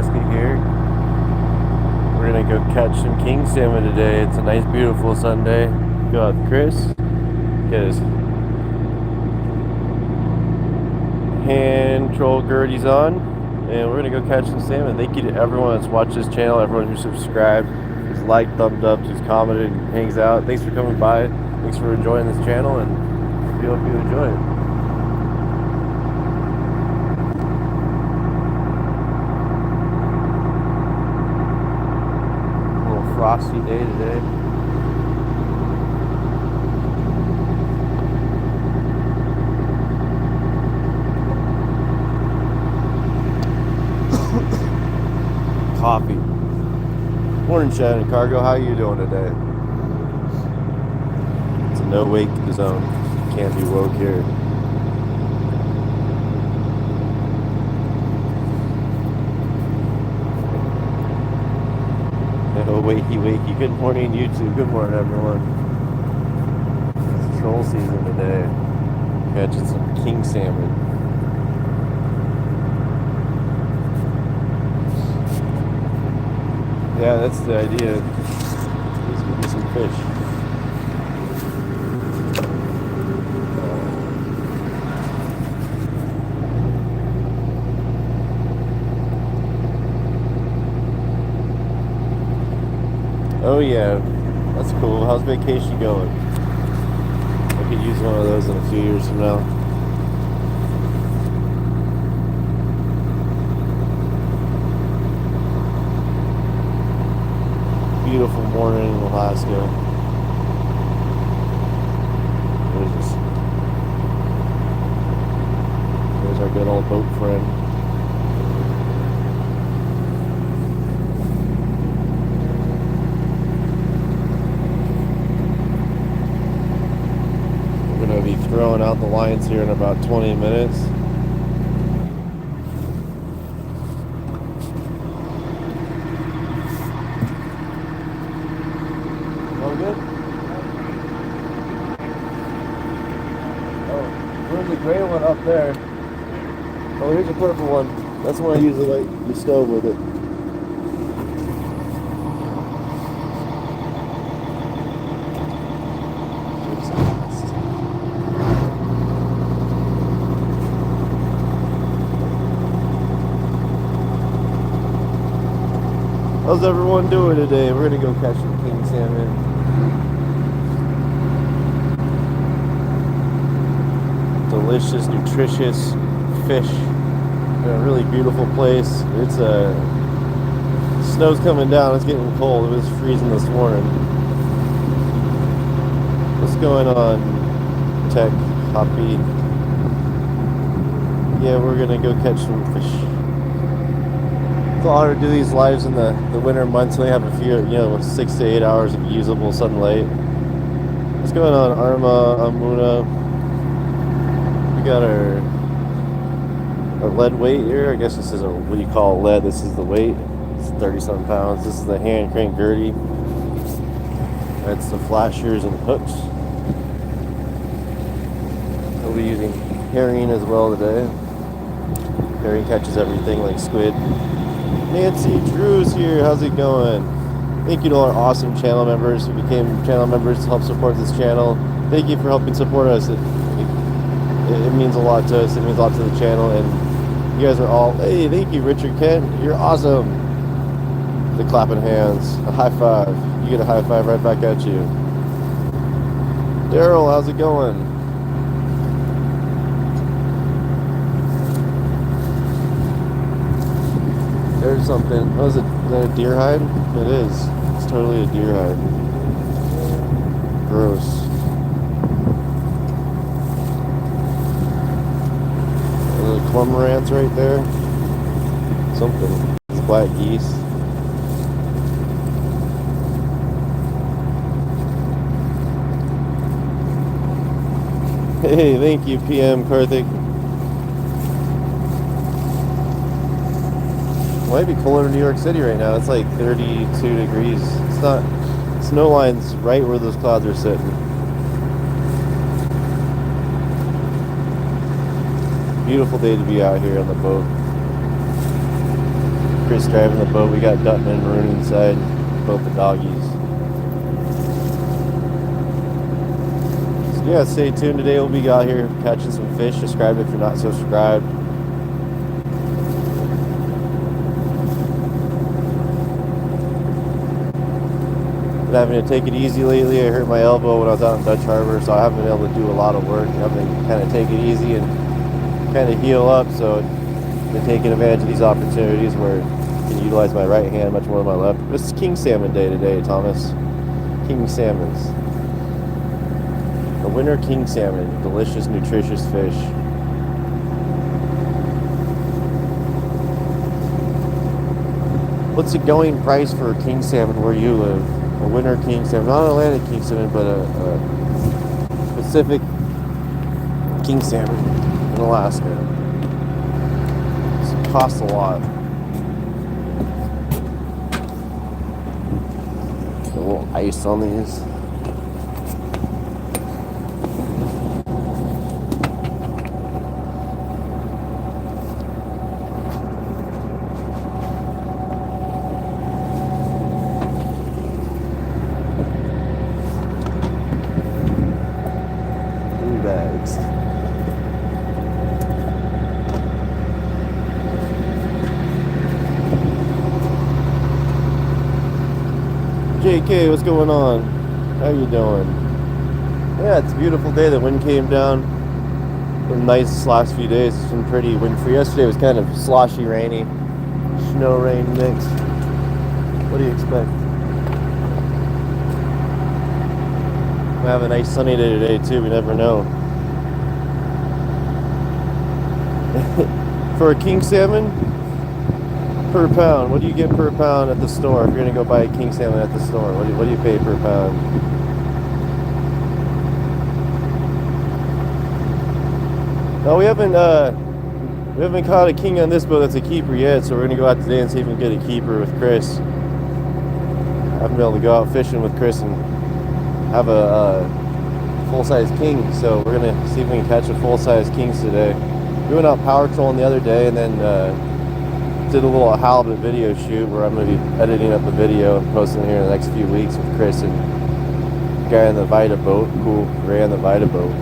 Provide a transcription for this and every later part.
Alaska here. We're gonna go catch some king salmon today. It's a nice, beautiful Sunday. Go out with Chris. Get his hand troll girdies on, and we're gonna go catch some salmon. Thank you to everyone that's watched this channel, everyone who subscribed, who's liked, thumbs up, who's commented, and hangs out. Thanks for coming by. Thanks for enjoying this channel, and we hope you enjoy it. Frosty day today. Coffee. Morning, Shannon Cargo. How you doing today? It's a no wake zone. Can't be woke here. Oh, wakey. Good morning, YouTube. Good morning, everyone. It's troll season today. Catching some king salmon. Yeah, that's the idea. Is we get some fish. Oh yeah, that's cool. How's vacation going? I could use one of those in a few years from now. Beautiful morning in Alaska. There's our good old boat friend. Be throwing out the lines here in about 20 minutes. All good? Oh, where's the gray one up there? Oh, here's a purple one. That's the one I usually light the stove with it. How's everyone doing today? We're gonna go catch some king salmon. Delicious, nutritious fish in a really beautiful place. It's snow's coming down. It's getting cold. It was freezing this morning. What's going on, Tech Hoppy? Yeah, we're gonna go catch some fish. It's an honor to do these lives in the winter months. We have a few, 6 to 8 hours of usable sunlight. What's going on, Arma, Amuna? We got our lead weight here. I guess this is what you call lead. This is the weight. It's 30-something pounds. This is the hand crank Gertie. That's the flashers and hooks. We'll be using herring as well today. Herring catches everything like squid. Nancy Drew's here. How's it going? Thank you to our awesome channel members who became channel members to help support this channel. Thank you for helping support us. It means a lot to us. It means a lot to the channel. And you guys are all, hey, thank you, Richard Kent. You're awesome. The clapping hands. A high five. You get a high five right back at you. Daryl, how's it going? There's something. What is it? Is that a deer hide? It is. It's totally a deer hide. Gross. Are the cormorants right there? Something. It's black geese. Hey, thank you, PM Karthik. Might be colder in New York City right now. It's like 32 degrees. It's not. Snow line's right where those clouds are sitting. Beautiful day to be out here on the boat. Chris driving the boat. We got Dutton and Maroon inside, both the doggies. So yeah, stay tuned. Today we'll be out here catching some fish. Subscribe if you're not subscribed. Been having to take it easy lately. I hurt my elbow when I was out in Dutch Harbor, so I haven't been able to do a lot of work. I've been kind of take it easy and kind of heal up, so I've been taking advantage of these opportunities where I can utilize my right hand much more than my left. It's king salmon day today, Thomas. King salmons. The winter king salmon. Delicious, nutritious fish. What's the going price for a king salmon where you live? A winter king salmon, not an Atlantic king salmon, but a Pacific king salmon in Alaska. It costs a lot. A little ice on these. Bags. JK, what's going on? How you doing? Yeah, it's a beautiful day. The wind came down. Been nice last few days. It's been pretty wind-free. Yesterday was kind of sloshy, rainy, snow rain mix. What do you expect? We have a nice sunny day today too. We never know. For a king salmon, per pound, what do you get per pound at the store? If you're gonna go buy a king salmon at the store, what do you pay per pound? No, we haven't caught a king on this boat that's a keeper yet. So we're gonna go out today and see if we can get a keeper with Chris. I haven't been able to go out fishing with Chris and have a full-size king, so we're gonna see if we can catch a full-size kings today. We went out power trolling the other day and then did a little halibut video shoot where I'm gonna be editing up a video and posting it here in the next few weeks with Chris and the guy on the Vita boat. Cool, Ray on the Vita boat.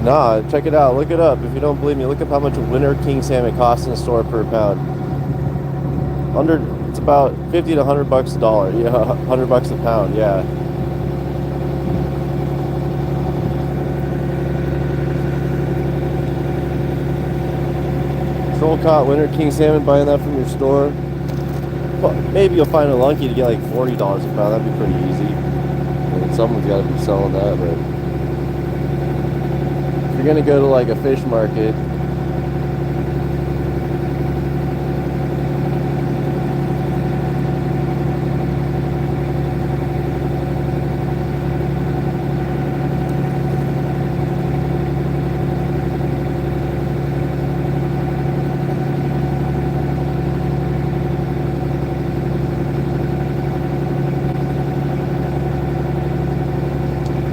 Nah, check it out, look it up. If you don't believe me, look up how much a winter king salmon costs in the store per pound. It's about 50 to 100 bucks a dollar. Yeah, 100 bucks a pound. Yeah. Troll caught winter king salmon, buying that from your store. Well, maybe you'll find a lunky to get like $40 a pound. That'd be pretty easy. I mean, someone's got to be selling that, but if you're gonna go to like a fish market,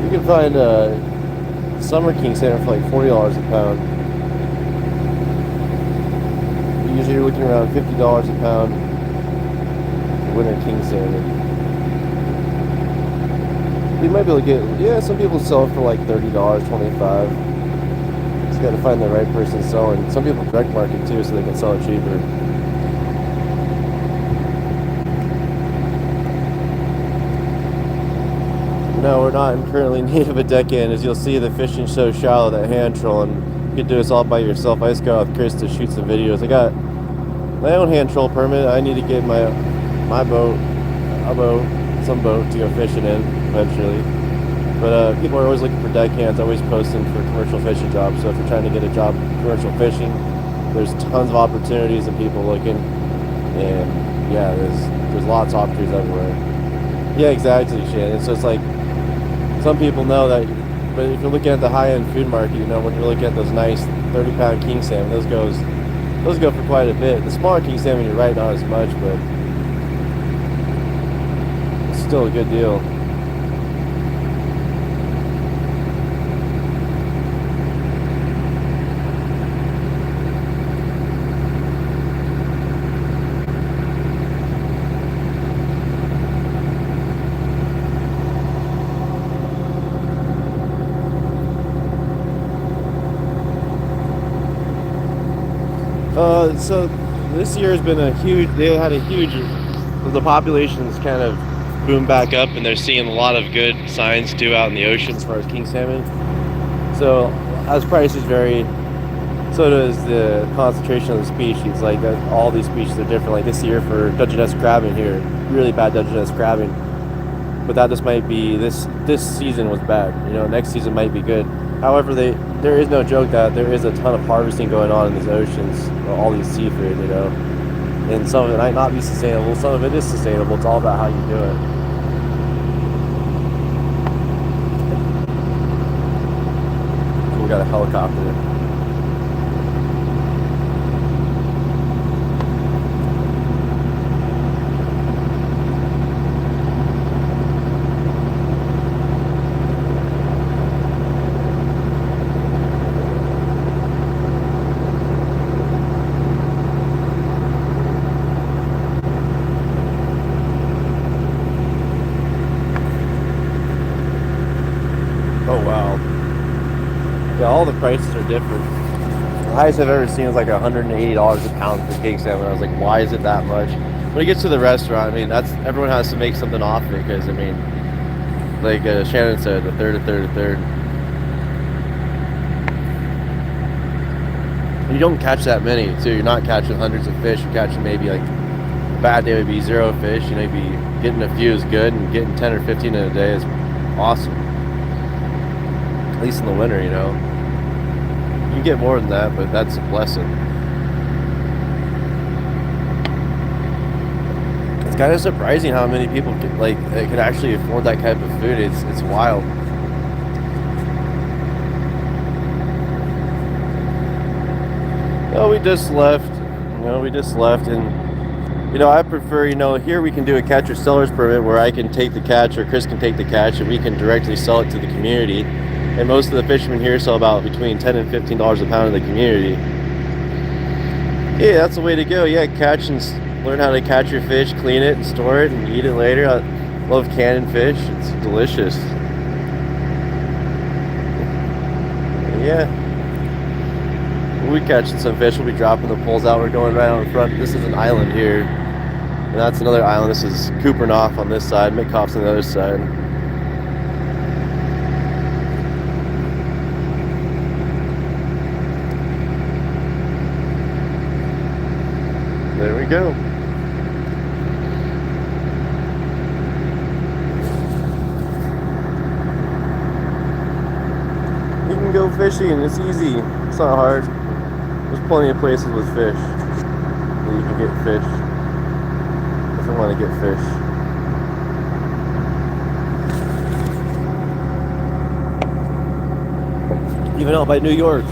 you can find a summer king salmon for like $40 a pound. Usually you're looking around $50 a pound for winter king salmon. You might be able to get, yeah, some people sell it for like $30, $25. Just got to find the right person selling. Some people direct market too, so they can sell it cheaper. No, we're not currently in need of a deckhand. As you'll see, the fishing's so shallow that hand trolling, you can do this all by yourself. I just go out with Chris to shoot some videos. I got my own hand troll permit. I need to get my boat, some boat to go fishing in eventually. But people are always looking for deckhands, always posting for commercial fishing jobs. So if you're trying to get a job commercial fishing, there's tons of opportunities and people looking. And yeah, there's lots of opportunities everywhere. Yeah, exactly, Shannon. So it's like, some people know that, but if you're looking at the high-end food market, you know, when you're looking at those nice 30-pound king salmon, those go for quite a bit. The smaller king salmon, you're right, not as much, but it's still a good deal. So this year has been a huge. They had a huge. The population's kind of boomed back up, and they're seeing a lot of good signs too out in the ocean as far as king salmon. So as prices vary, so does the concentration of the species. Like all these species are different. Like this year for Dutch crabbing here, really bad Dutch crabbing. But that just might be this season was bad. You know, next season might be good. However, there is no joke that there is a ton of harvesting going on in these oceans, all these seafood, you know. And some of it might not be sustainable, some of it is sustainable. It's all about how you do it. We got a helicopter. Oh wow. Yeah, all the prices are different. The highest I've ever seen is like $180 a pound for king salmon. I was like, why is it that much? When it gets to the restaurant, I mean, that's everyone has to make something off of it because, I mean, like Shannon said, a third. And you don't catch that many, too. You're not catching hundreds of fish. You're catching maybe like, a bad day would be 0 fish. You know, you'd be getting a few is good, and getting 10 or 15 in a day is awesome. At least in the winter, you know. You can get more than that, but that's a blessing. It's kind of surprising how many people can actually afford that type of food. It's wild. No, we just left. And I prefer, here we can do a catcher seller's permit where I can take the catch or Chris can take the catch and we can directly sell it to the community. And most of the fishermen here sell about between $10 and $15 a pound in the community. Yeah, that's the way to go. Yeah, learn how to catch your fish, clean it, and store it, and eat it later. I love canning fish. It's delicious. Yeah. We'll be catching some fish. We'll be dropping the poles out. We're going right on the front. This is an island here. And that's another island. This is Coopernoff on this side. Mitkoff's on the other side. There we go. You can go fishing. It's easy. It's not hard. There's plenty of places with fish where you can get fish if you want to get fish. Even out by New York.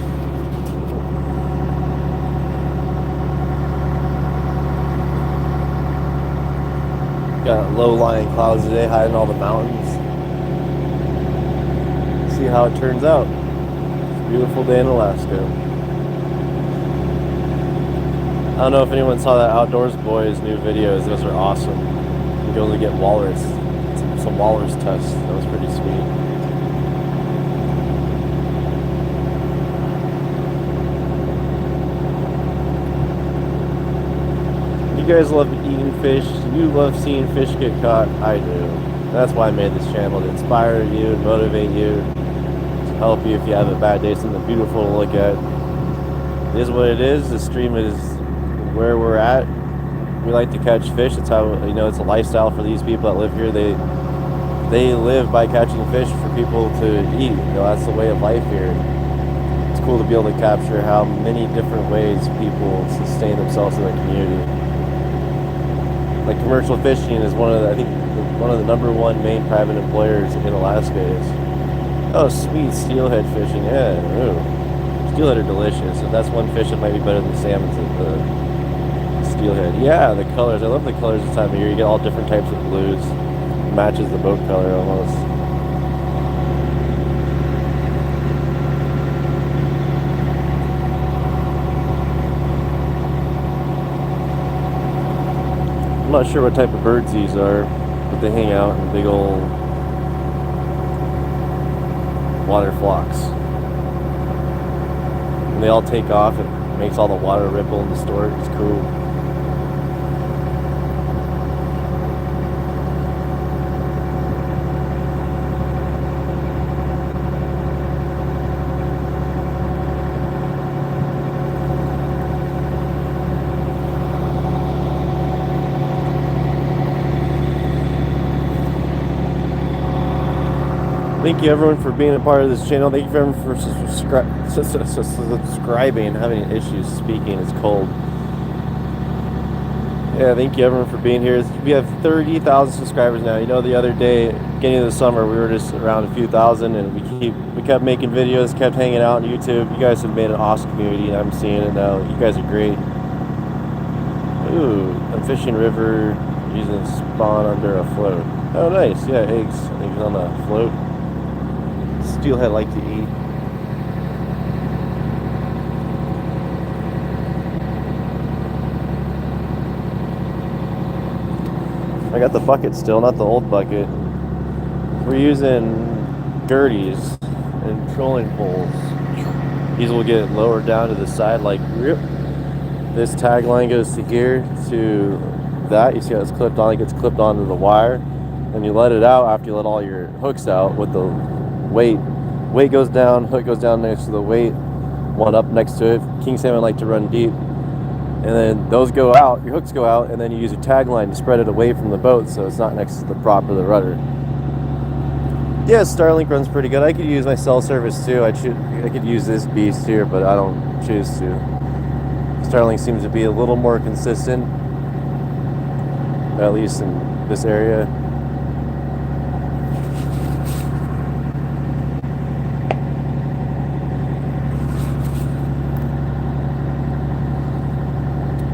Got low-lying clouds today, hiding all the mountains. See how it turns out. It's a beautiful day in Alaska. I don't know if anyone saw that Outdoors Boys new videos. Those are awesome. You go to get walrus, some walrus tests. That was pretty sweet. You guys love eating fish. You love seeing fish get caught. I do. That's why I made this channel, to inspire you, and motivate you, to help you if you have a bad day, something beautiful to look at. It is what it is. The stream is where we're at. We like to catch fish. It's how, it's a lifestyle for these people that live here. They live by catching fish for people to eat. That's the way of life here. It's cool to be able to capture how many different ways people sustain themselves in the community. Like commercial fishing is one of the number one main private employers in Alaska is. Oh, sweet, steelhead fishing. Yeah, ooh. Steelhead are delicious. And that's one fish that might be better than salmon. Steelhead. Yeah, the colors. I love the colors this time of year. You get all different types of blues. It matches the boat color almost. I'm not sure what type of birds these are, but they hang out in big old water flocks. And they all take off at Makes all the water ripple and distort. It's cool. Thank you everyone for being a part of this channel. Thank you everyone for subscribing. Having issues speaking, it's cold. Yeah, thank you everyone for being here. We have 30,000 subscribers now. You know, the other day, beginning of the summer, we were just around a few thousand, and we kept making videos, kept hanging out on YouTube. You guys have made an awesome community, and I'm seeing it now. You guys are great. Ooh, I'm fishing river using spawn under a float. Oh, nice. Yeah, eggs on the float. Steelhead like to eat. I got the bucket still, not the old bucket. We're using gerties and trolling poles. These will get lowered down to the side like rip. This tag line goes to here to that. You see how it's clipped on? It gets clipped onto the wire. Then you let it out after you let all your hooks out with the weight. Weight goes down, hook goes down next to the weight, one up next to it. King salmon like to run deep. And then those go out, your hooks go out, and then you use your tag line to spread it away from the boat so it's not next to the prop or the rudder. Yeah, Starlink runs pretty good. I could use my cell service too. I could use this beast here, but I don't choose to. Starlink seems to be a little more consistent, at least in this area.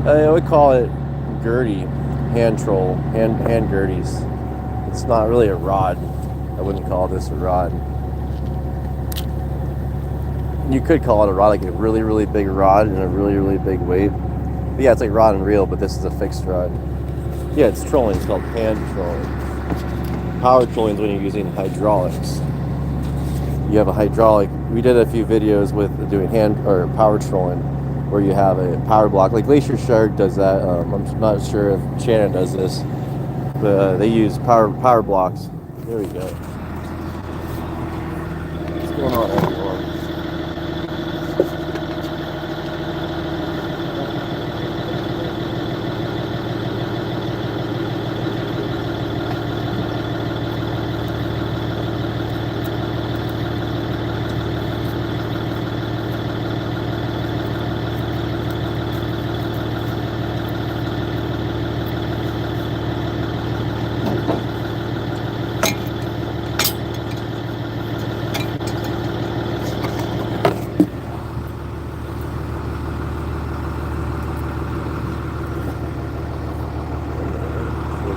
I would call it gertie, hand troll, hand gerties. It's not really a rod. I wouldn't call this a rod. You could call it a rod, like a really, really big rod and a really, really big weight. But yeah, it's like rod and reel, but this is a fixed rod. Yeah, it's trolling. It's called hand trolling. Power trolling is when you're using hydraulics. You have a hydraulic. We did a few videos with doing hand or power trolling, where you have a power block. Like Glacier Shark does that. I'm not sure if Shannon does this, but they use power blocks. There we go. What's going on, everyone?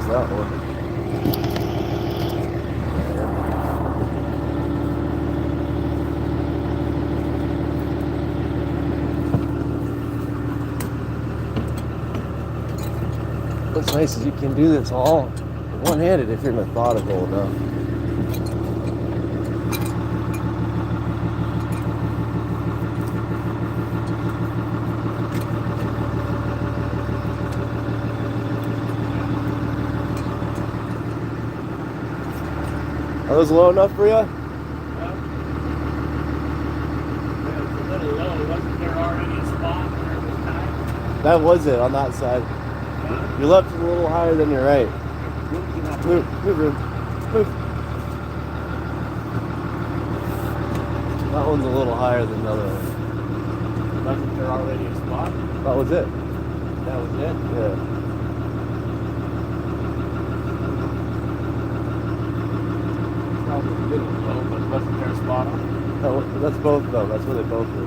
That one. What's nice is you can do this all one-handed if you're methodical enough. Are those low enough for you? Yeah. It's a little low. Wasn't there already a spot where it was tight? That was it on that side. Yeah. Your left is a little higher than your right. Move, Rude. Move. That one's a little higher than the other one. Wasn't there already a spot? That was it. That was it? Yeah. Probably a little low, but wasn't there a spot on it? Oh, that's both of them. That's where they both were.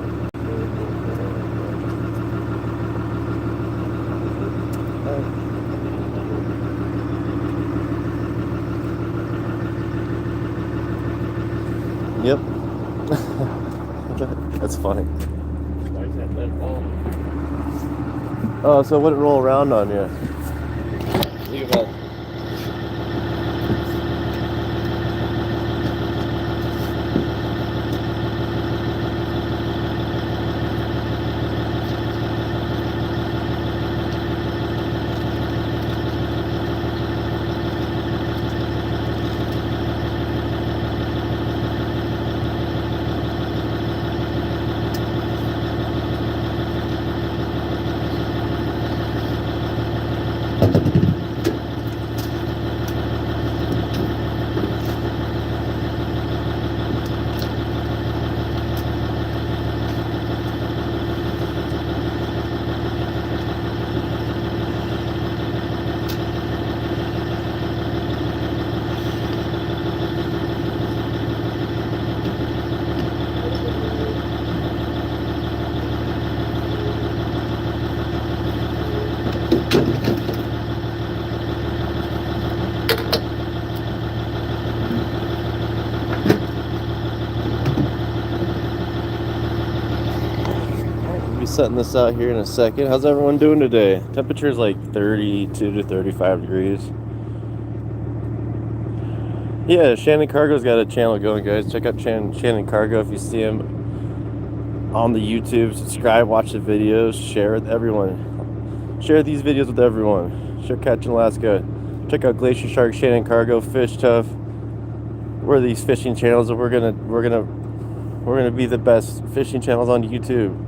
Yep. That's funny. Why is that lid full? Oh, so it wouldn't roll around on you. Leave that. setting this out here in a second. How's everyone doing today? Temperature is like 32 to 35 degrees. Yeah, Shannon Cargo's got a channel going, guys. Check out Shannon Cargo if you see him on the YouTube. Subscribe, watch the videos, share with everyone. Share these videos with everyone. Share Catching Alaska. Check out Glacier Shark, Shannon Cargo, Fish Tough. We're these fishing channels, and we're gonna be the best fishing channels on YouTube.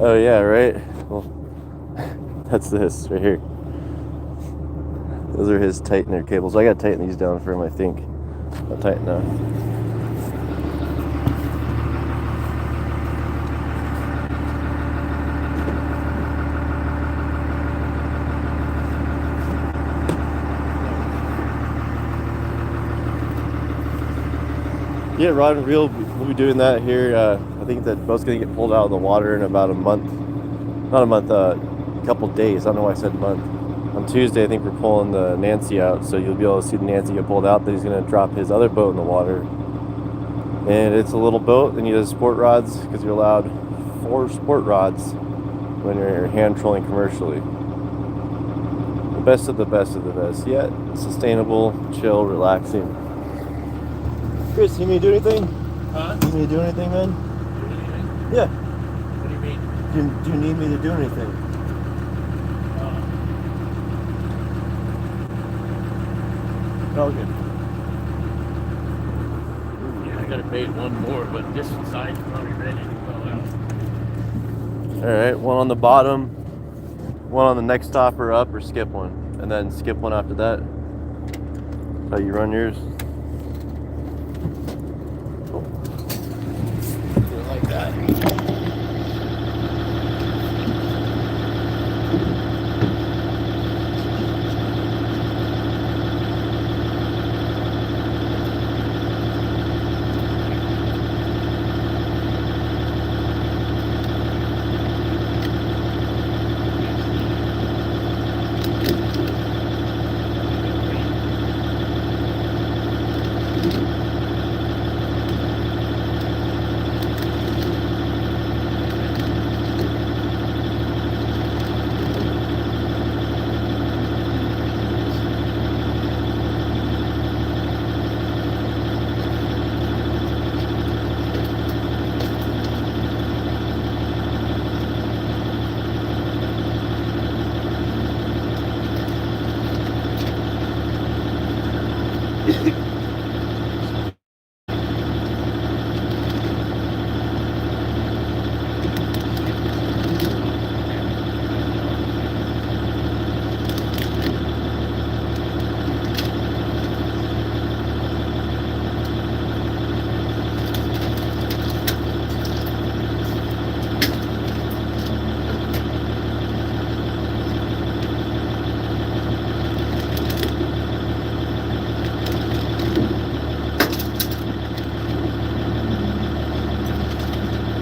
Oh yeah, right? Well, that's this right here. Those are his tightener cables. I gotta tighten these down for him, I think. I'll tighten now. Yeah, rod and reel, we'll be doing that here. I think that boat's gonna get pulled out of the water in about a month. Not a month, a couple days. I don't know why I said month. On Tuesday, I think we're pulling the Nancy out, so you'll be able to see the Nancy get pulled out. Then he's gonna drop his other boat in the water. And it's a little boat, and he does sport rods, because you're allowed 4 sport rods when you're hand trolling commercially. The best of the best of the best. Yet sustainable, chill, relaxing. Chris, you need to do anything? Huh? You need to do anything, man? Do anything? Yeah. What do you mean? Do you need me to do anything? Oh, good. Yeah, I gotta bait one more, but this side's probably ready to go out. All right, one on the bottom, one on the next stopper up, or skip one, and then skip one after that. That's how you run yours. Like that.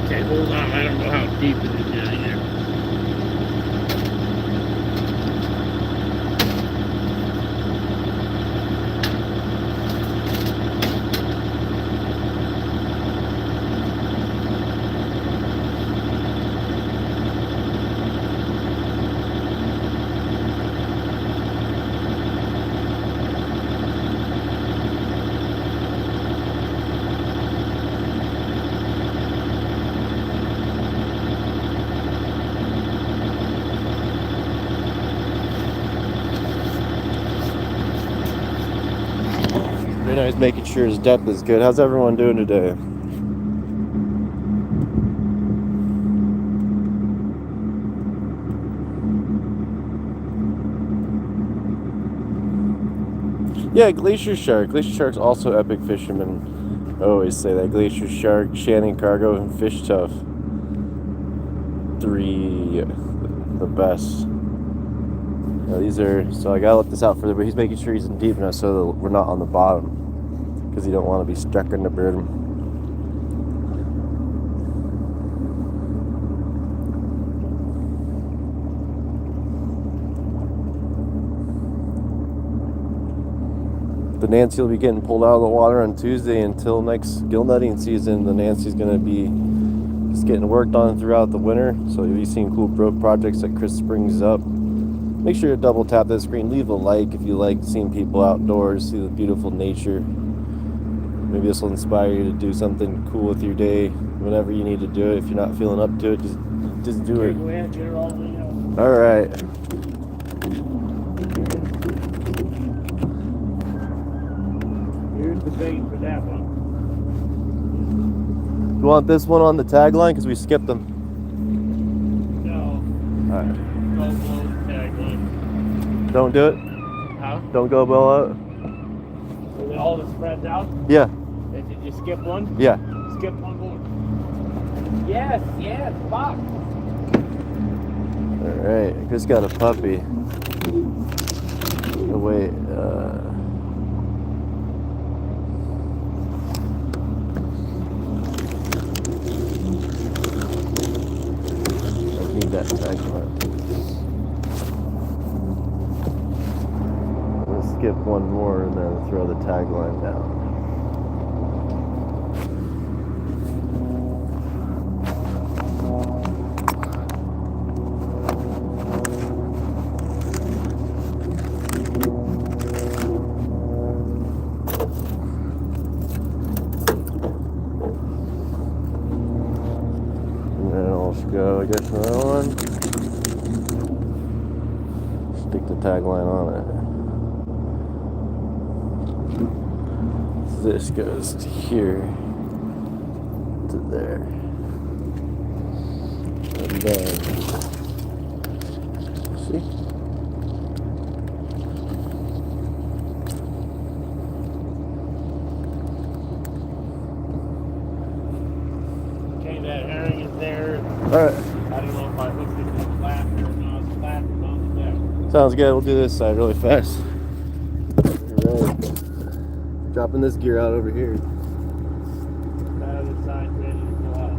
Okay, hold on. I don't know how deep it is down here. Very nice, making sure his depth is good. How's everyone doing today? Yeah, Glacier Shark. Glacier Shark's also epic fisherman. I always say that. Glacier Shark, Shannon Cargo, and Fish Tough. 3 the best. These are, so I gotta let this out further, but he's making sure he's in deep enough so that we're not on the bottom, because you don't want to be stuck in the bird. The Nancy will be getting pulled out of the water on Tuesday until next gill netting season. The Nancy's going to be just getting worked on throughout the winter. So you'll be seeing cool projects that Chris brings up. Make sure to double tap that screen. Leave a like if you like seeing people outdoors, see the beautiful nature. Maybe this will inspire you to do something cool with your day whenever you need to do it. If you're not feeling up to it, just do it. Go ahead, get her all the way out. All right. Here's the bait for that one. You want this one on the tagline because we skipped them? No. All right. Go below the tag one. Don't do it. Huh? Don't go below it. So that all the spreads out? Yeah. Did you skip one? Yeah. Skip one more. Yes, fuck. All right. Chris got a puppy. Oh, wait. I need that tagline. Let's skip one more and then throw the tagline down. Go, I guess another one. Stick the tagline on it. This goes to here, to there, and then see. Okay, that herring is there. All right. I don't know if I hooked it to the flat or not. It's flat on the deck. Sounds good. We'll do this side really fast. All right. Dropping this gear out over here. That other side ready to go out.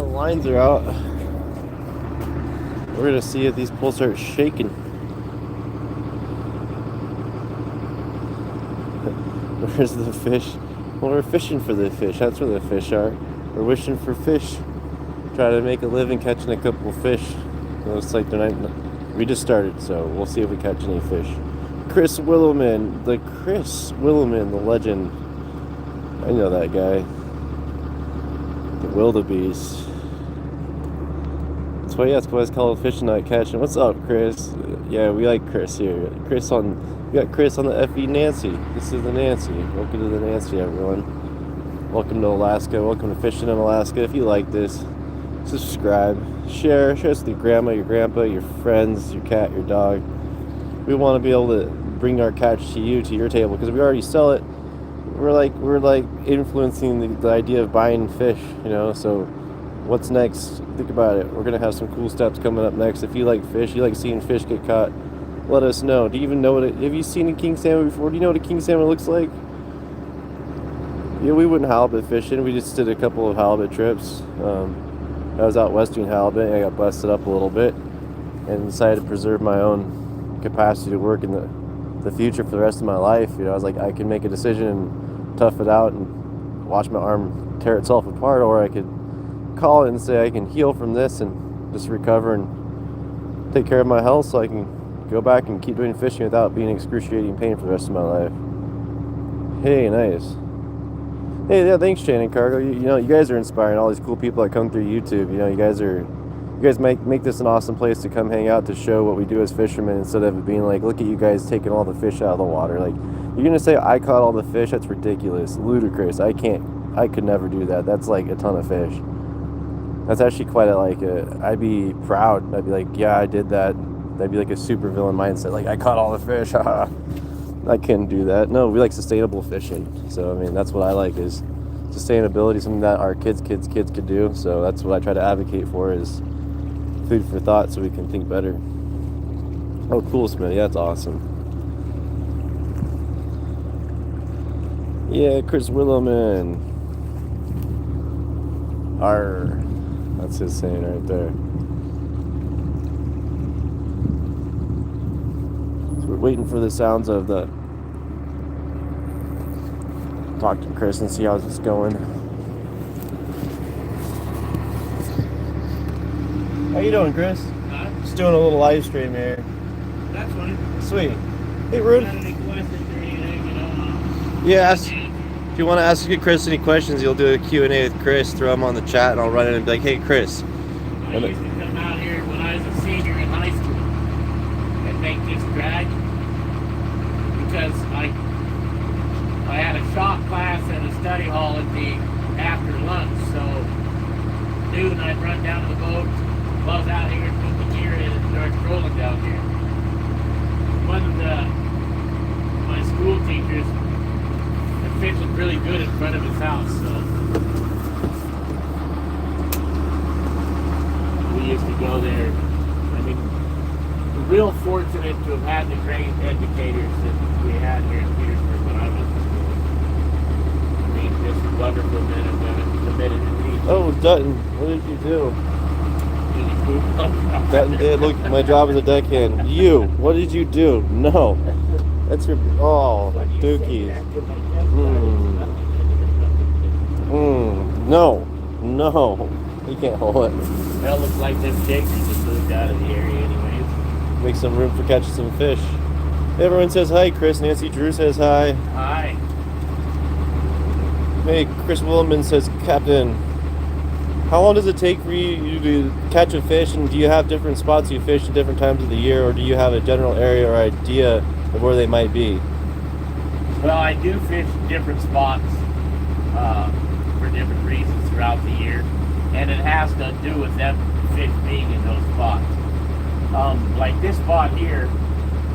The lines are out. We're gonna see if these poles start shaking. Where's the fish? Well, we're fishing for the fish. That's where the fish are. We're wishing for fish. Try to make a living catching a couple of fish. It looks like they're not. We just started, so we'll see if we catch any fish. Chris Willoman, the legend. I know that guy. The wildebeest. That's why it's called fishing not catching. What's up, Chris? Yeah, we like Chris here. We got Chris on the FE Nancy. This is the Nancy. Welcome to the Nancy, everyone. Welcome to Alaska. Welcome to fishing in Alaska. If you like this, subscribe, share us with your grandma, your grandpa, your friends, your cat, your dog. We want to be able to bring our catch to you, to your table, because we already sell it. We're like influencing the idea of buying fish, so what's next? Think about it. We're gonna have some cool steps coming up next. If you like fish, you like seeing fish get caught, let us know. Do you even know have you seen a king salmon before? Do you know what a king salmon looks like? Yeah, we wouldn't halibut fishing. We just did a couple of halibut trips. I was out west doing halibut and I got busted up a little bit and decided to preserve my own capacity to work in the future for the rest of my life. I was like, I can make a decision and tough it out and watch my arm tear itself apart, or I could call it and say I can heal from this and just recover and take care of my health so I can go back and keep doing fishing without being excruciating pain for the rest of my life. Hey, nice. Hey, yeah, thanks, Shannon Cargo. You guys are inspiring all these cool people that come through YouTube. You guys make this an awesome place to come hang out, to show what we do as fishermen, instead of it being like, look at you guys taking all the fish out of the water. Like, you're gonna say I caught all the fish? That's ridiculous, ludicrous. I could never do that. That's like a ton of fish. That's actually quite I'd be proud. I'd be like, yeah, I did that. That'd be like a super villain mindset. Like, I caught all the fish. I couldn't do that. No, we like sustainable fishing. So, that's what I like, is sustainability, something that our kids could do. So that's what I try to advocate for, is food for thought, so we can think better. Oh, cool, Smith. Yeah, that's awesome. Yeah, Chris Willowman. Arr. That's his saying right there. So we're waiting for the sounds of the... Talk to Chris and see how it's going. How you doing, Chris? Huh? Just doing a little live stream here. That's funny. Sweet. Hey, Rude. Any questions or anything, Yeah, if you want to ask Chris any questions, you'll do a Q&A with Chris, throw him on the chat, and I'll run in and be like, hey, Chris. I used to come out here when I was a senior in high school and make this drag, because I had a shop class and a study hall at the after lunch, so noon I'd run down to the boat, buzz out here, put the gear in, and start trolling down here. One of my school teachers, the fish was really good in front of his house, so we used to go there. We're real fortunate to have had the great educators that we had here in Petersburg when I was in school. Just wonderful men and women committed to teaching. Oh, Dutton, what did you do? Dutton Dutton did. Look, my job as a deckhand. You, what did you do? No. That's your... Oh, dookies. No. You can't hold it. Well, looks like them shakers just moved out of the area anyways. Make some room for catching some fish. Everyone says hi, Chris. Nancy Drew says hi. Hi. Hey, Chris Williman says, Captain, how long does it take for you to catch a fish, and do you have different spots you fish at different times of the year, or do you have a general area or idea of where they might be? Well, I do fish different spots for different reasons throughout the year, and it has to do with them fish being in those spots. Like this spot here,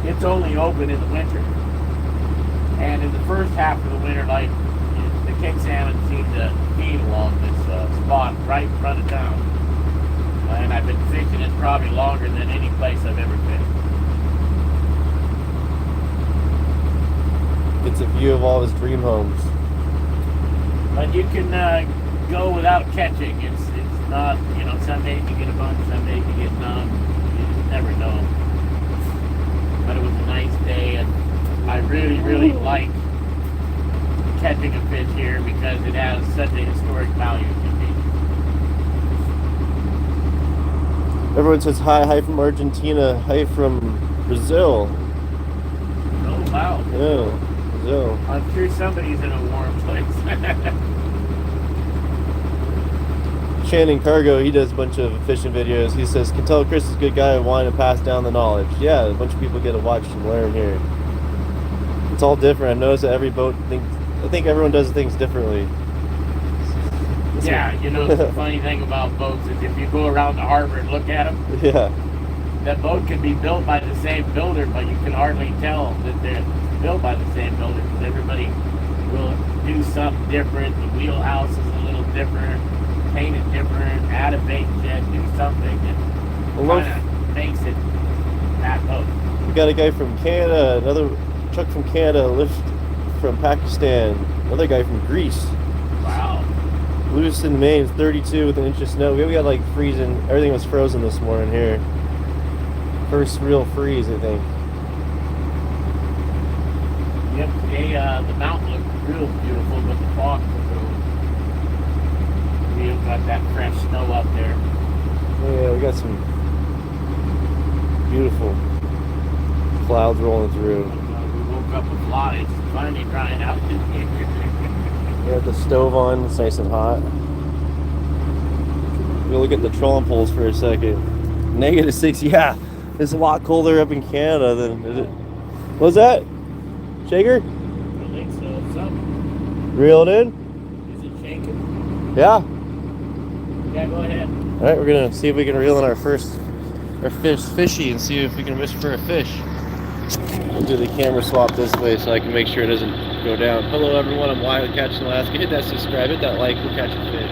it's only open in the winter, and in the first half of the winter, like the king salmon seem to feed along this spot right in front of town, and I've been fishing it probably longer than any place I've ever fished. It's a view of all his dream homes. But you can go without catching. It's not, some days you get a bunch, some days you get none. You just never know. But it was a nice day, and I really, really like catching a fish here because it has such a historic value to me. Everyone says hi from Argentina, hi from Brazil. Oh, wow. Yeah, Brazil. I'm sure somebody's in a warm place. Shannon Cargo, he does a bunch of fishing videos. He says, can tell Chris is a good guy wanting to pass down the knowledge. Yeah, a bunch of people get to watch and learn here. It's all different. I've noticed that every boat thinks, I think everyone does things differently. Yeah, the funny thing about boats is if you go around the harbor and look at them, yeah, that boat can be built by the same builder, but you can hardly tell that they're built by the same builder because everybody will do something different. The wheelhouse is a little different, paint it different, add a bait shed, do something that kind of makes it that boat. We got a guy from Canada, another truck from Canada, a lift from Pakistan, another guy from Greece. Wow. Lewiston, Maine, 32 with an inch of snow. We got like freezing. Everything was frozen this morning here. First real freeze, I think. Yep, today the mountain looked real beautiful, but the fog was we got that fresh snow up there. Oh yeah, we got some beautiful clouds rolling through. We woke up with flies finally drying out in here. We have the stove on, it's nice and hot. We'll look at the trolling poles for a second. -6, yeah. It's a lot colder up in Canada than is it. What's that? Shaker? I think so. Something. Reel it in? Is it shaking? Yeah. Yeah, go ahead. Alright, we're gonna see if we can reel in our fishy and see if we can wish for a fish. We'll do the camera swap this way so I can make sure it doesn't go down. Hello everyone, I'm Wyatt with Catching Alaska. Hit that subscribe, hit that like, we'll catch a fish.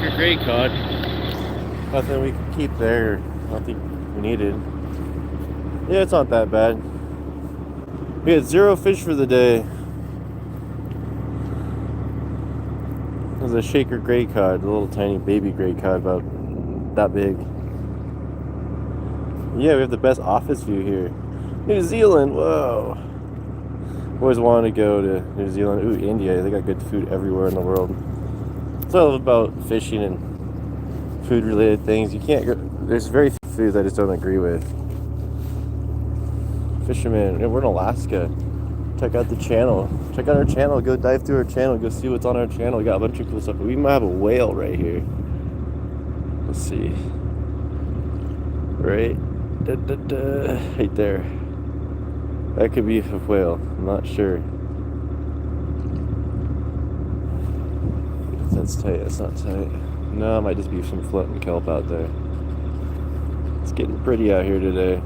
shaker gray cod. Nothing we can keep there. Nothing we needed. Yeah, it's not that bad. We had 0 fish for the day. It was a shaker gray cod, a little tiny baby gray cod, about that big. Yeah, we have the best office view here. New Zealand, whoa. Always wanted to go to New Zealand. Ooh, India, they got good food everywhere in the world. It's all about fishing and food related things. You can't go, there's very few foods I just don't agree with. Fisherman, we're in Alaska. Check out the channel. Check out our channel. Go dive through our channel. Go see what's on our channel. We got a bunch of cool stuff. We might have a whale right here. Let's see. Right, right there. That could be a whale. I'm not sure. That's tight. That's not tight. No, it might just be some floating kelp out there. It's getting pretty out here today.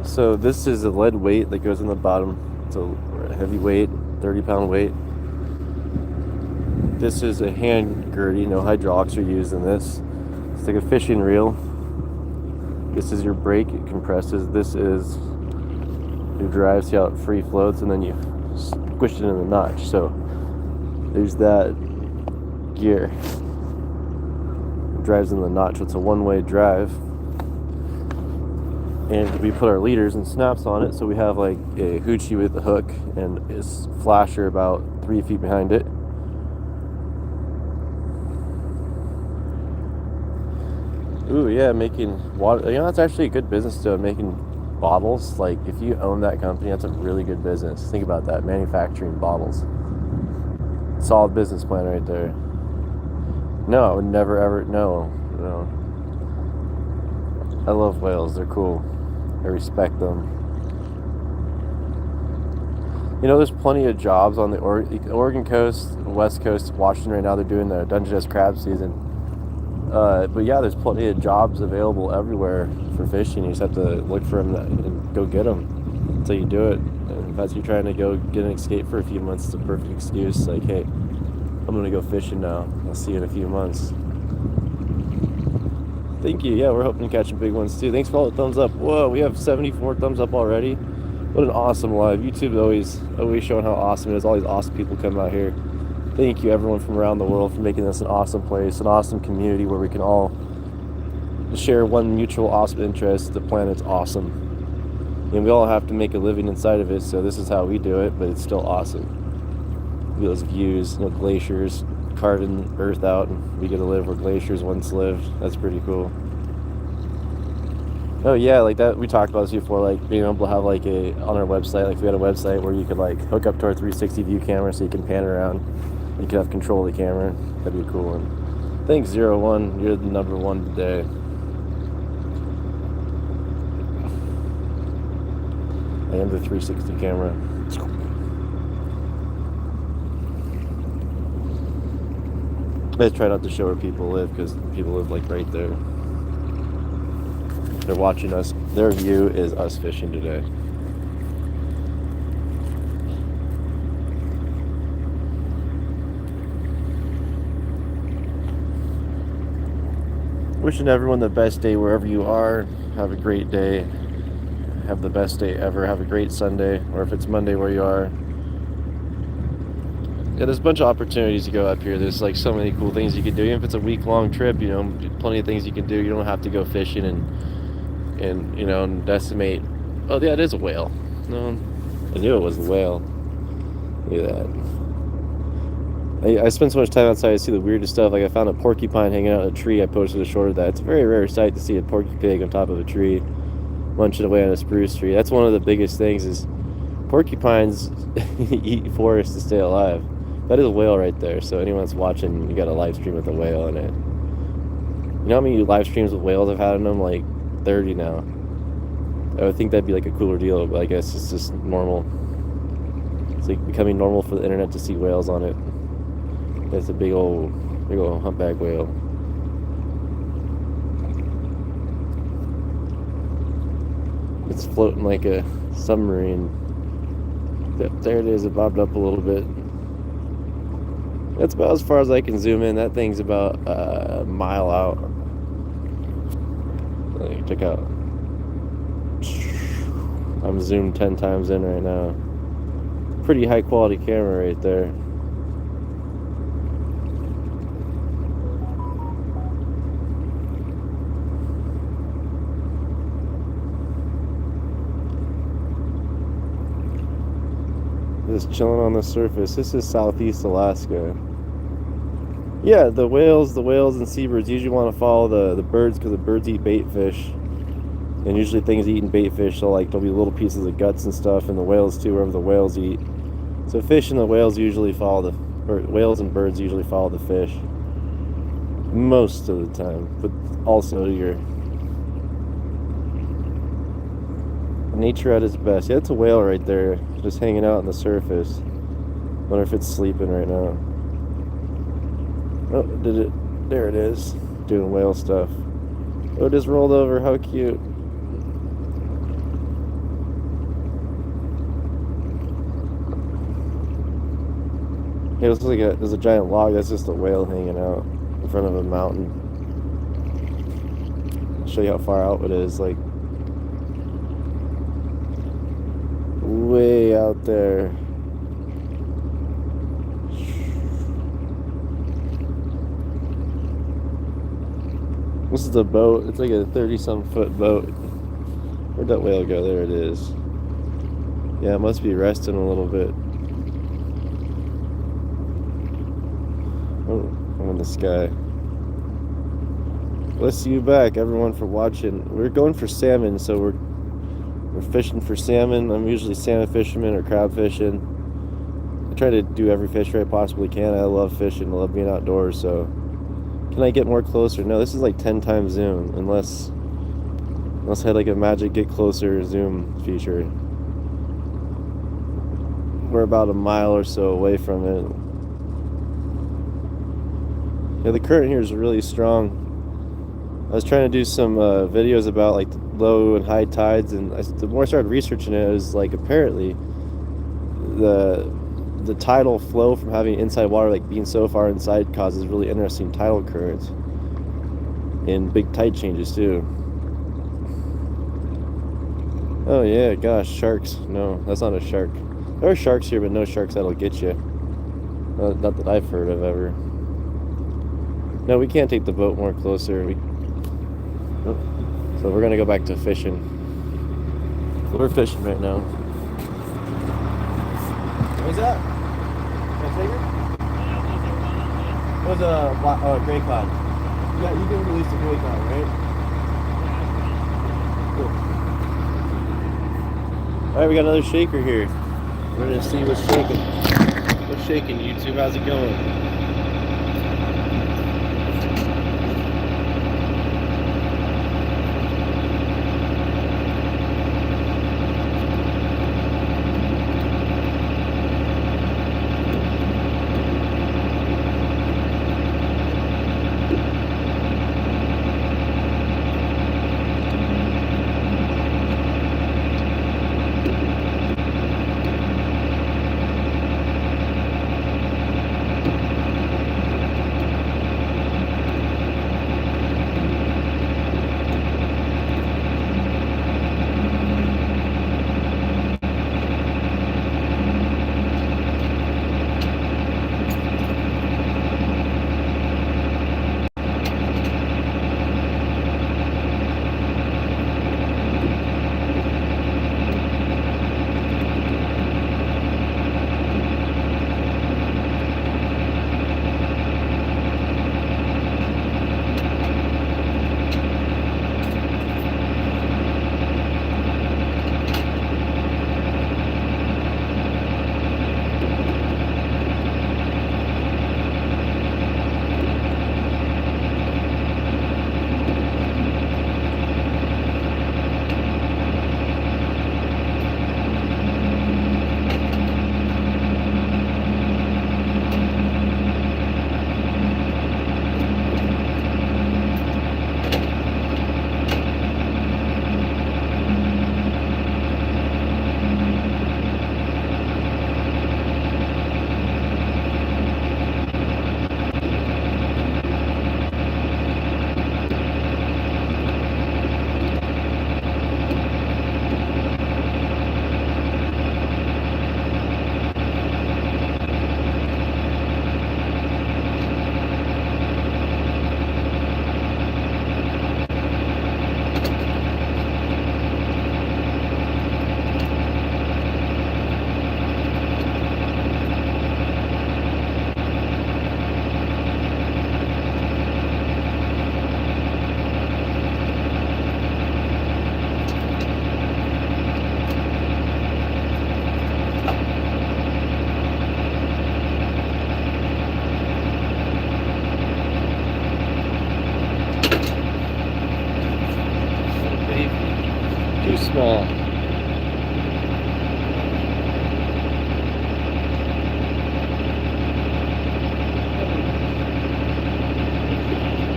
So this is a lead weight that goes in the bottom. It's a heavy weight, 30-pound weight. This is a hand gurdy. No hydraulics are used in this. It's like a fishing reel. This is your brake. It compresses. This is your drive. See how it free floats, and then you squish it in the notch. So there's that gear. It drives in the notch. It's a one-way drive. And we put our leaders and snaps on it, so we have like a hoochie with a hook and a flasher about 3 feet behind it. Ooh, yeah, making water. You know, that's actually a good business though, making bottles. Like, if you own that company, that's a really good business. Think about that, manufacturing bottles. Solid business plan right there. No, I would never ever, no. I love whales, they're cool. I respect them. You know, there's plenty of jobs on the Oregon coast, West Coast, Washington right now. They're doing the Dungeness crab season. But yeah, there's plenty of jobs available everywhere for fishing. You just have to look for them and go get them until you do it. And if that's you're trying to go get an escape for a few months, it's a perfect excuse. Like, hey, I'm gonna go fishing now. I'll see you in a few months. Thank you. Yeah, we're hoping to catch some big ones too. Thanks for all the thumbs up. Whoa, we have 74 thumbs up already. What an awesome live. YouTube is always showing how awesome it is. All these awesome people come out here. Thank you, everyone from around the world, for making this an awesome place, an awesome community where we can all share one mutual awesome interest. The planet's awesome. And we all have to make a living inside of it, so this is how we do it, but it's still awesome. Those views, glaciers, carving earth out, and we get to live where glaciers once lived. That's pretty cool. Oh yeah, like that, we talked about this before, like being able to have like on our website, like if we had a website where you could like hook up to our 360 view camera so you can pan around, you could have control of the camera. That'd be a cool one. Thanks 01, you're the number one today. I am the 360 camera. I try not to show where people live because people live like right there. They're watching us. Their view is us fishing today. Wishing everyone the best day wherever you are. Have a great day. Have the best day ever. Have a great Sunday, or if it's Monday where you are. Yeah, there's a bunch of opportunities to go up here. There's like so many cool things you can do. Even if it's a week-long trip, plenty of things you can do. You don't have to go fishing and decimate. Oh yeah, it is a whale. No, I knew it was a whale. Look at that. I spend so much time outside. I see the weirdest stuff. Like I found a porcupine hanging out in a tree. I posted a short of that. It's a very rare sight to see a porky pig on top of a tree, munching away on a spruce tree. That's one of the biggest things. Is porcupines eat forests to stay alive. That is a whale right there. So anyone that's watching, you got a live stream with a whale in it. You know how many live streams with whales I've had in them? Like 30 now. I would think that'd be like a cooler deal, but I guess it's just normal. It's like becoming normal for the internet to see whales on it. It's a big old humpback whale. It's floating like a submarine. Yep, there it is. It bobbed up a little bit. That's about as far as I can zoom in. That thing's about a mile out. Check out. I'm zoomed 10 times in right now. Pretty high quality camera right there. Just chilling on the surface. This is Southeast Alaska. Yeah, the whales and seabirds usually want to follow the birds because the birds eat bait fish. And usually things eating bait fish, so like there'll be little pieces of guts and stuff, and the whales too, wherever the whales eat. So fish and the whales usually follow whales and birds usually follow the fish. Most of the time. But also nature at its best. Yeah, it's a whale right there, just hanging out on the surface. Wonder if it's sleeping right now. Oh, did it? There it is, doing whale stuff. Oh, it just rolled over. How cute. It looks like there's a giant log. That's just a whale hanging out in front of a mountain. I'll show you how far out it is. Like way out there. This is a boat. It's like a 30-some foot boat. Where'd that whale go? There it is. Yeah, it must be resting a little bit. Oh, I'm in the sky. Let's see you back, everyone, for watching. We're going for salmon, so we're fishing for salmon. I'm usually salmon fisherman or crab fishing. I try to do every fish I possibly can. I love fishing. I love being outdoors. So, can I get more closer? No, this is like 10 times zoom, unless I had like a magic get closer zoom feature. We're about a mile or so away from it. Yeah, the current here is really strong. I was trying to do some videos about like low and high tides, and the more I started researching it, it was like apparently the tidal flow from having inside water, like being so far inside, causes really interesting tidal currents and big tide changes too. Oh yeah, gosh, sharks. No, that's not a shark. There are sharks here, but no sharks that'll get you. Not that I've heard of ever. No, we can't take the boat more closer. So we're gonna go back to fishing. We're fishing right now. What's that? It was a gray cod. Yeah, you can release the gray cod, right? Cool. All right, we got another shaker here. We're gonna see what's shaking. What's shaking, YouTube? How's it going? Too small.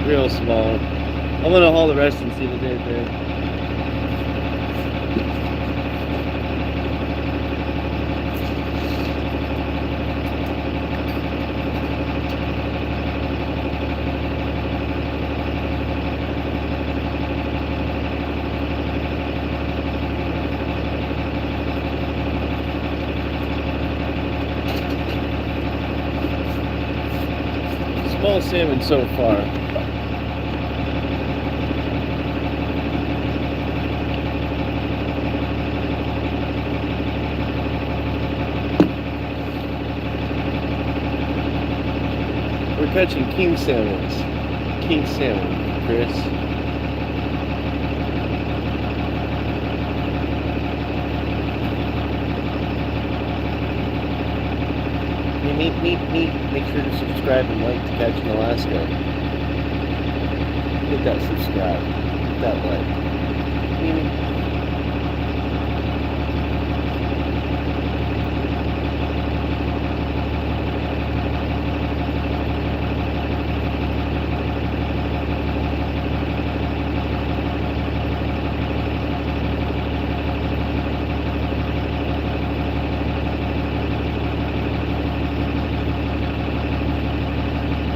Real small. I'm gonna haul the rest and see the day there. Small salmon so far. We're catching king salmons. King salmon, Chris. Neat. Make sure to subscribe and like to catch in Alaska. Hit that subscribe. Hit that like.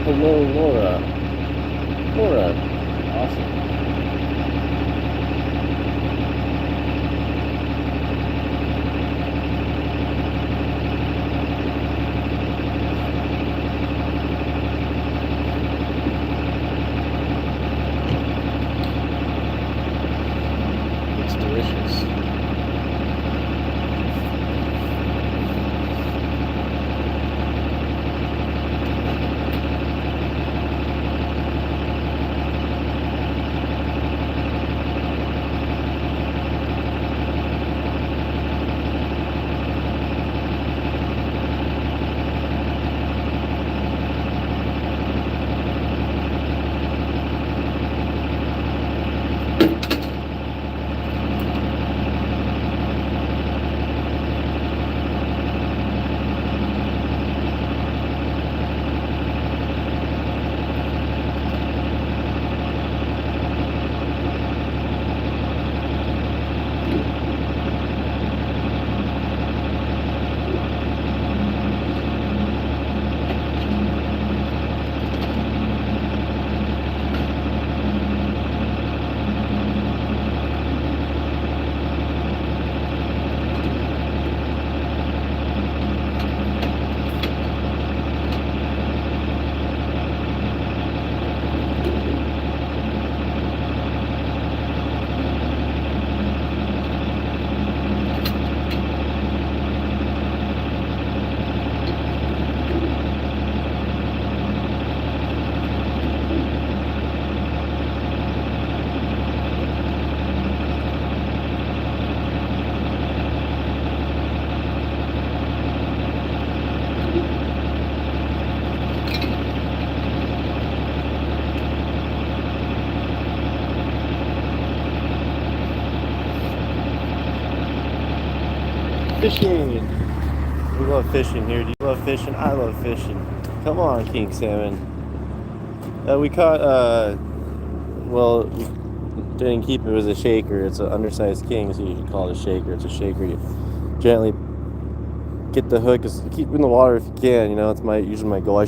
Hello, Laura. Laura. Awesome. It's delicious. Fishing! We love fishing here. Do you love fishing? I love fishing. Come on, king salmon. We caught, well, we didn't keep it as a shaker. It's an undersized king, so you should call it a shaker. It's a shaker. You gently get the hook, keep it in the water if you can. You know, it's usually my goal. I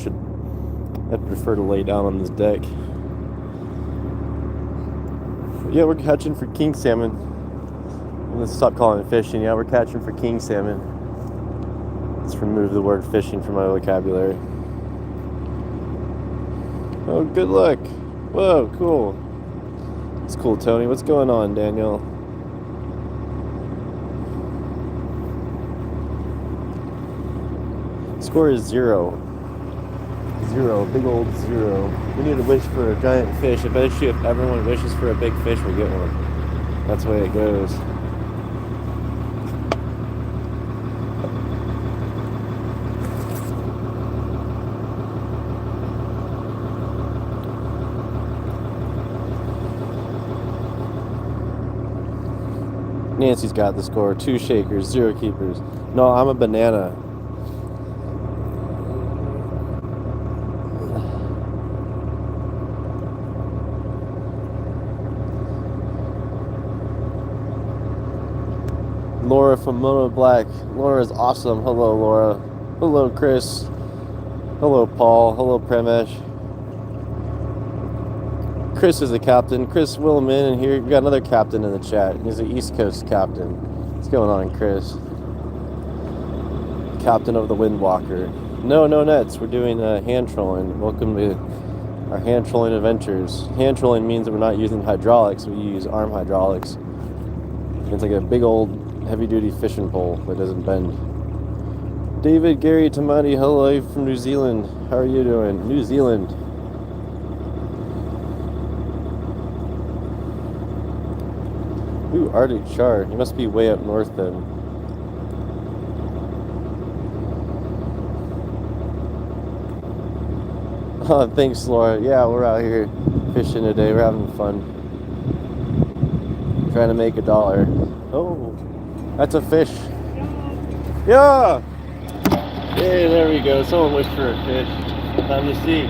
prefer to lay down on this deck. Yeah, we're catching for king salmon. Let's stop calling it fishing. Yeah, we're catching for king salmon. Let's remove the word fishing from my vocabulary. Oh, good luck. Whoa, cool. It's cool, Tony. What's going on, Daniel? Score is 0. 0, big old 0. We need to wish for a giant fish. I bet you if everyone wishes for a big fish, we'll get one. That's the way it goes. Nancy's got the score. 2 shakers, 0 keepers. No, I'm a banana. Laura from Mono Black. Laura's awesome. Hello, Laura. Hello, Chris. Hello, Paul. Hello, Premesh. Chris is the captain. Chris Willman, and here we got another captain in the chat. He's the East Coast captain. What's going on, Chris? Captain of the Windwalker. No nets. We're doing hand trolling. Welcome to our hand trolling adventures. Hand trolling means that we're not using hydraulics. We use arm hydraulics. It's like a big old heavy-duty fishing pole that doesn't bend. David, Gary, Tamati, hello from New Zealand. How are you doing? New Zealand. Ooh, Arctic char. You must be way up north then. Oh, thanks, Laura. Yeah, we're out here fishing today. We're having fun. Trying to make $1. Oh, that's a fish. Yeah! Hey, there we go. Someone wished for a fish. Time to see.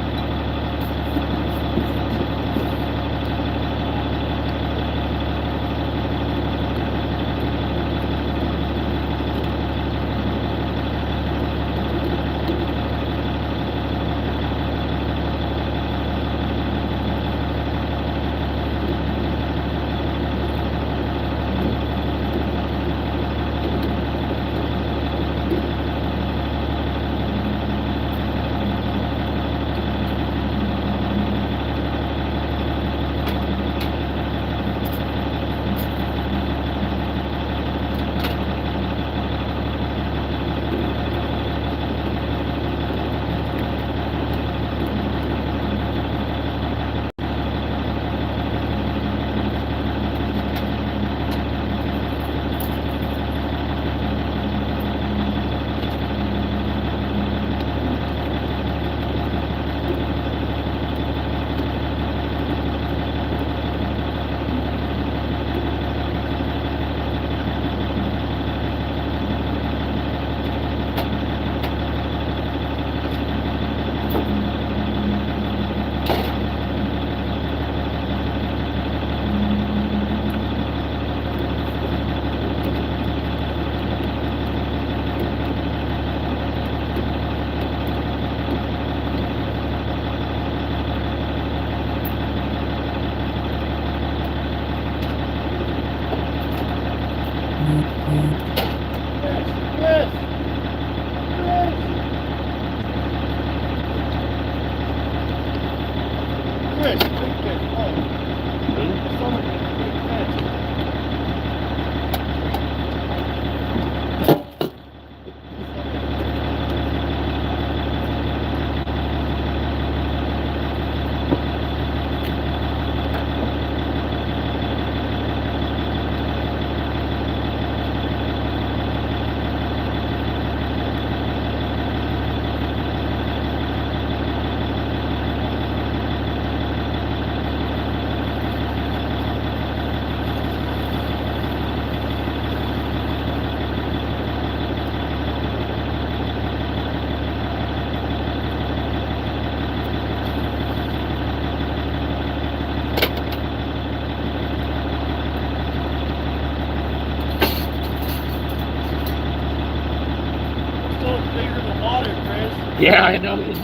Yeah, I know. Massive.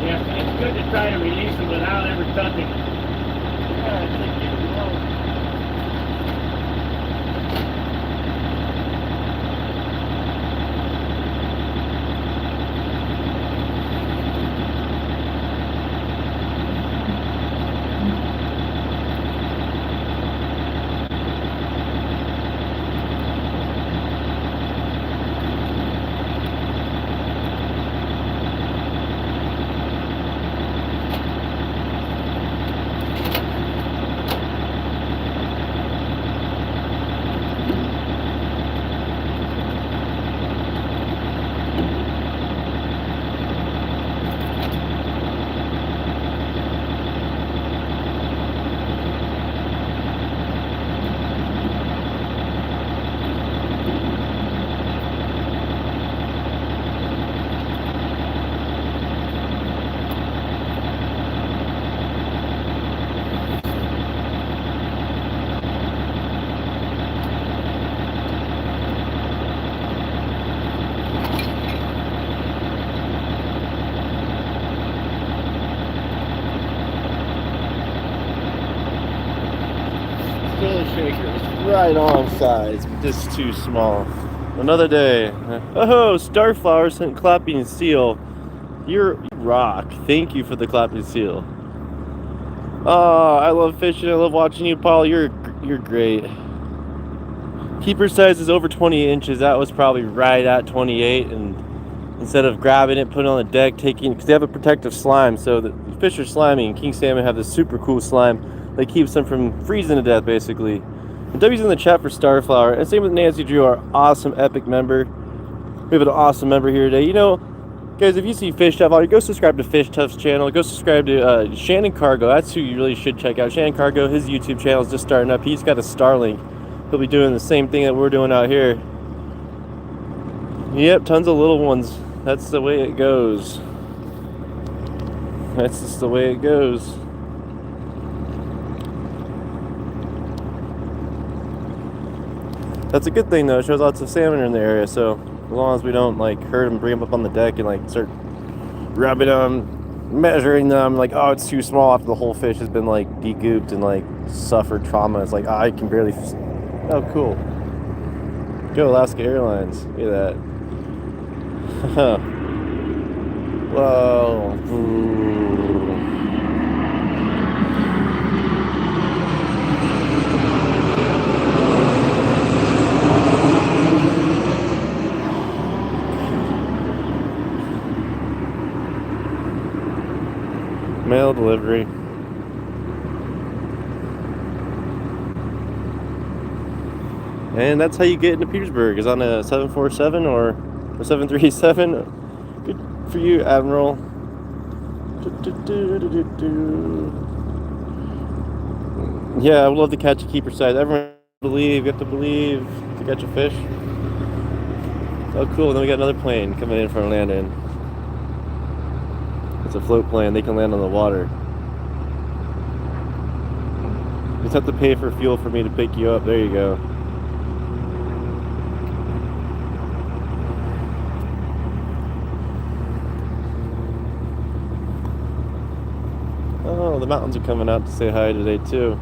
Yeah, it's good to try to release them without ever touching it. Yeah, it's like getting low. shaker's right on size, but just too small. Another day. Oh, Starflower sent clapping seal. You rock. Thank you for the clapping seal. Oh, I love fishing. I love watching you, Paul. You're great. Keeper size is over 20 inches. That was probably right at 28. And instead of grabbing it, putting it on the deck, because they have a protective slime, so the fish are slimy, and king salmon have this super cool slime that keeps them from freezing to death, basically. And W's in the chat for Starflower, and same with Nancy Drew, our awesome epic member. We have an awesome member here today. You know, guys, if you see Fish Tough, go subscribe to Fish Tough's channel. Go subscribe to Shannon Cargo. That's who you really should check out. Shannon Cargo, his YouTube channel is just starting up. He's got a Starlink. He'll be doing the same thing that we're doing out here. Yep, tons of little ones. That's the way it goes. That's just the way it goes. That's a good thing though. It shows lots of salmon in the area, so as long as we don't like hurt them, bring them up on the deck and like start rubbing them, measuring them, like, oh, it's too small after the whole fish has been like degooped and like suffered trauma. It's like, oh, I can barely. Oh, cool. Go Alaska Airlines. Look at that. Whoa. Ooh. Mail delivery. And that's how you get into Petersburg, is on a 747 or a 737. Good for you, Admiral. Yeah, I would love to catch a keeper size. Everyone believe, you have to believe to catch a fish. Oh, cool. Then we got another plane coming in for a land-in. It's a float plane. They can land on the water. You just have to pay for fuel for me to pick you up. There you go. Oh, the mountains are coming out to say hi today too.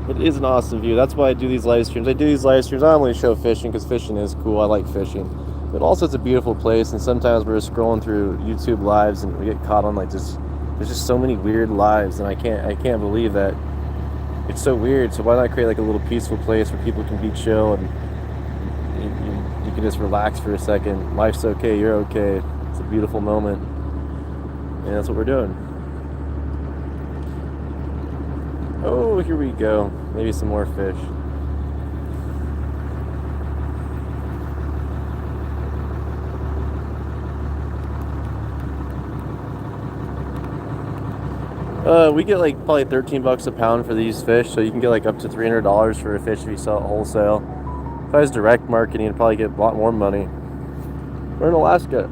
It is an awesome view. That's why I do these live streams. I do these live streams not only to show fishing, because fishing is cool. I like fishing. But also it's a beautiful place, and sometimes we're just scrolling through YouTube lives and we get caught on like just, there's just so many weird lives, and I can't believe that it's so weird. So why not create like a little peaceful place where people can be chill and you can just relax for a second. Life's okay, you're okay. It's a beautiful moment. And that's what we're doing. Oh, here we go. Maybe some more fish. We get like probably $13 a pound for these fish, so you can get like up to $300 for a fish if you sell it wholesale. If I was direct marketing, I'd probably get a lot more money. We're in Alaska.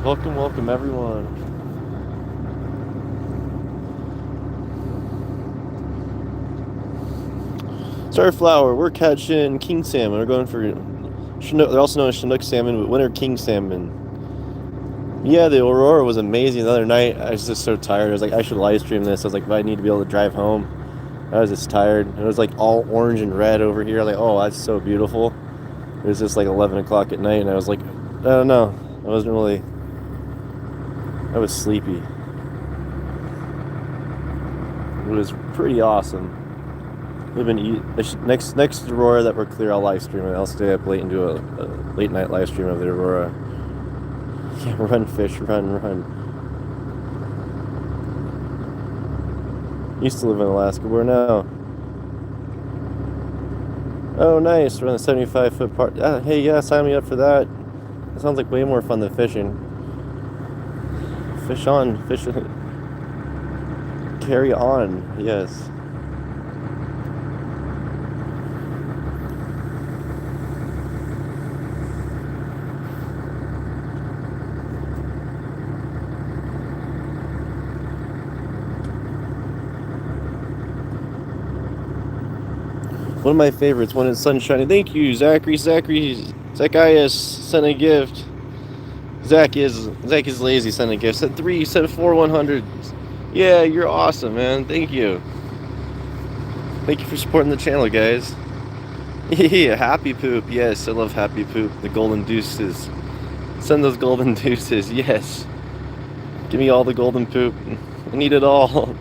Welcome, welcome everyone. Starflower, we're catching king salmon. We're going for Chinook, they're also known as Chinook salmon, but winter king salmon. Yeah, the aurora was amazing the other night. I was just so tired. I was like, I should live stream this. I was like, if I need to be able to drive home. I was just tired. It was like all orange and red over here. Like, oh, that's so beautiful. It was just like 11 o'clock at night, and I was like, I don't know. I wasn't really. I was sleepy. It was pretty awesome. We've been next aurora that we're clear. I'll live stream it. I'll stay up late and do a late night live stream of the aurora. Yeah, run fish, run. Used to live in Alaska. Where now? Oh, nice. We're on the 75-foot part. Hey, yeah, sign me up for that. That sounds like way more fun than fishing. Fish on, fish. Carry on, yes. One of my favorites when it's sun shining. Thank you, Zachary. Zacchaeus sent a gift. Zach is lazy. Sent a gift. Sent 3. Sent 4 100s. Yeah, you're awesome, man. Thank you. Thank you for supporting the channel, guys. Yeah, happy poop. Yes, I love happy poop. The golden deuces. Send those golden deuces. Yes. Give me all the golden poop. I need it all.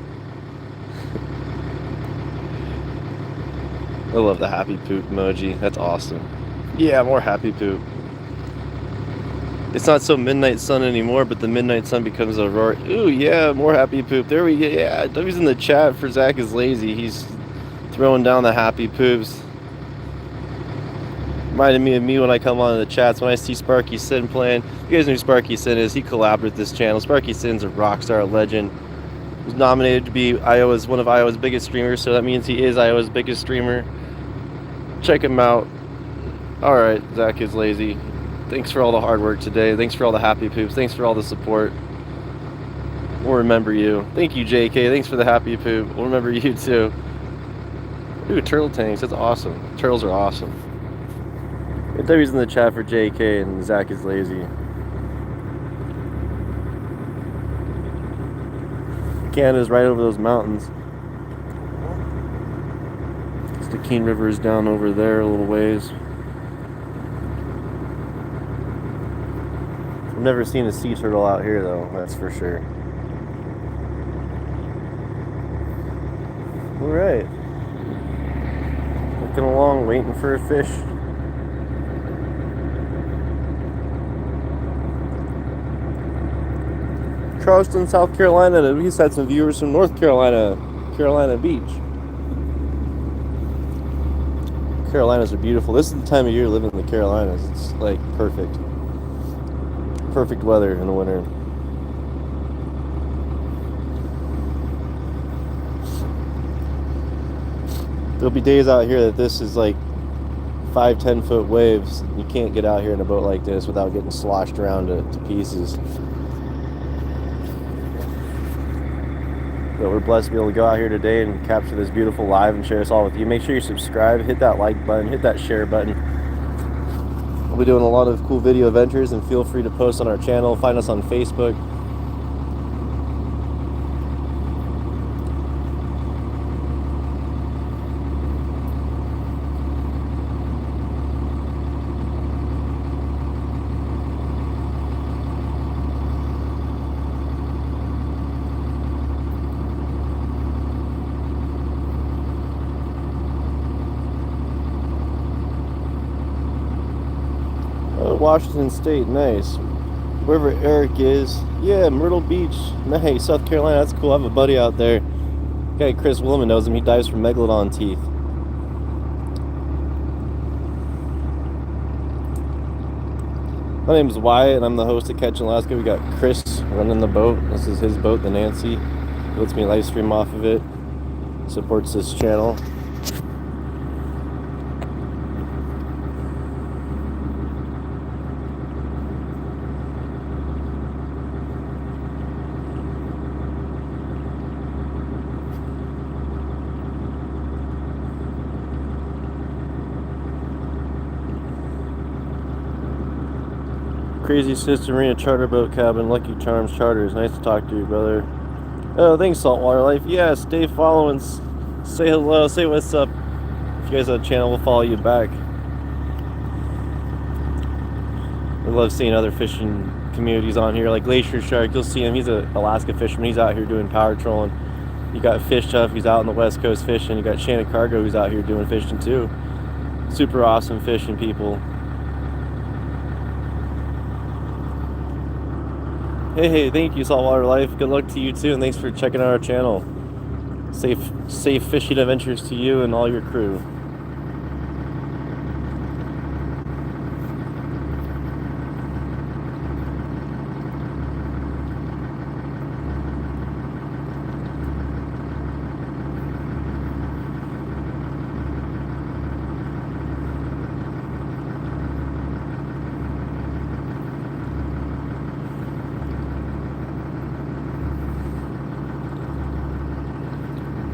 I love the happy poop emoji. That's awesome. Yeah, more happy poop. It's not so midnight sun anymore, but the midnight sun becomes a roar. Ooh, yeah, more happy poop. There we go. Yeah, W's in the chat for Zach is lazy. He's throwing down the happy poops. Reminded me of me when I come on the chats. When I see Sparky Sin playing. You guys know who Sparky Sin is. He collabed with this channel. Sparky Sin's a rock star, a legend. He was nominated to be one of Iowa's biggest streamers, so that means he is Iowa's biggest streamer. Check him out. Alright, Zach is lazy. Thanks for all the hard work today. Thanks for all the happy poops. Thanks for all the support. We'll remember you. Thank you, JK. Thanks for the happy poop. We'll remember you too. Ooh, turtle tanks. That's awesome. Turtles are awesome. W's in the chat for JK and Zach is lazy. Canada's right over those mountains. The Keene River is down over there a little ways. I've never seen a sea turtle out here though, that's for sure. Alright. Looking along, waiting for a fish. Charleston, South Carolina. We just had some viewers from North Carolina, Carolina Beach. Carolinas are beautiful. This is the time of year living in the Carolinas. It's like perfect. Perfect weather in the winter. There'll be days out here that this is like 5-10 foot waves. You can't get out here in a boat like this without getting sloshed around to pieces. But we're blessed to be able to go out here today and capture this beautiful live and share this all with you. Make sure you subscribe, hit that like button, hit that share button. We'll be doing a lot of cool video adventures, and feel free to post on our channel. Find us on Facebook. Washington State, nice. Wherever Eric is, yeah, Myrtle Beach, nice. South Carolina, that's cool. I have a buddy out there. Guy Chris Willman knows him. He dives for megalodon teeth. My name is Wyatt, and I'm the host of Catch Alaska. We got Chris running the boat. This is his boat, the Nancy. He lets me live stream off of it. Supports this channel. Crazy Sister Marina Charter Boat Cabin, Lucky Charms Charters. Nice to talk to you, brother. Oh, thanks, Saltwater Life. Yeah, stay following. Say hello. Say what's up. If you guys have a channel, we'll follow you back. We love seeing other fishing communities on here, like Glacier Shark. You'll see him. He's an Alaska fisherman. He's out here doing power trolling. You got Fish Tough. He's out on the West Coast fishing. You got Shannon Cargo, who's out here doing fishing too. Super awesome fishing people. Hey, thank you, Saltwater Life. Good luck to you too, and thanks for checking out our channel. Safe fishing adventures to you and all your crew.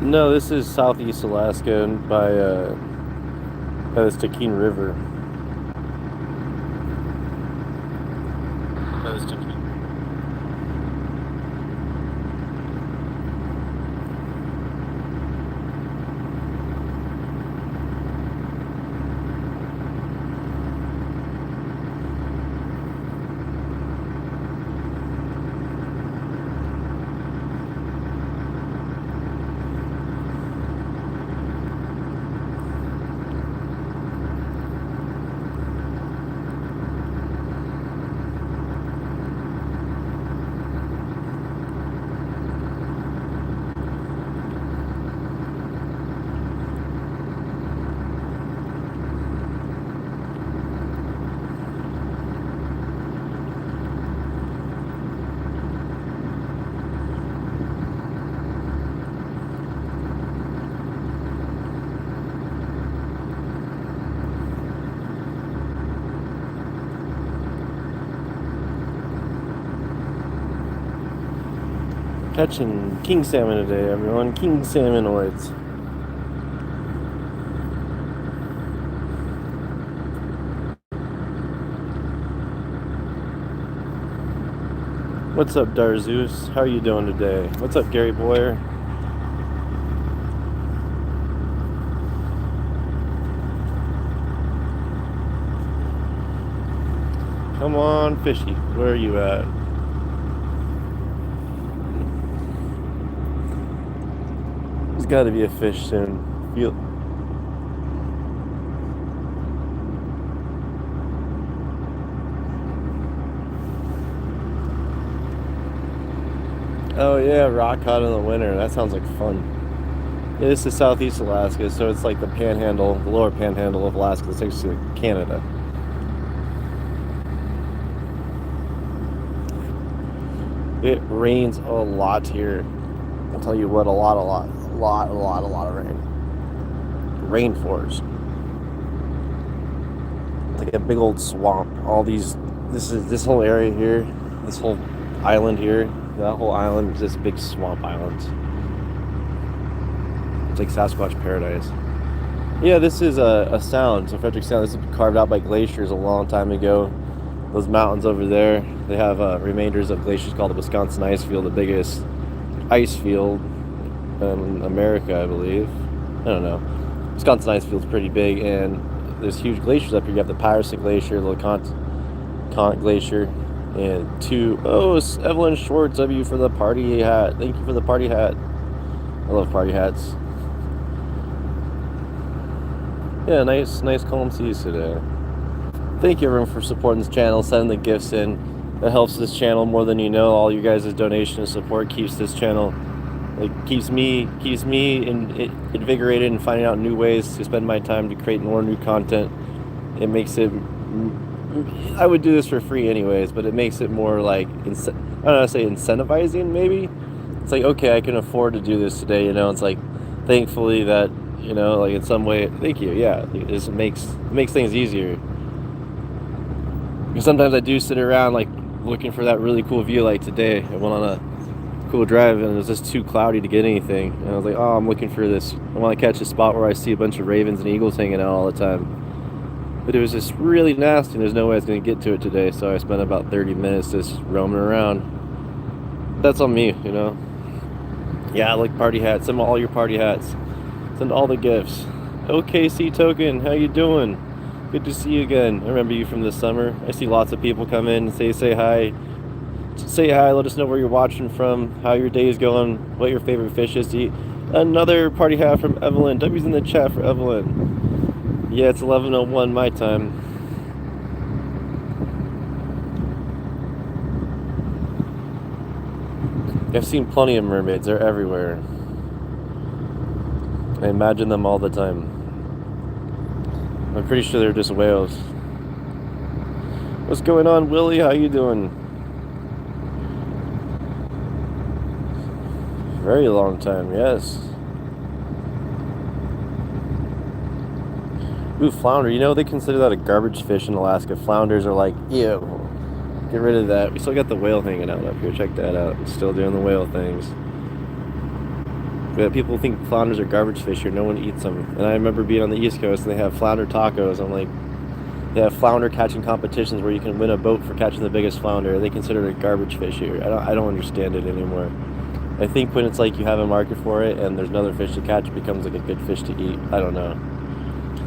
No, this is Southeast Alaska by That is Taquin River. That is Taquin. Catching king salmon today, everyone. King salmonoids. What's up, Darzeus? How are you doing today? What's up, Gary Boyer? Come on, fishy. Where are you at? There's got to be a fish soon. Feel. Oh yeah, rock caught in the winter. That sounds like fun. Yeah, this is Southeast Alaska, so it's like the panhandle, the lower panhandle of Alaska that's next to Canada. It rains a lot here. I'll tell you what, a lot of rain. Rainforest. Like a big old swamp. All these, this whole area here, this whole island here, that whole island is this big swamp island. It's like Sasquatch paradise. Yeah, this is a sound. So Frederick Sound, this was carved out by glaciers a long time ago. Those mountains over there, they have remainders of glaciers called the Wisconsin ice field, the biggest ice field in America, I believe. I don't know. Wisconsin ice field's pretty big, and there's huge glaciers up here. You have the Patterson Glacier, the LeConte Glacier, and Evelyn Schwartz, W for the party hat. Thank you for the party hat. I love party hats. Yeah, nice calm seas today. Thank you everyone for supporting this channel, sending the gifts in. That helps this channel more than you know. All you guys' donation and support keeps this channel, keeps me invigorated and finding out new ways to spend my time to create more new content. It makes it, I would do this for free anyways, but it makes it more like, I don't know how to say, incentivizing maybe. It's like, okay, I can afford to do this today, you know. It's like, thankfully that, you know, like in some way, thank you, yeah, it makes things easier. Because sometimes I do sit around like looking for that really cool view. Like today, I went on a cool drive and it was just too cloudy to get anything. And I was like, oh, I'm looking for this. I want to catch a spot where I see a bunch of ravens and eagles hanging out all the time. But it was just really nasty. And there's no way I was going to get to it today. So I spent about 30 minutes just roaming around. That's on me, you know. Yeah, I like party hats. Send all your party hats. Send all the gifts. OKC Token, how you doing? Good to see you again. I remember you from this summer. I see lots of people come in and say hi. Say hi, let us know where you're watching from, how your day is going, what your favorite fish is to eat. Another party hat from Evelyn. W's in the chat for Evelyn. Yeah, it's 11:01 my time. I've seen plenty of mermaids. They're everywhere. I imagine them all the time. I'm pretty sure they're just whales. What's going on, Willie? How you doing? Very long time, yes. Ooh, flounder. You know, they consider that a garbage fish in Alaska. Flounders are like, ew. Get rid of that. We still got the whale hanging out up here. Check that out. Still doing the whale things. But people think flounders are garbage fish here. No one eats them. And I remember being on the East Coast and they have flounder tacos. I'm like, they have flounder catching competitions where you can win a boat for catching the biggest flounder. They consider it a garbage fish here. I don't understand it anymore. I think when it's like you have a market for it and there's another fish to catch, it becomes like a good fish to eat. I don't know.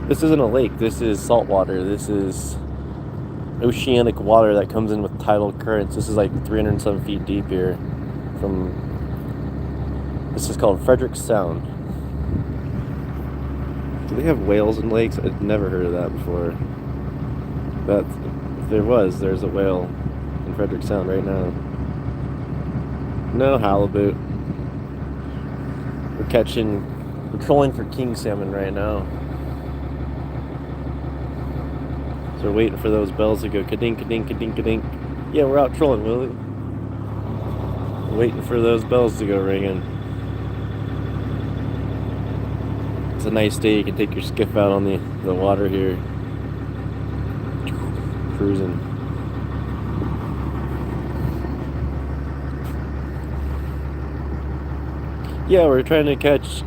This isn't a lake. This is salt water. This is oceanic water that comes in with tidal currents. This is like 300 and some feet deep here. This is called Frederick Sound. Do they have whales in lakes? I'd never heard of that before. But if there's a whale in Frederick Sound right now. No halibut. We're trolling for king salmon right now. So we're waiting for those bells to go ka-dink, ka-dink, ka-dink, ka-dink. Yeah, we're out trolling, Willie. Waiting for those bells to go ringing. It's a nice day. You can take your skiff out on the water here. Cruising. Yeah, we're trying to catch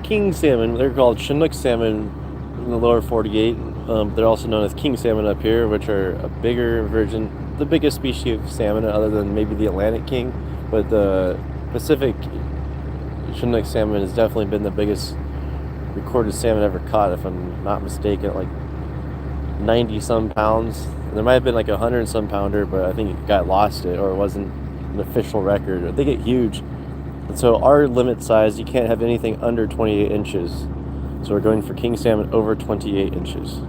king salmon. They're called Chinook salmon in the lower 48. They're also known as king salmon up here, which are a bigger version, the biggest species of salmon other than maybe the Atlantic king. But the Pacific Chinook salmon has definitely been the biggest recorded salmon ever caught, if I'm not mistaken, like 90 some pounds. There might have been like 100 some pounder, but I think a guy lost it, or it wasn't an official record. They get huge. And so our limit size, you can't have anything under 28 inches. So we're going for king salmon over 28 inches.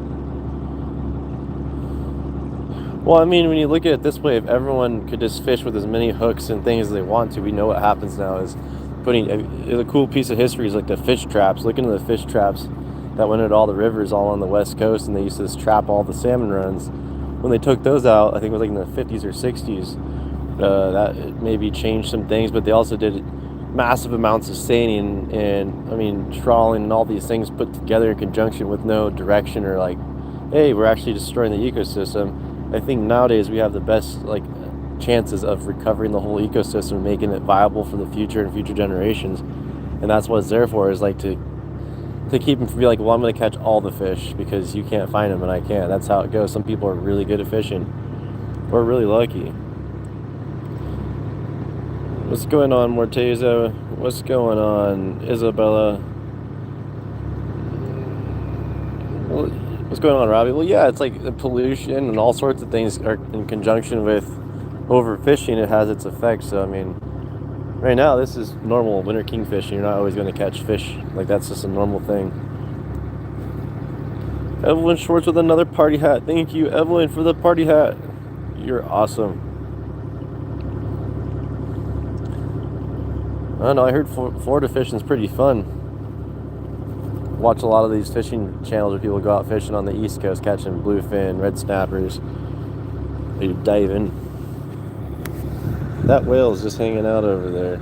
Well, I mean, when you look at it this way, if everyone could just fish with as many hooks and things as they want to, we know what happens now is a cool piece of history is like the fish traps. Look into the fish traps that went into all the rivers all on the west coast, and they used to just trap all the salmon runs. When they took those out, I think it was like in the 50s or 60s, that maybe changed some things, but they also did massive amounts of seining and I mean trawling and all these things put together in conjunction with no direction or like, hey, we're actually destroying the ecosystem. I think nowadays we have the best like chances of recovering the whole ecosystem and making it viable for the future and future generations. And that's what it's there for, is like to keep them from being like, well, I'm going to catch all the fish because you can't find them and I can't. That's how it goes. Some people are really good at fishing. We're really lucky. What's going on, Morteza? What's going on, Isabella? What's going on, Robbie? Well, yeah, it's like the pollution and all sorts of things are in conjunction with overfishing. It has its effects. So, I mean, right now, this is normal winter king fishing. You're not always going to catch fish. Like, that's just a normal thing. Evelyn Schwartz with another party hat. Thank you, Evelyn, for the party hat. You're awesome. I don't know, I heard Florida fishing is pretty fun. Watch a lot of these fishing channels where people go out fishing on the East Coast, catching bluefin, red snappers. They dive in. That whale is just hanging out over there.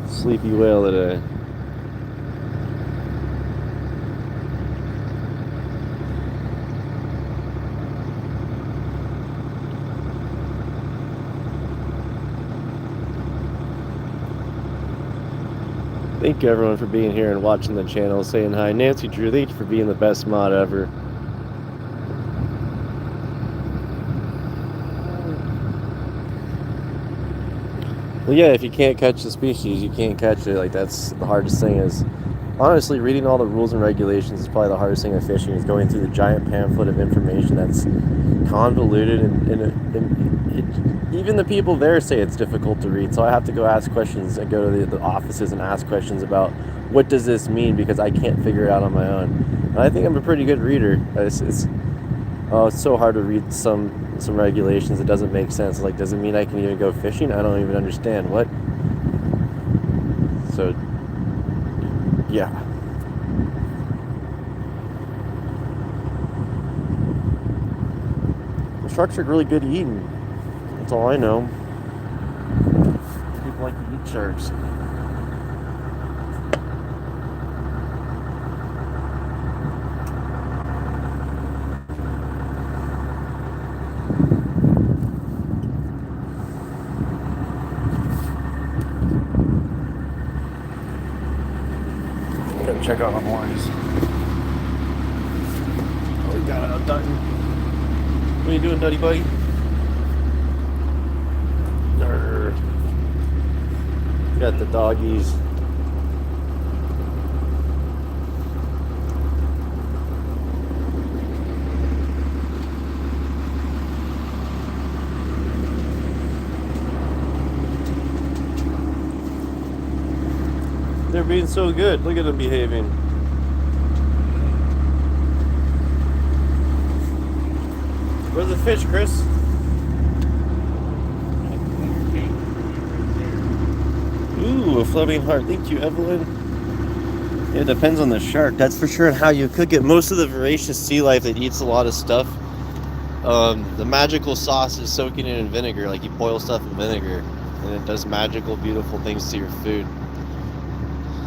Sleepy whale today. Thank you everyone for being here and watching the channel, saying hi. Nancy Drew, thank you for being the best mod ever. Well, yeah, if you can't catch the species, you can't catch it. Like, that's the hardest thing is, honestly, reading all the rules and regulations is probably the hardest thing of fishing, is going through the giant pamphlet of information that's convoluted and even the people there say it's difficult to read. So I have to go ask questions and go to the offices and ask questions about what does this mean, because I can't figure it out on my own. And I think I'm a pretty good reader. It's so hard to read some regulations. It doesn't make sense. Like, does it mean I can even go fishing? I don't even understand what. So yeah. The sharks are really good eating. That's all I know. People like to eat sharks. and check on the boys. Oh, we got a Dutton. What are you doing, Dutty buddy? Got the doggies. They're being so good. Look at them behaving. Where's the fish, Chris? Ooh, a floating heart. Thank you, Evelyn. It depends on the shark, that's for sure, and how you cook it. Most of the voracious sea life that eats a lot of stuff, the magical sauce is soaking it in vinegar. Like you boil stuff in vinegar, and it does magical, beautiful things to your food.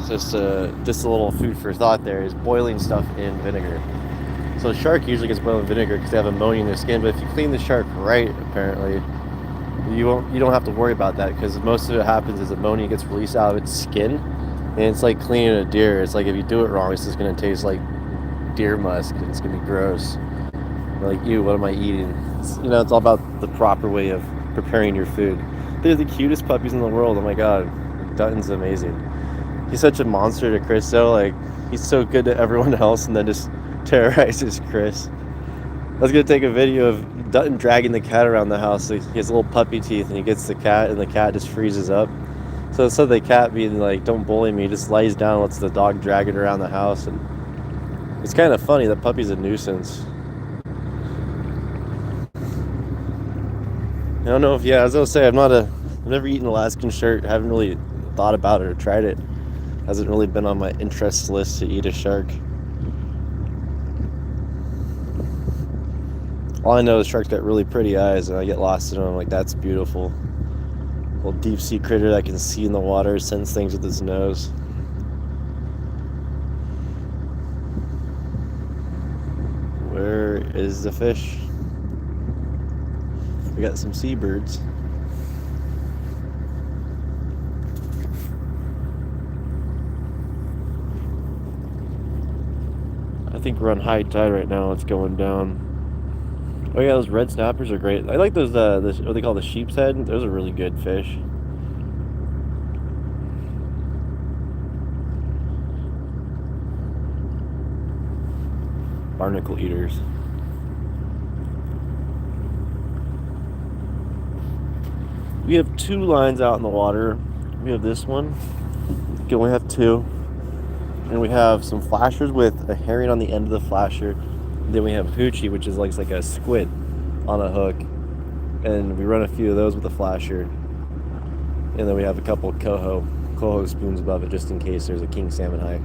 Just a little food for thought there is boiling stuff in vinegar. So shark usually gets boiled in vinegar because they have ammonia in their skin. But if you clean the shark right, apparently, you don't have to worry about that, because most of it happens is ammonia gets released out of its skin, and it's like cleaning a deer. It's like if you do it wrong, it's just gonna taste like deer musk, and it's gonna be gross. You're like, ew, what am I eating? It's all about the proper way of preparing your food. They're the cutest puppies in the world. Oh my god, Dutton's amazing. He's such a monster to Chris though. Like, he's so good to everyone else, and then just terrorizes Chris. I was gonna take a video of Dutton dragging the cat around the house. He has little puppy teeth, and he gets the cat, and the cat just freezes up. So instead of the cat being like, "Don't bully me," he just lays down and lets the dog drag it around the house, and it's kind of funny. The puppy's a nuisance. I don't know if, yeah, as I was saying, I've never eaten Alaskan shark. I haven't really thought about it or tried it. Hasn't really been on my interest list to eat a shark. All I know is sharks got really pretty eyes, and I get lost in them. I'm like, that's beautiful. Little deep sea critter that can see in the water, sense things with his nose. Where is the fish? We got some seabirds. I think we're on high tide right now. It's going down. Oh yeah, those red snappers are great. I like those, what they call the sheep's head. Those are really good fish. Barnacle eaters. We have 2 lines out in the water. We have this one. We only have 2. And we have some flashers with a herring on the end of the flasher. Then we have hoochie, which is like a squid on a hook, and we run a few of those with the flasher. And then we have a couple coho spoons above it, just in case there's a king salmon high.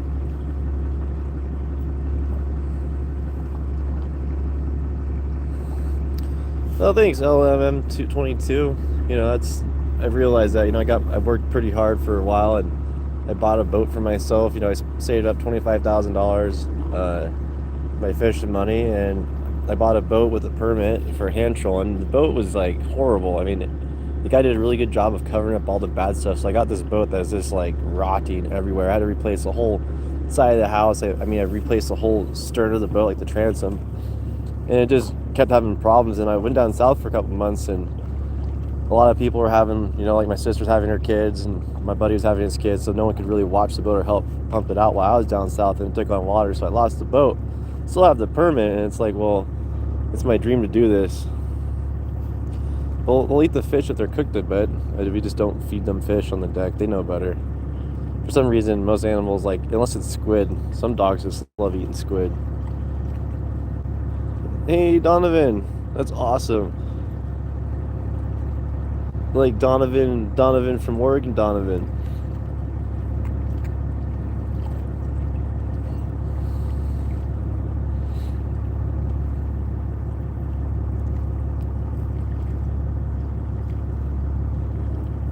Oh, thanks, LMM222. I've realized that, I've worked pretty hard for a while, and I bought a boat for myself. I saved up $25,000 my fishing money, and I bought a boat with a permit for hand trolling. The boat was like horrible. I mean, the guy did a really good job of covering up all the bad stuff. So I got this boat that's just like rotting everywhere. I had to replace the whole side of the house. I replaced the whole stern of the boat, like the transom, and it just kept having problems. And I went down south for a couple months, and a lot of people were having, like my sister's having her kids, and my buddy was having his kids, so no one could really watch the boat or help pump it out while I was down south, and it took on water, so I lost the boat. Still have the permit, and it's like, well, it's my dream to do this. They'll eat the fish if they're cooked, I bet. We just don't feed them fish on the deck. They know better. For some reason, most animals, like, unless it's squid, some dogs just love eating squid. Hey, Donovan. That's awesome. Like Donovan from Oregon, Donovan.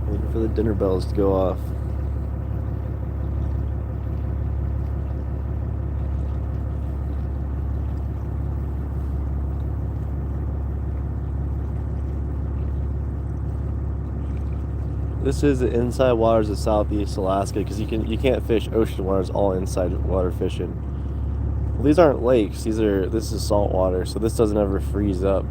Waiting for the dinner bells to go off. This is the inside waters of Southeast Alaska because you can't fish ocean waters all inside water fishing. Well, these aren't lakes. This is salt water, so this doesn't ever freeze up.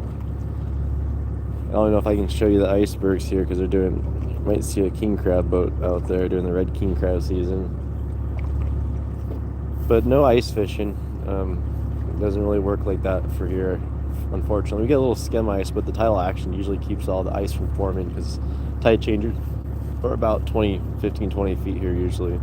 I don't know if I can show you the icebergs here because you might see a king crab boat out there during the red king crab season. But no ice fishing. It doesn't really work like that for here, unfortunately. We get a little skim ice, but the tidal action usually keeps all the ice from forming because tide changers are about 15, 20 feet here usually.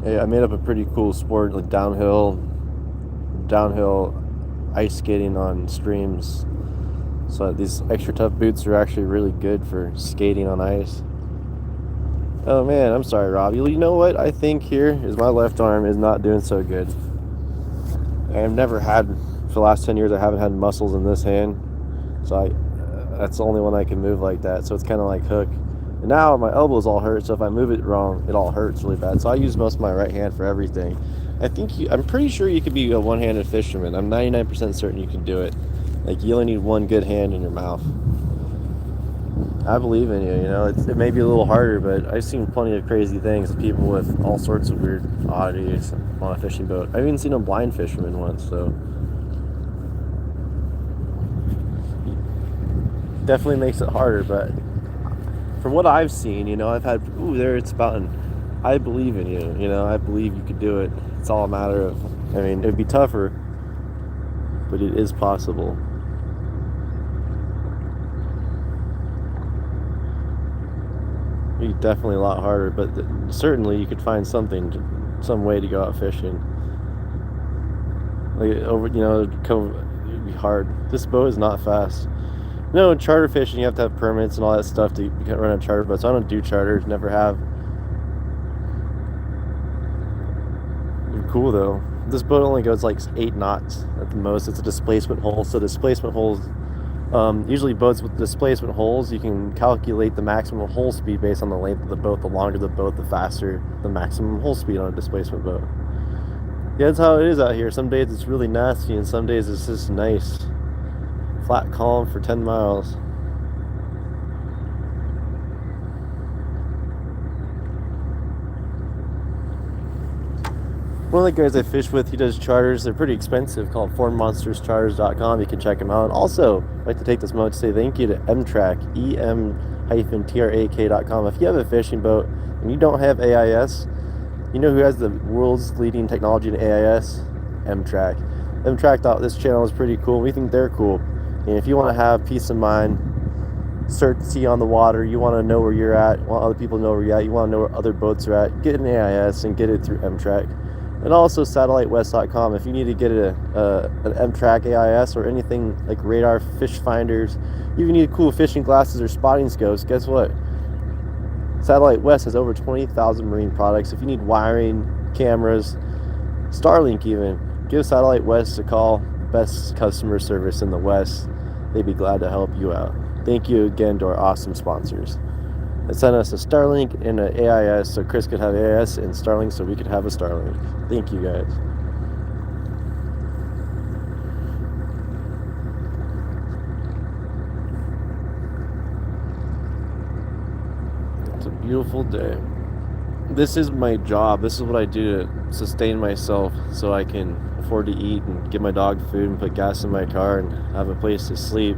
Hey, I made up a pretty cool sport, like downhill ice skating on streams. So these extra tough boots are actually really good for skating on ice. Oh man, I'm sorry, Rob. You know what I think here is my left arm is not doing so good. I've never had, for the last 10 years, I haven't had muscles in this hand. So that's the only one I can move like that. So it's kind of like hook. And now my elbows all hurt, so if I move it wrong, it all hurts really bad. So I use most of my right hand for everything. I'm pretty sure you could be a one-handed fisherman. I'm 99% certain you can do it. Like, you only need one good hand in your mouth. I believe in you, you know. It may be a little harder, but I've seen plenty of crazy things with people with all sorts of weird oddities on a fishing boat. I've even seen a blind fisherman once, so definitely makes it harder, but from what I've seen, you know, I believe in you, you know, I believe you could do it. It's all a matter of, I mean, it'd be tougher, but it is possible. It'd be definitely a lot harder, but certainly you could find some way to go out fishing. Like, it'd be hard. This boat is not fast. No, charter fishing, you have to have permits and all that stuff to run a charter boat. So I don't do charters, never have. They're cool though. This boat only goes like 8 knots at the most. It's a displacement hull. So displacement holes, usually boats with displacement holes, you can calculate the maximum hull speed based on the length of the boat. The longer the boat, the faster the maximum hull speed on a displacement boat. Yeah, that's how it is out here. Some days it's really nasty and some days it's just nice. Flat calm for 10 miles. One of the guys I fish with, he does charters. They're pretty expensive, called fourmonsterscharters.com. You can check them out. Also, I'd like to take this moment to say thank you to Emtrak, em-trak.com. If you have a fishing boat and you don't have AIS, you know who has the world's leading technology in AIS? Emtrak. Emtrak thought this channel was pretty cool. We think they're cool. And if you want to have peace of mind, certainty on the water, you want to know where you're at, you want other people to know where you're at, you want to know where other boats are at, get an AIS and get it through Emtrak. And also satellitewest.com. If you need to get an Emtrak AIS or anything like radar, fish finders, you even need cool fishing glasses or spotting scopes, guess what? Satellite West has over 20,000 marine products. If you need wiring, cameras, Starlink even, give Satellite West a call. Best customer service in the West. They'd be glad to help you out. Thank you again to our awesome sponsors. They sent us a Starlink and an AIS so Chris could have AIS and Starlink so we could have a Starlink. Thank you guys. It's a beautiful day. This is my job. This is what I do to sustain myself so I can afford to eat and give my dog food and put gas in my car and have a place to sleep.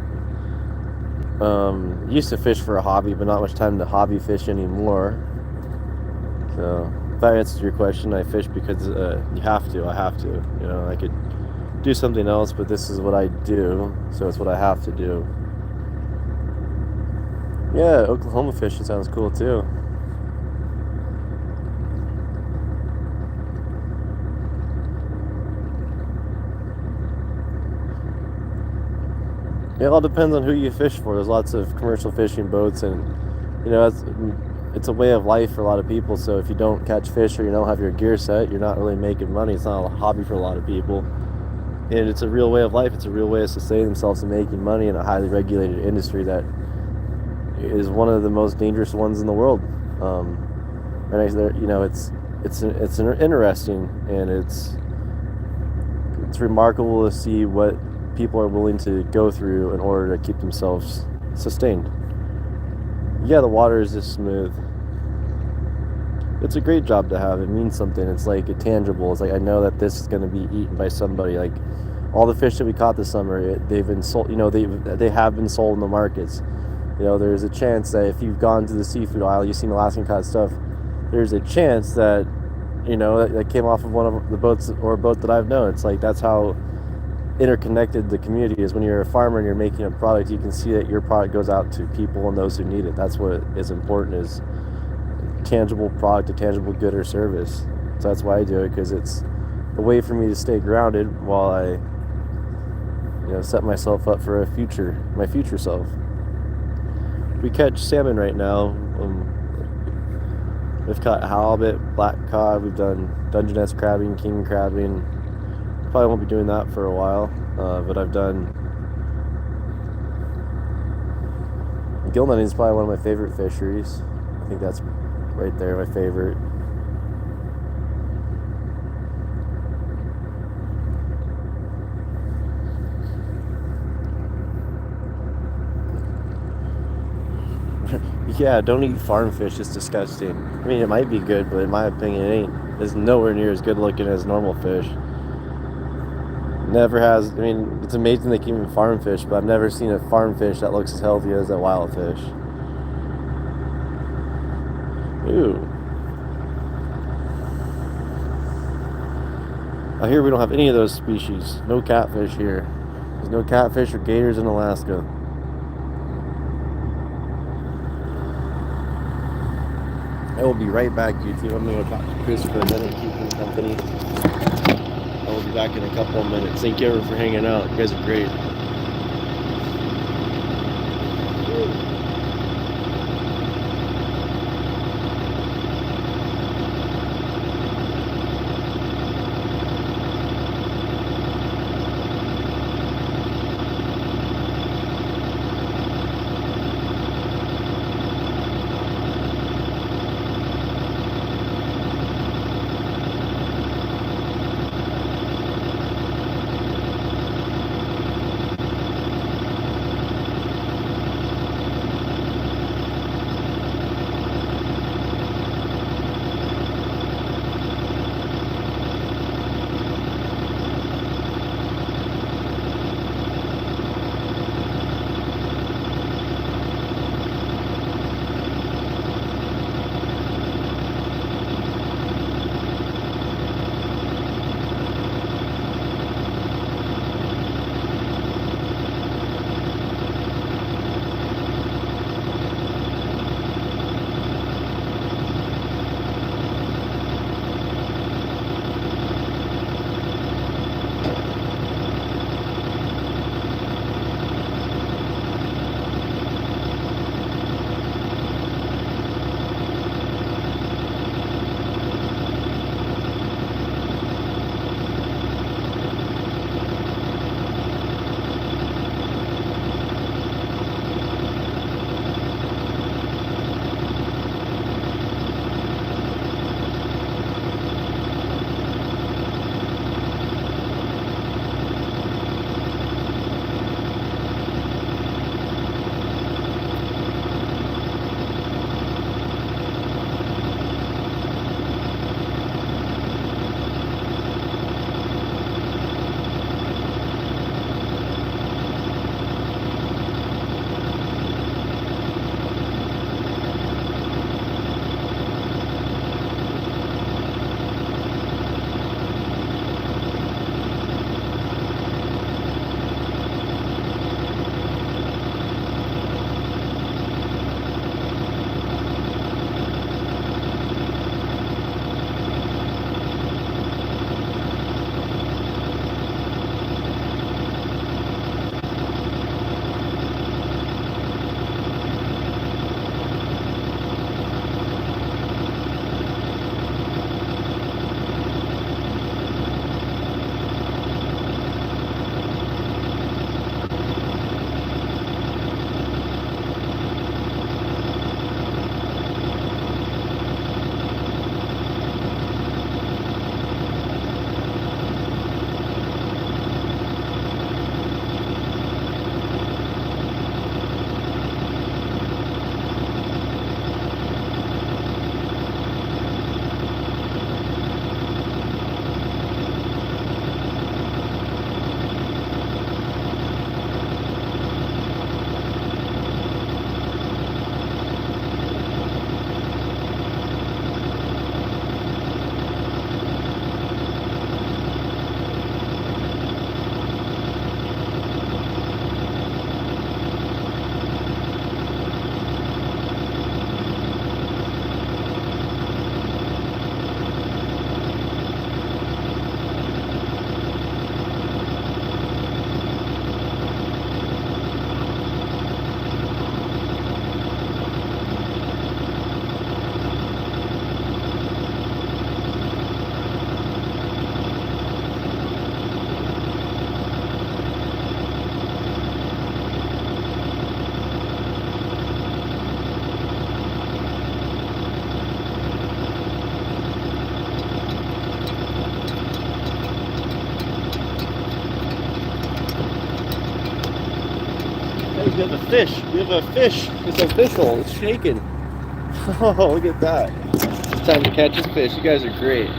Used to fish for a hobby, but not much time to hobby fish anymore. So if that answers your question, I fish because I have to. You know, I could do something else, but this is what I do, so it's what I have to do. Yeah, Oklahoma fishing sounds cool too. It all depends on who you fish for. There's lots of commercial fishing boats, and you know, it's a way of life for a lot of people. So if you don't catch fish or you don't have your gear set, you're not really making money. It's not a hobby for a lot of people, and it's a real way of life. It's a real way of sustaining themselves and making money in a highly regulated industry that is one of the most dangerous ones in the world. And it's interesting, and it's remarkable to see what people are willing to go through in order to keep themselves sustained. Yeah, the water is just smooth. It's a great job to have. It means something. It's like a tangible. It's like I know that this is going to be eaten by somebody. Like all the fish that we caught this summer, they've been sold. They have been sold in the markets. There's a chance that if you've gone to the seafood aisle, you've seen Alaskan cod stuff. There's a chance that that came off of one of the boats or a boat that I've known. It's like that's how interconnected the community is. When you're a farmer and you're making a product, you can see that your product goes out to people and those who need it. That's what is important, is tangible product, a tangible good or service. So that's why I do it, because it's a way for me to stay grounded while I set myself up for my future self. We catch salmon right now. We've caught halibut, black cod. We've done Dungeness crabbing, king crabbing. Probably won't be doing that for a while, but I've done gill netting. Is probably one of my favorite fisheries. I think that's right there, my favorite. Yeah, don't eat farm fish. It's disgusting. I mean, it might be good, but in my opinion, it's nowhere near as good looking as normal fish. Never has. I mean, it's amazing they keep even farm fish, but I've never seen a farm fish that looks as healthy as a wild fish. Ooh. I hear we don't have any of those species. No catfish here. There's no catfish or gators in Alaska. I will be right back, YouTube. I'm going to talk to Chris for a minute, keep him company. I will be back in a couple of minutes. Thank you everyone for hanging out. You guys are great. we have a fish. We have a fish. It's official. It's shaking. Oh, look at that. It's time to catch his fish. You guys are great.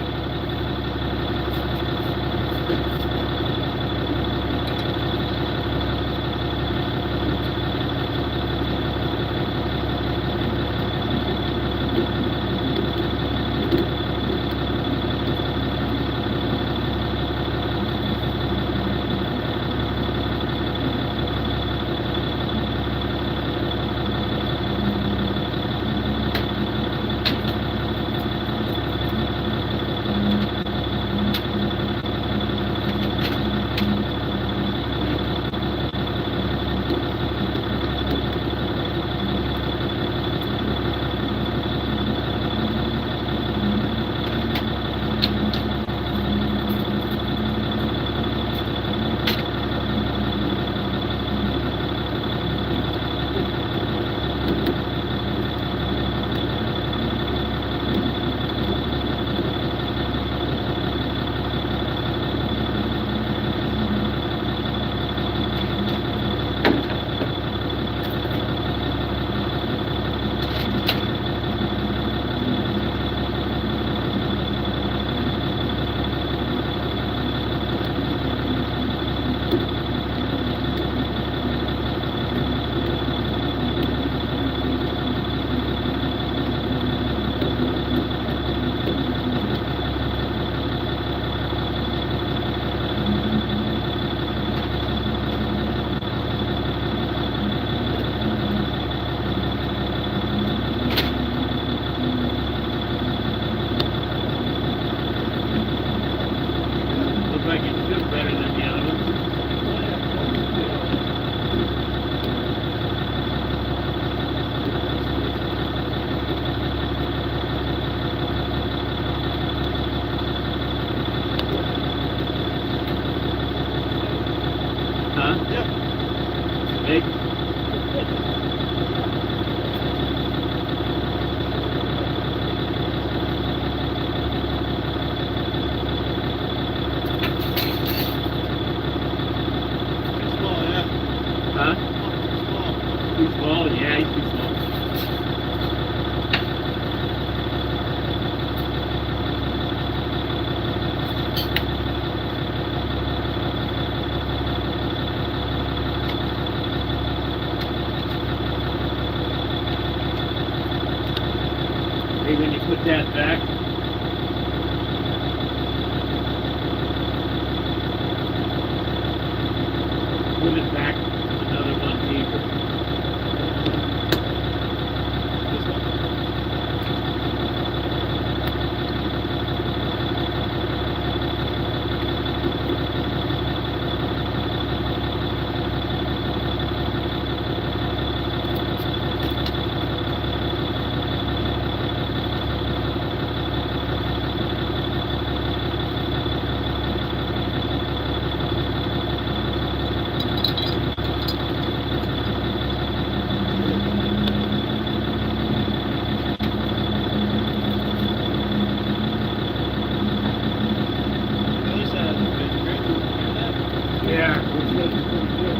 When you put that back, put it back another 1 deeper. This one. Yeah, which was pretty good.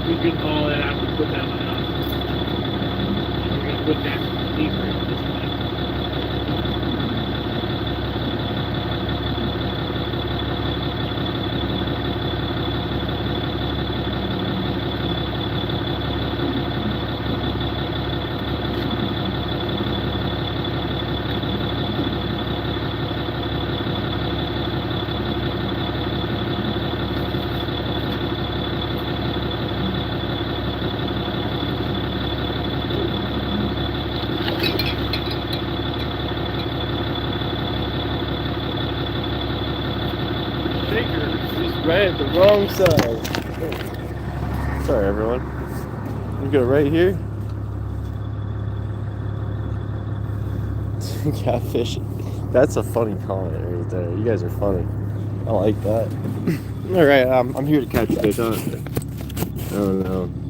We can call it out and put that one out. We're going to put that deeper this way. Right at the wrong side. Sorry, everyone. We go right here. Catfish. That's a funny comment right there. You guys are funny. I like that. All right, I'm here to catch fish, huh? Oh no.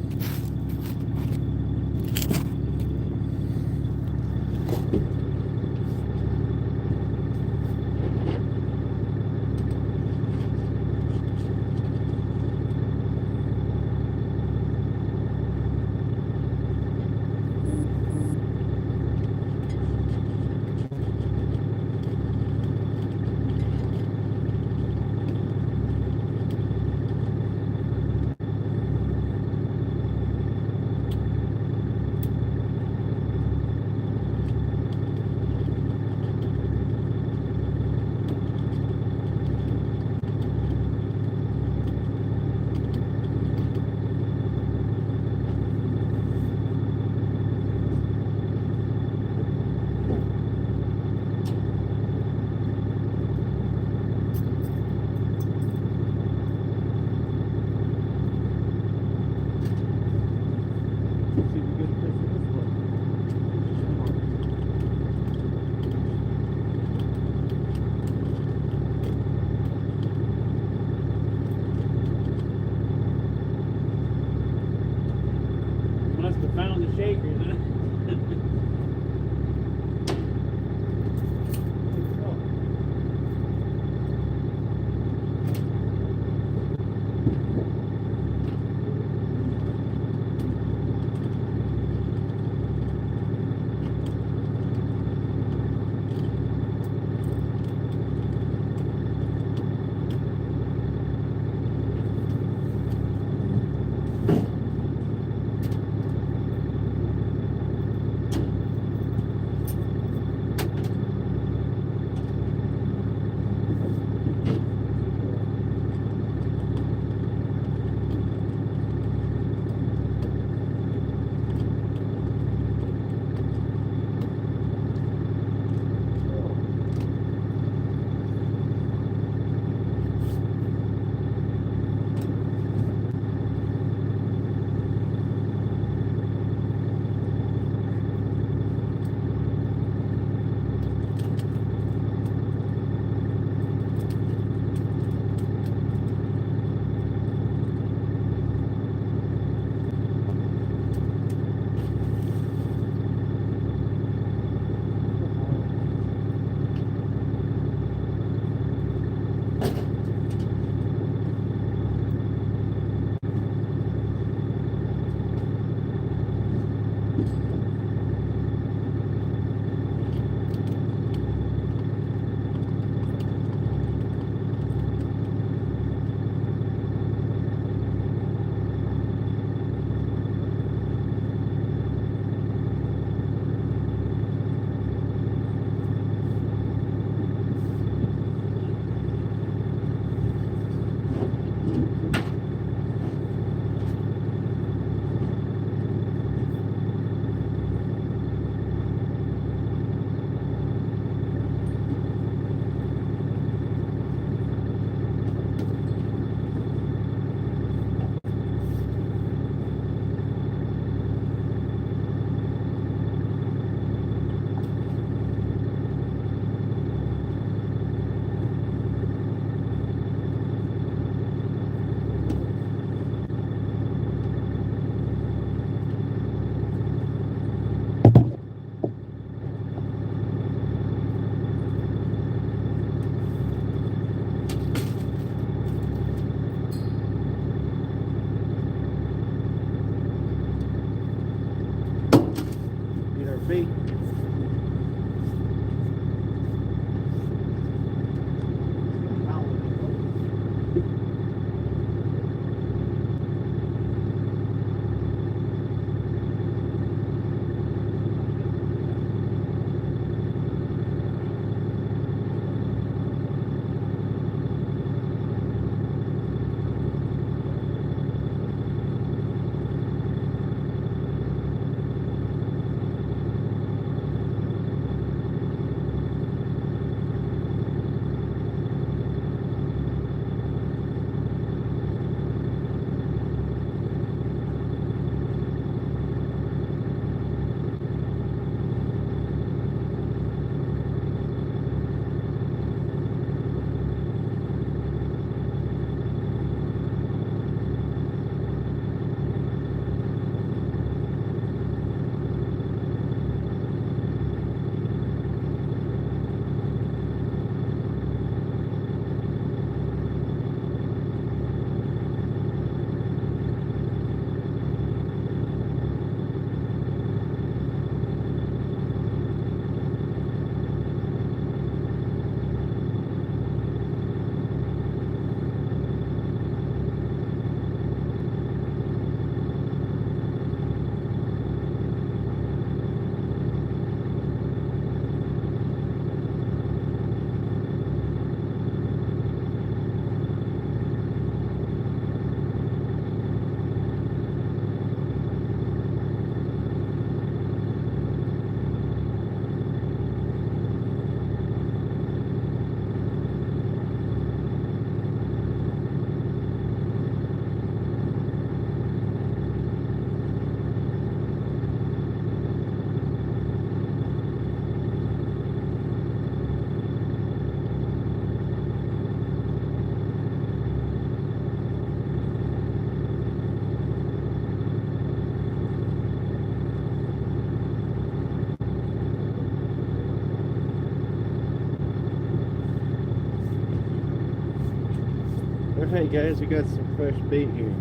Alright guys, we got some fresh bait here.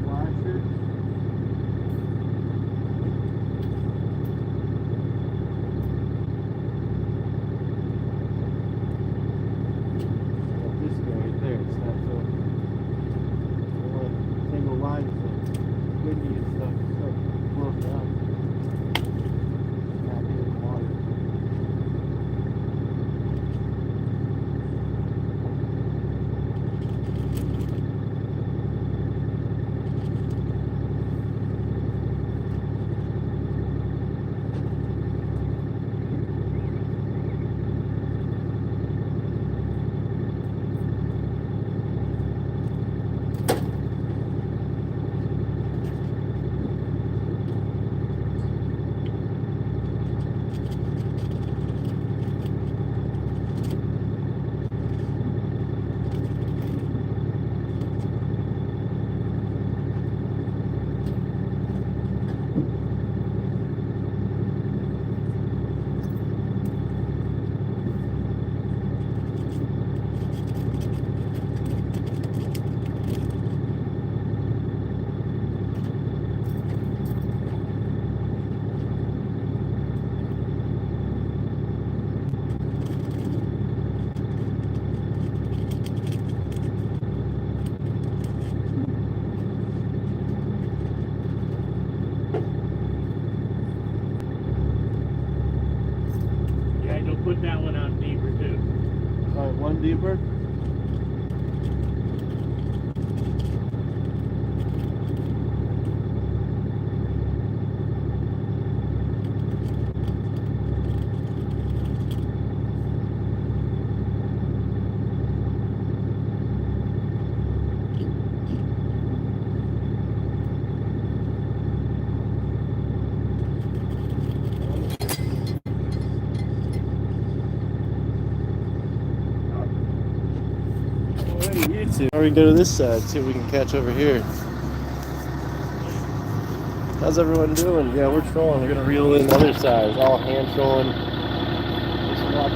Flasher. Well, this guy right there, it's not so one single line, so windy and stuff, it's so broken up. Not hitting the water. Yeah, you'll put that one out deeper too. Alright, one deeper. Or we can go to this side, see what we can catch over here. How's everyone doing? Yeah, we're trolling. We're gonna reel in the other side. It's all hand trolling. Just watch.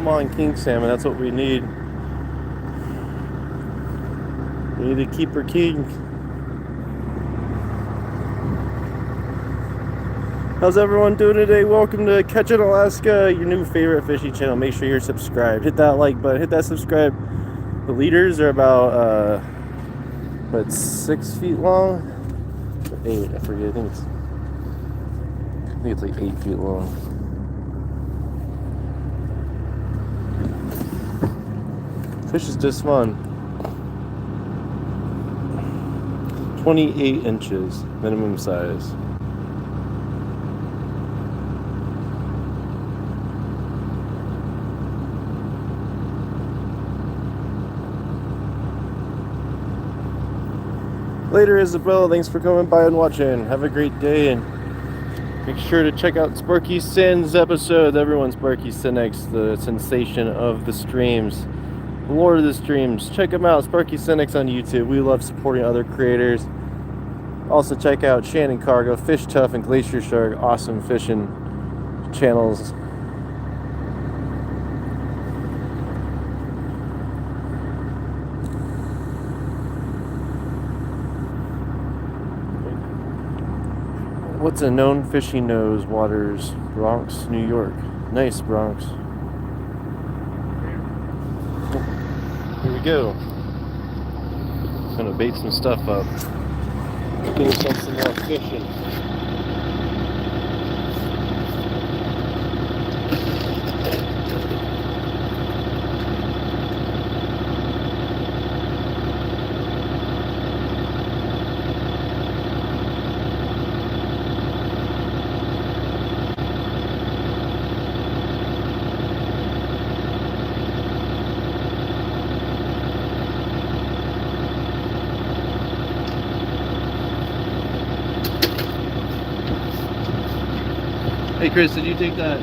Come on, king salmon. That's what we need. We need to keep her king. How's everyone doing today? Welcome to Catchin' Alaska, your new favorite fishing channel. Make sure you're subscribed. Hit that like button. Hit that subscribe. The leaders are about 6 feet long, or 8. I forget. I think it's like 8 feet long. Fish is just fun. 28 inches minimum size. Later, Isabella. Thanks for coming by and watching. Have a great day, and make sure to check out Sparky Sin's episode. Everyone's Sparky Sinx, the sensation of the streams, the lord of the streams. Check him out, Sparky Sinx on YouTube. We love supporting other creators. Also, check out Shannon Cargo, Fish Tough, and Glacier Shark. Awesome fishing channels. What's a known fishing nose waters? Bronx, New York. Nice, Bronx. Here we go. Gonna bait some stuff up. Get yourself some more fishing. Hey Chris, did you take that?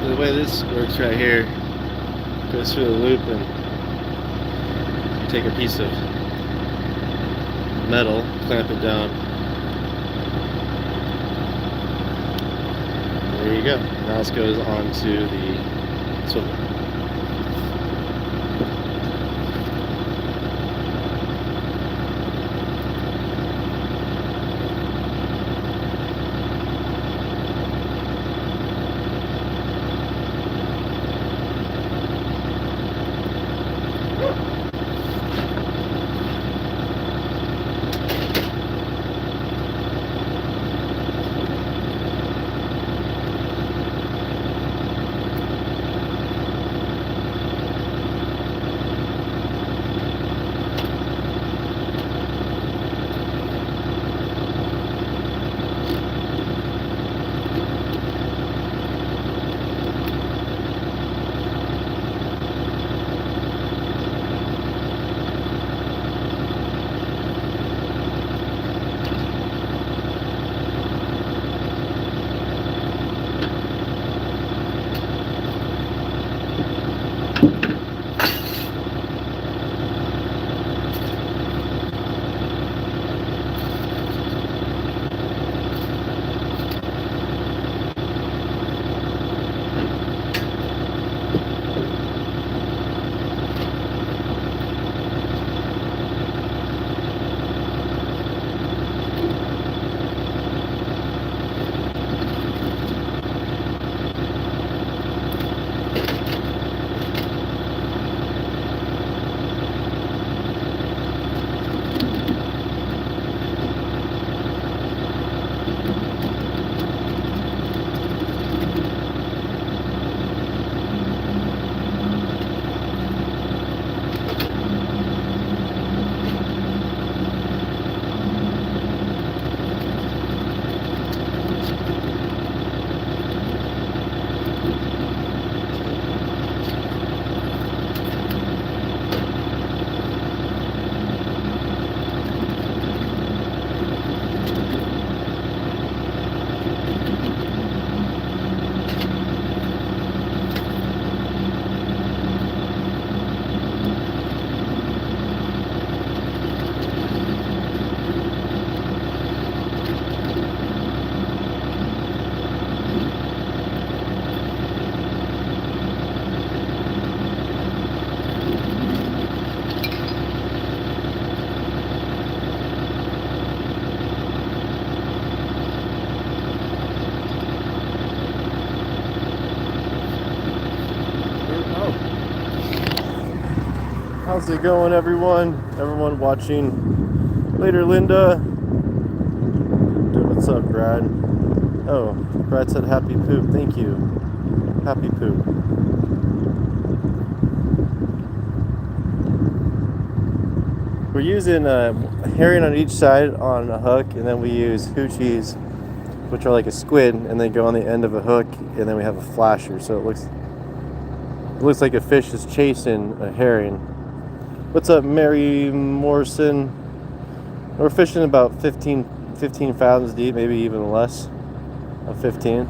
The way this works right here, goes through the loop and take a piece of metal, clamp it down. There you go. Now this goes onto the swivel. How's it going, everyone? Everyone watching. Later, Linda. What's up, Brad? Oh, Brad said happy poop. Thank you. Happy poop. We're using herring on each side on a hook, and then we use hoochies, which are like a squid, and they go on the end of a hook, and then we have a flasher, so it looks like a fish is chasing a herring. What's up, Mary Morrison? We're fishing about 15 fathoms deep, maybe even less of 15.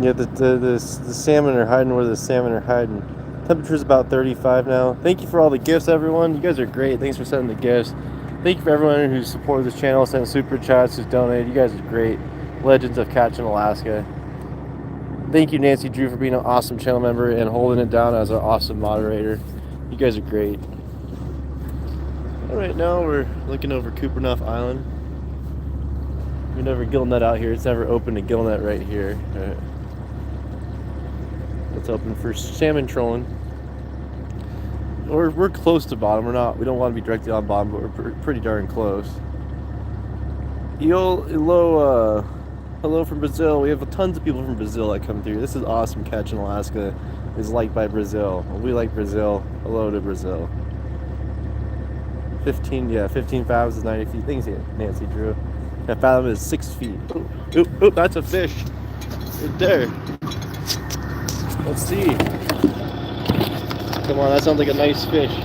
Yeah, the salmon are hiding where the salmon are hiding. Temperature's about 35 now. Thank you for all the gifts, everyone. You guys are great. Thanks for sending the gifts. Thank you for everyone who's supported this channel, sent super chats, who's donated. You guys are great. Legends of Catching Alaska. Thank you, Nancy Drew, for being an awesome channel member and holding it down as our awesome moderator. You guys are great. All right, now we're looking over Coopernuff Island. We never gill net out here. It's never open to gill net right here. All right. It's open for salmon trolling. We're close to bottom. We don't want to be directly on bottom, but we're pretty darn close. Hello from Brazil. We have tons of people from Brazil that come through. This is awesome. Catching Alaska is liked by Brazil. We like Brazil. Hello to Brazil. 15 fathoms is 90 feet. Thanks, Nancy Drew. That fathom is 6 feet. Oop, that's a fish. Right there. Let's see. Come on, that sounds like a nice fish. Just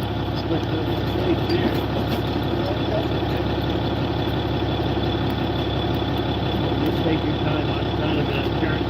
take your time on kind of that turn.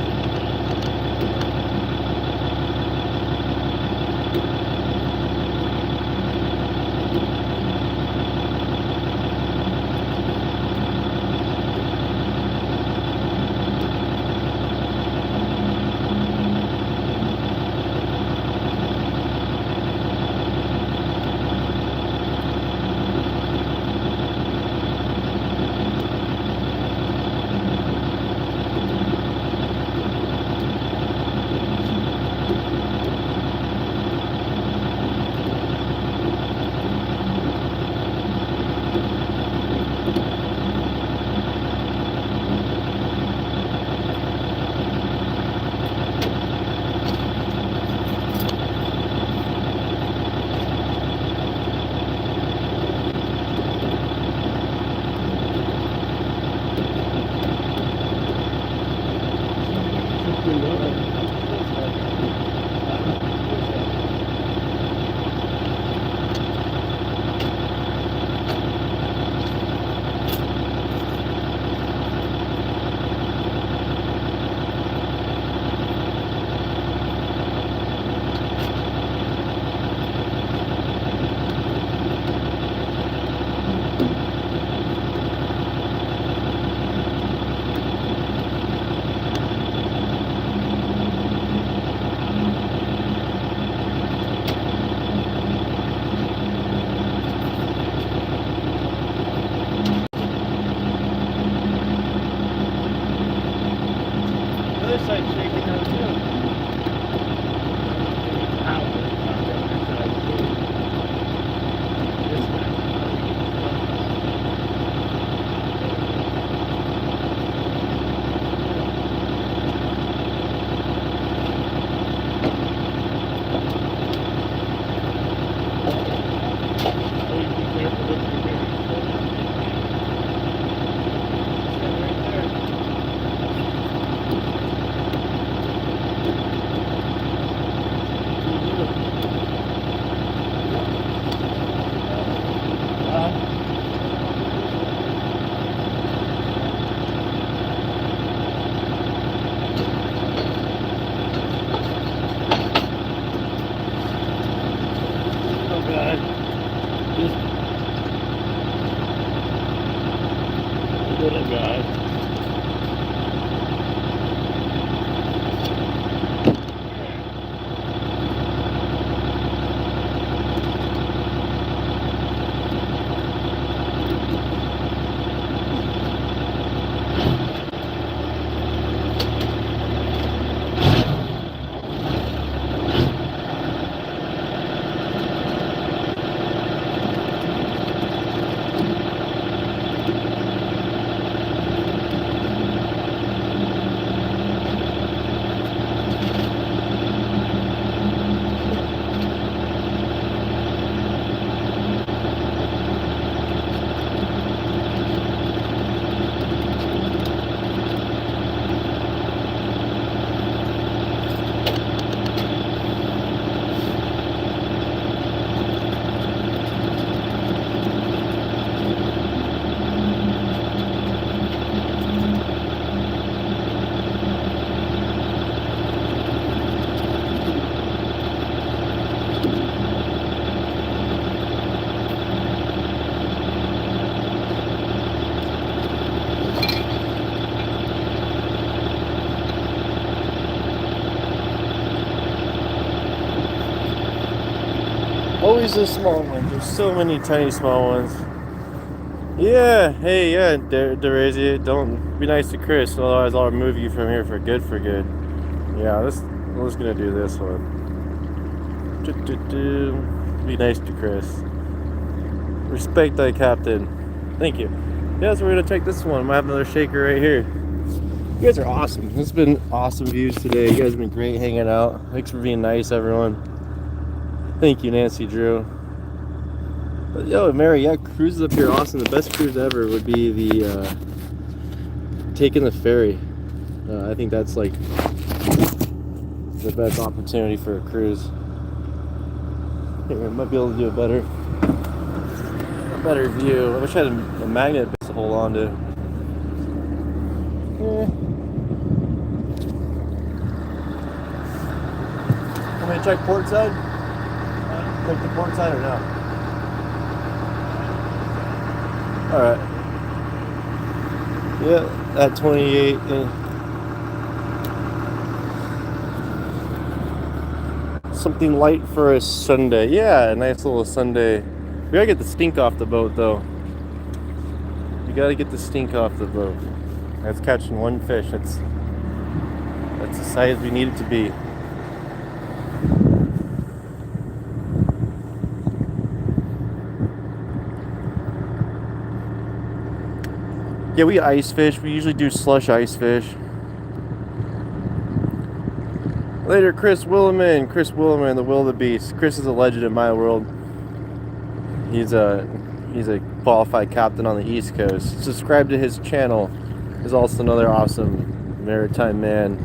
the small ones. There's so many tiny small ones. Yeah, hey, yeah, Derazy, don't be nice to Chris, otherwise I'll remove you from here for good, for good. Yeah, we're just gonna do this one. Be nice to Chris. Respect thy captain. Thank you. Yeah, so we're gonna take this one. I might have another shaker right here. You guys are awesome. It's been awesome views today. You guys have been great hanging out. Thanks for being nice, everyone. Thank you, Nancy Drew. But yo, Mary, yeah, cruises up here are awesome. The best cruise ever would be the taking the ferry. I think that's like the best opportunity for a cruise. Here, I might be able to do a better view. I wish I had a magnet to hold on to. Want me to check port side? Check the port side or no? Alright. Yeah, at 28. Something light for a Sunday. Yeah, a nice little Sunday. We gotta get the stink off the boat though. You gotta get the stink off the boat. That's catching one fish. That's the size we need it to be. Yeah, we ice fish. We usually do slush ice fish. Later, Chris Williman, the wildebeest. Chris is a legend in my world. He's a qualified captain on the East Coast. Subscribe to his channel. He's also another awesome maritime man.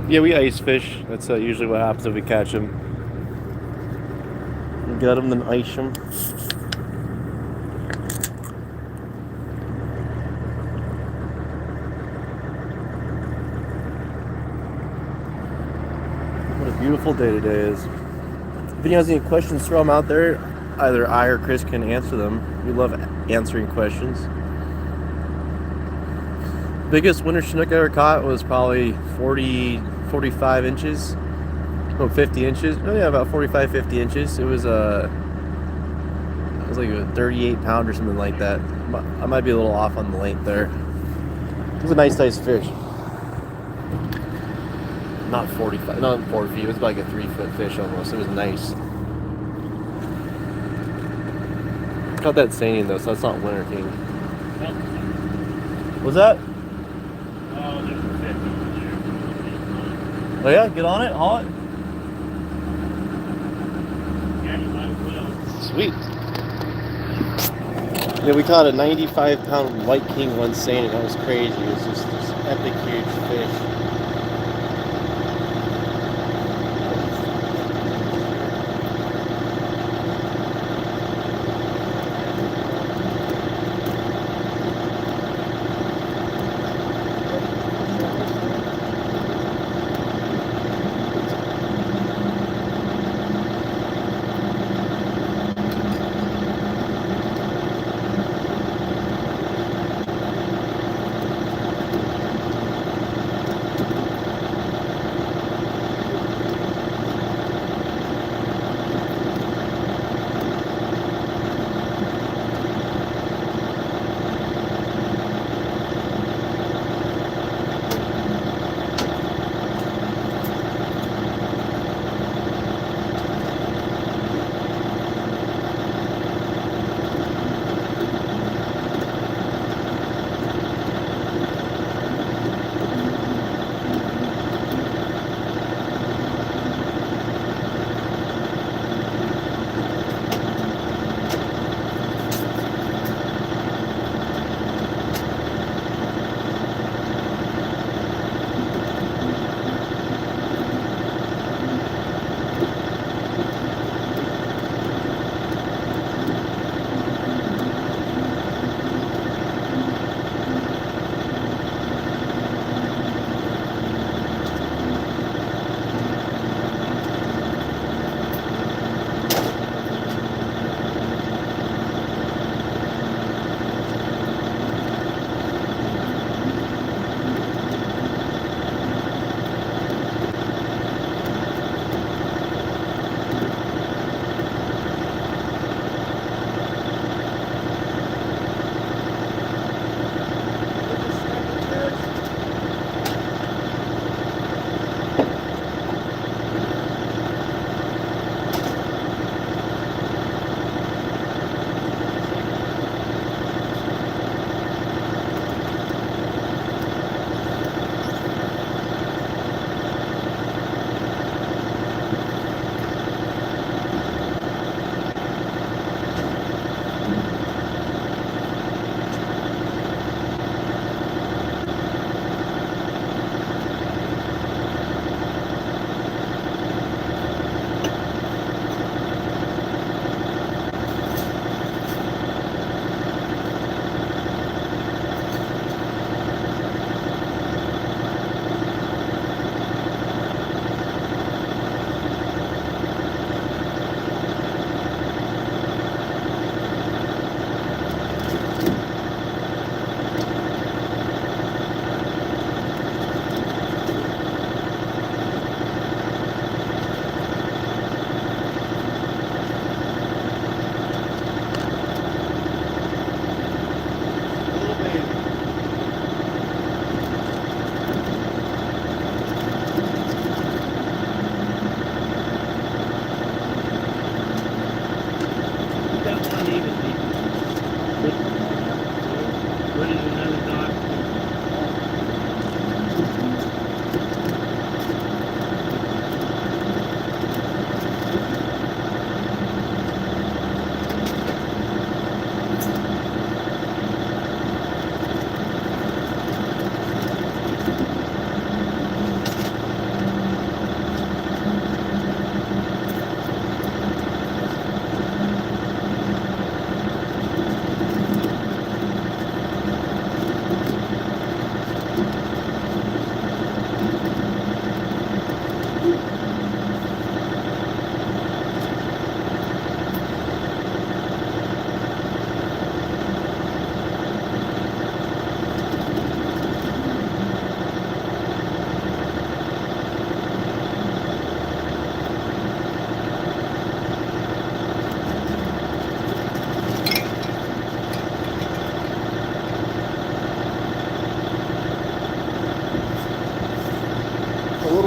Yeah, we ice fish. That's usually what happens if we catch them. We get them, then ice them. What a beautiful day today is. If anyone has any questions, throw them out there. Either I or Chris can answer them. We love answering questions. Biggest winter Chinook I ever caught was probably 45 inches. Oh, 50 inches. Oh yeah, about 45, 50 inches. It was like a 38 pound or something like that. I might be a little off on the length there. It was a nice fish. Not 45, not 4 feet. It was like a 3-foot fish almost. It was nice. Caught that seining though, so that's not Winter King. Was that? Oh yeah, get on it, haul it. Sweet. Yeah, we caught a 95-pound white king once seining. That was crazy. It was just this epic huge fish.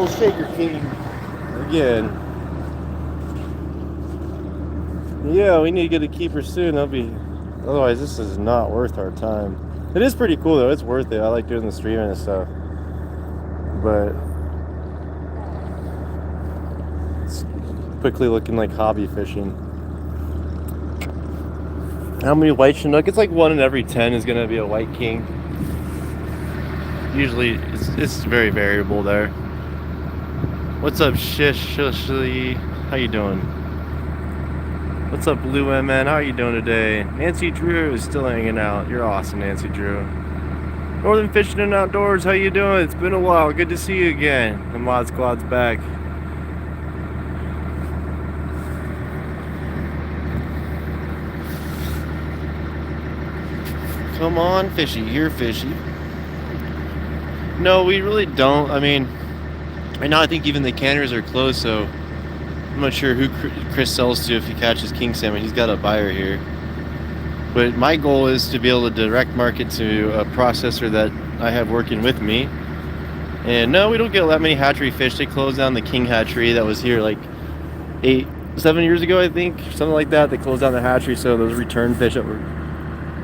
little shaker king again. Yeah, we need to get a keeper soon. That'll be, otherwise this is not worth our time. It is pretty cool though. It's worth it. I like doing the streaming and stuff. But it's quickly looking like hobby fishing. How many white Chinook? It's like 1 in every 10 is gonna be a white king. Usually it's very variable there. What's up, Shishly? How you doing? What's up, Blue MN? How are you doing today? Nancy Drew is still hanging out. You're awesome, Nancy Drew. Northern Fishing and Outdoors, how you doing? It's been a while. Good to see you again. The Mod Squad's back. Come on, fishy. You're fishy. No, we really don't. I mean, right now I think even the canners are closed, so I'm not sure who Chris sells to if he catches king salmon. He's got a buyer here. But my goal is to be able to direct market to a processor that I have working with me. And no, we don't get that many hatchery fish. They closed down the king hatchery that was here like 7 years ago, I think. Something like that. They closed down the hatchery, so those return fish that were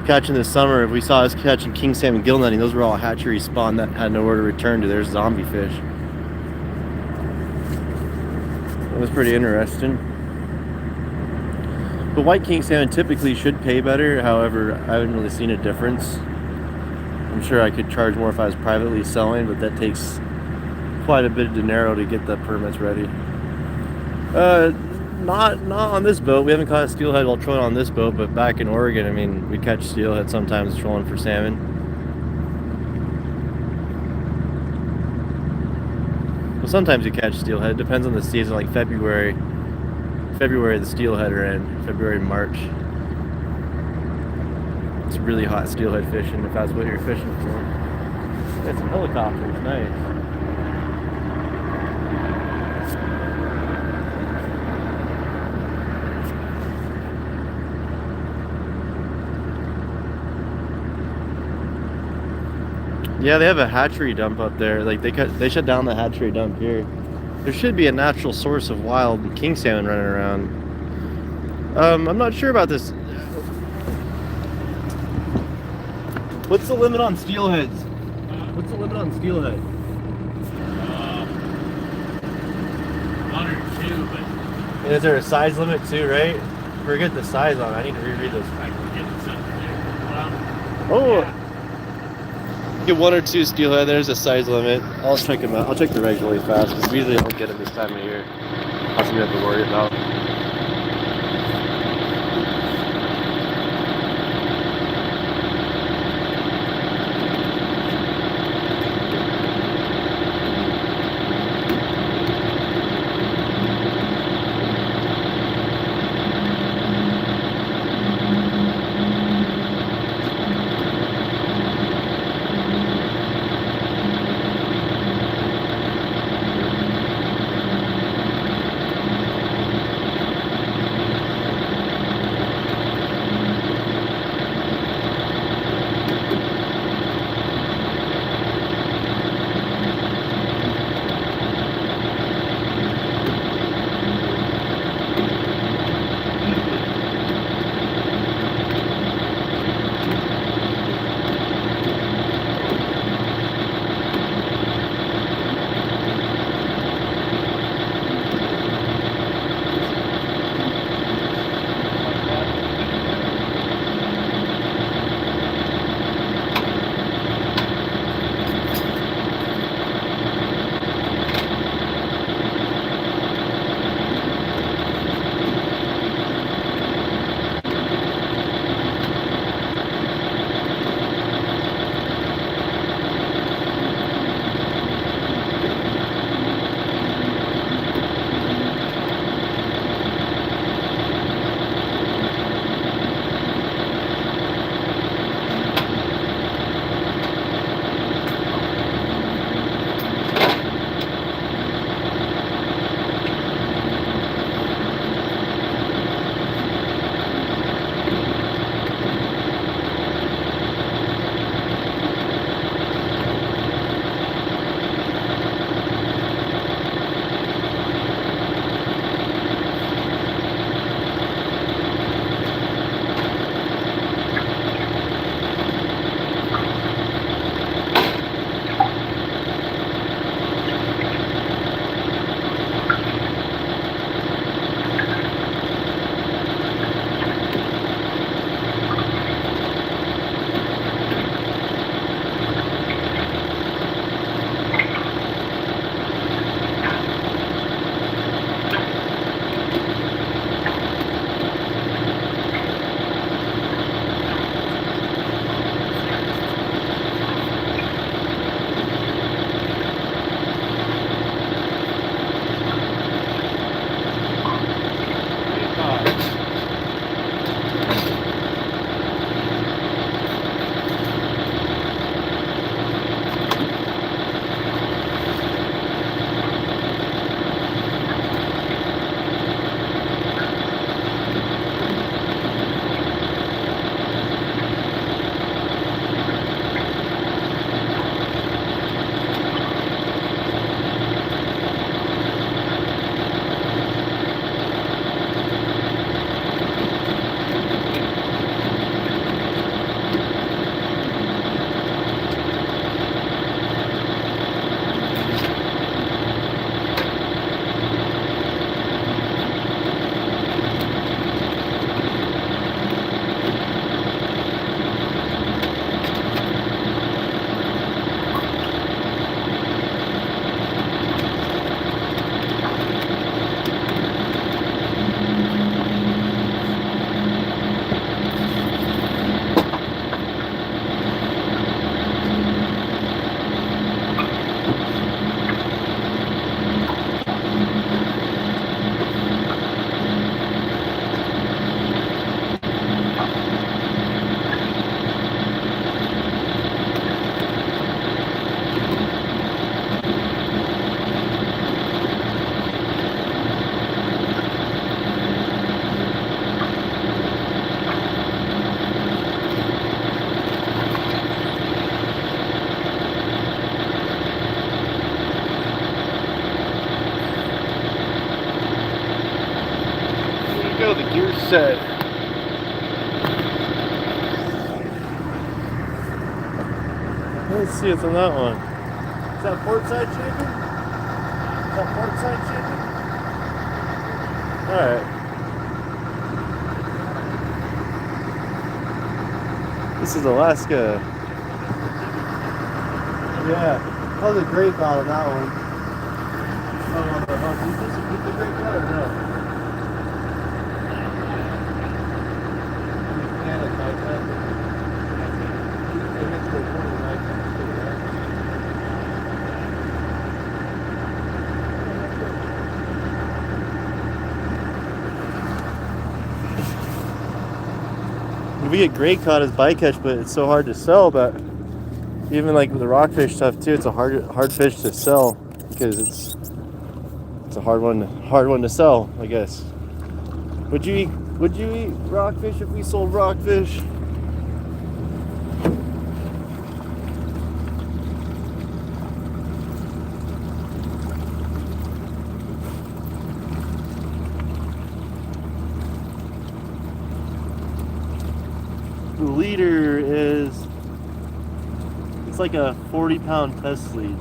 catching this summer, if we saw us catching king salmon gill netting, those were all hatchery spawn that had nowhere to return to. There's zombie fish. It was pretty interesting. But white king salmon typically should pay better. However, I haven't really seen a difference. I'm sure I could charge more if I was privately selling, but that takes quite a bit of dinero to get the permits ready. Not on this boat. We haven't caught a steelhead while trolling on this boat, but back in Oregon, I mean, we catch steelhead sometimes trolling for salmon. Well, sometimes you catch steelhead. It depends on the season, like February the steelhead are in, February, March. It's really hot steelhead fishing if that's what you're fishing for. Got some helicopters, nice. Yeah, they have a hatchery dump up there. Like they shut down the hatchery dump here. There should be a natural source of wild king salmon running around. I'm not sure about this. What's the limit on steelheads? What's the limit on steelhead? 1 or 2, but... And is there a size limit too, right? Forget the size on it. I need to reread those. I can get something there. Oh! Yeah. Get 1 or 2 steelhead. There's a size limit. I'll check them out. I'll check the regs really fast because we usually don't get them this time of year. That's something we have to worry about. say. Let's see what's on that one. Is that portside chicken? Is that portside chicken? Alright. This is Alaska. Yeah. That was a great thought on that one. Oh, did you get the great thought or no? We get great caught as bycatch, but it's so hard to sell. But even like with the rockfish stuff too, it's a hard fish to sell because it's a hard one to sell, I guess. Would you eat rockfish if we sold rockfish? The leader is, it's like a 40-pound test lead.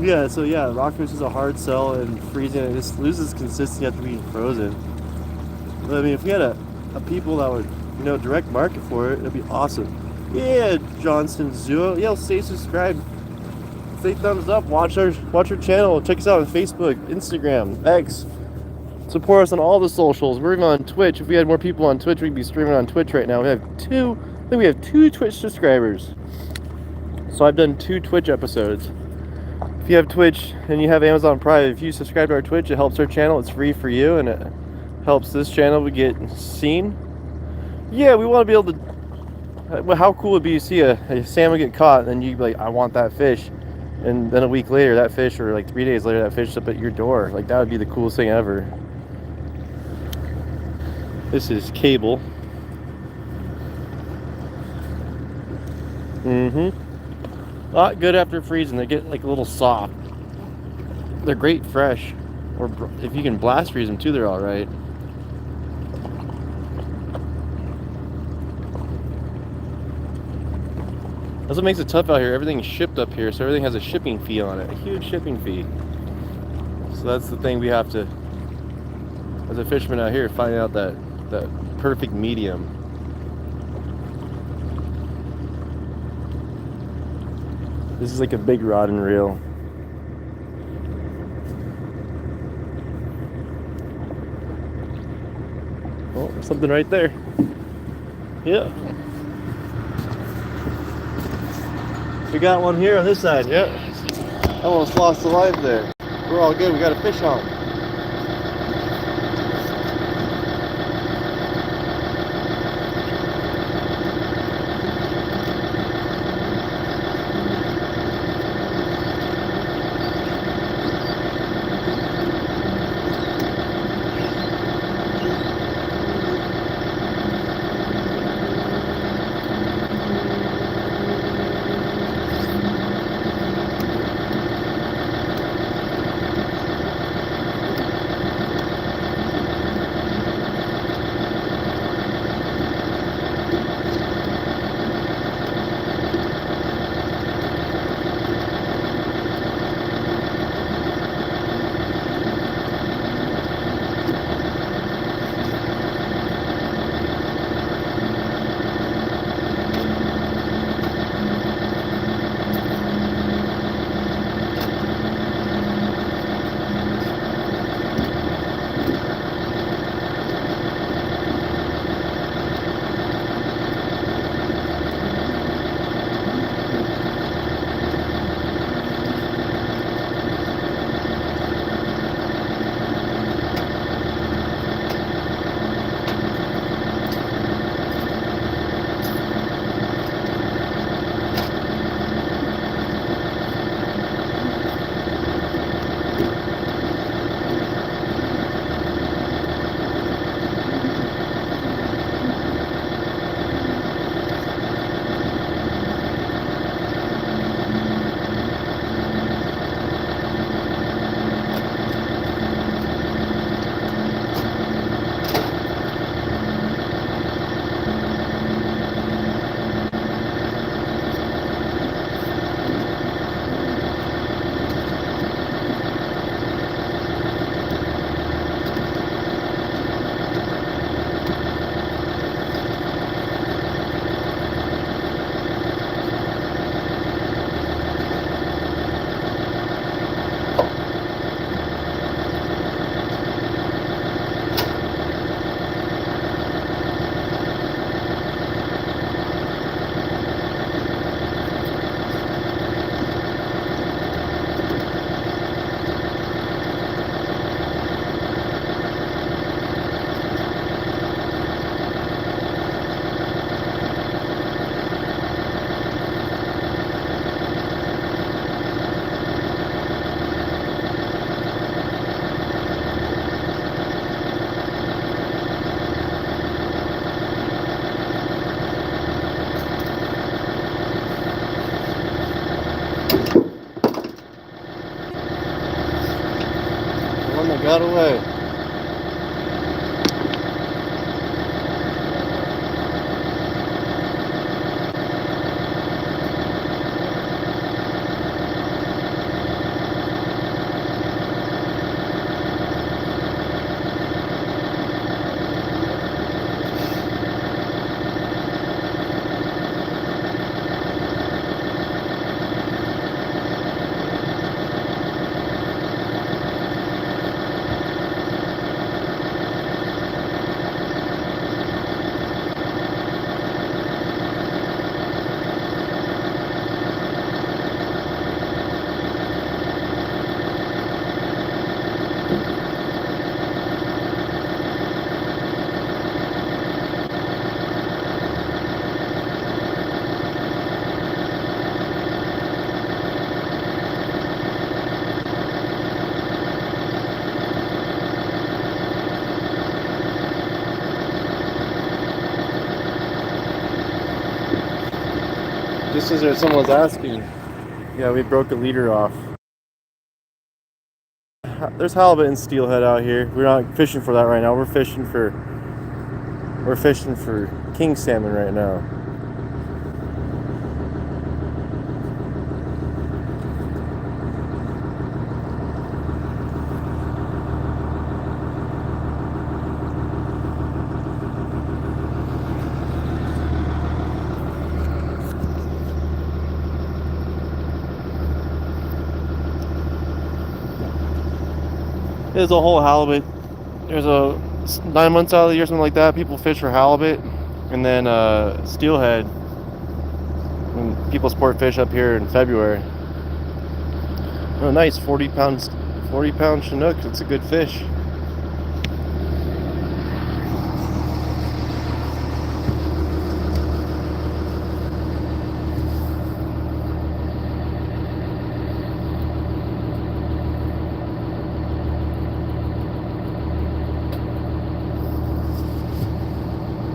Yeah, so yeah, rockfish is a hard sell, and freezing it just loses consistency after being frozen. But I mean, if we had a people that would, direct market for it, it'd be awesome. Yeah, Johnson Zuo. Yeah, stay subscribed. Say thumbs up. Watch our channel. Check us out on Facebook, Instagram, X. Support us on all the socials. We're even on Twitch. If we had more people on Twitch, we'd be streaming on Twitch right now. I think we have two Twitch subscribers. So I've done 2 Twitch episodes. If you have Twitch and you have Amazon Prime, if you subscribe to our Twitch, it helps our channel. It's free for you, and it helps this channel get seen. Yeah, we want to be able to. Well, how cool would it be to see a salmon get caught, and then you be like, I want that fish, and then a week later, that fish, or like 3 days later, that fish is up at your door. Like, that would be the coolest thing ever. This is cable. Not good after freezing. They get like a little soft. They're great fresh, or if you can blast freeze them too, they're all right. That's what makes it tough out here. Everything's shipped up here, so everything has a shipping fee on it. A huge shipping fee. So that's the thing we have to, as a fisherman out here, find out that perfect medium. This is like a big rod and reel. Oh, there's something right there. Yeah. We got one here on this side, yep. I almost lost the life there. We're all good, we got a fish on. got away. Just as someone's asking, yeah, we broke a leader off. There's halibut and steelhead out here. We're not fishing for that right now. We're fishing for king salmon right now. There's a whole halibut. There's 9 months out of the year, something like that. People fish for halibut, and then steelhead. When people sport fish up here in February. Oh, nice 40-pound Chinook. It's a good fish.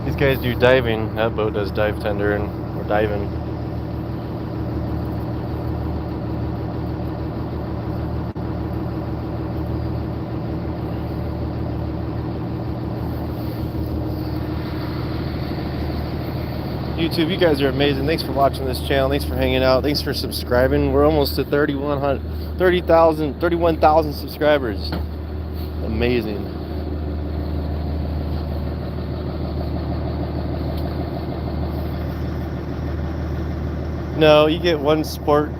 These guys do diving. That boat does dive tendering or diving. YouTube, you guys are amazing. Thanks for watching this channel. Thanks for hanging out. Thanks for subscribing. We're almost to 31,000 subscribers. Amazing. No, you get one sport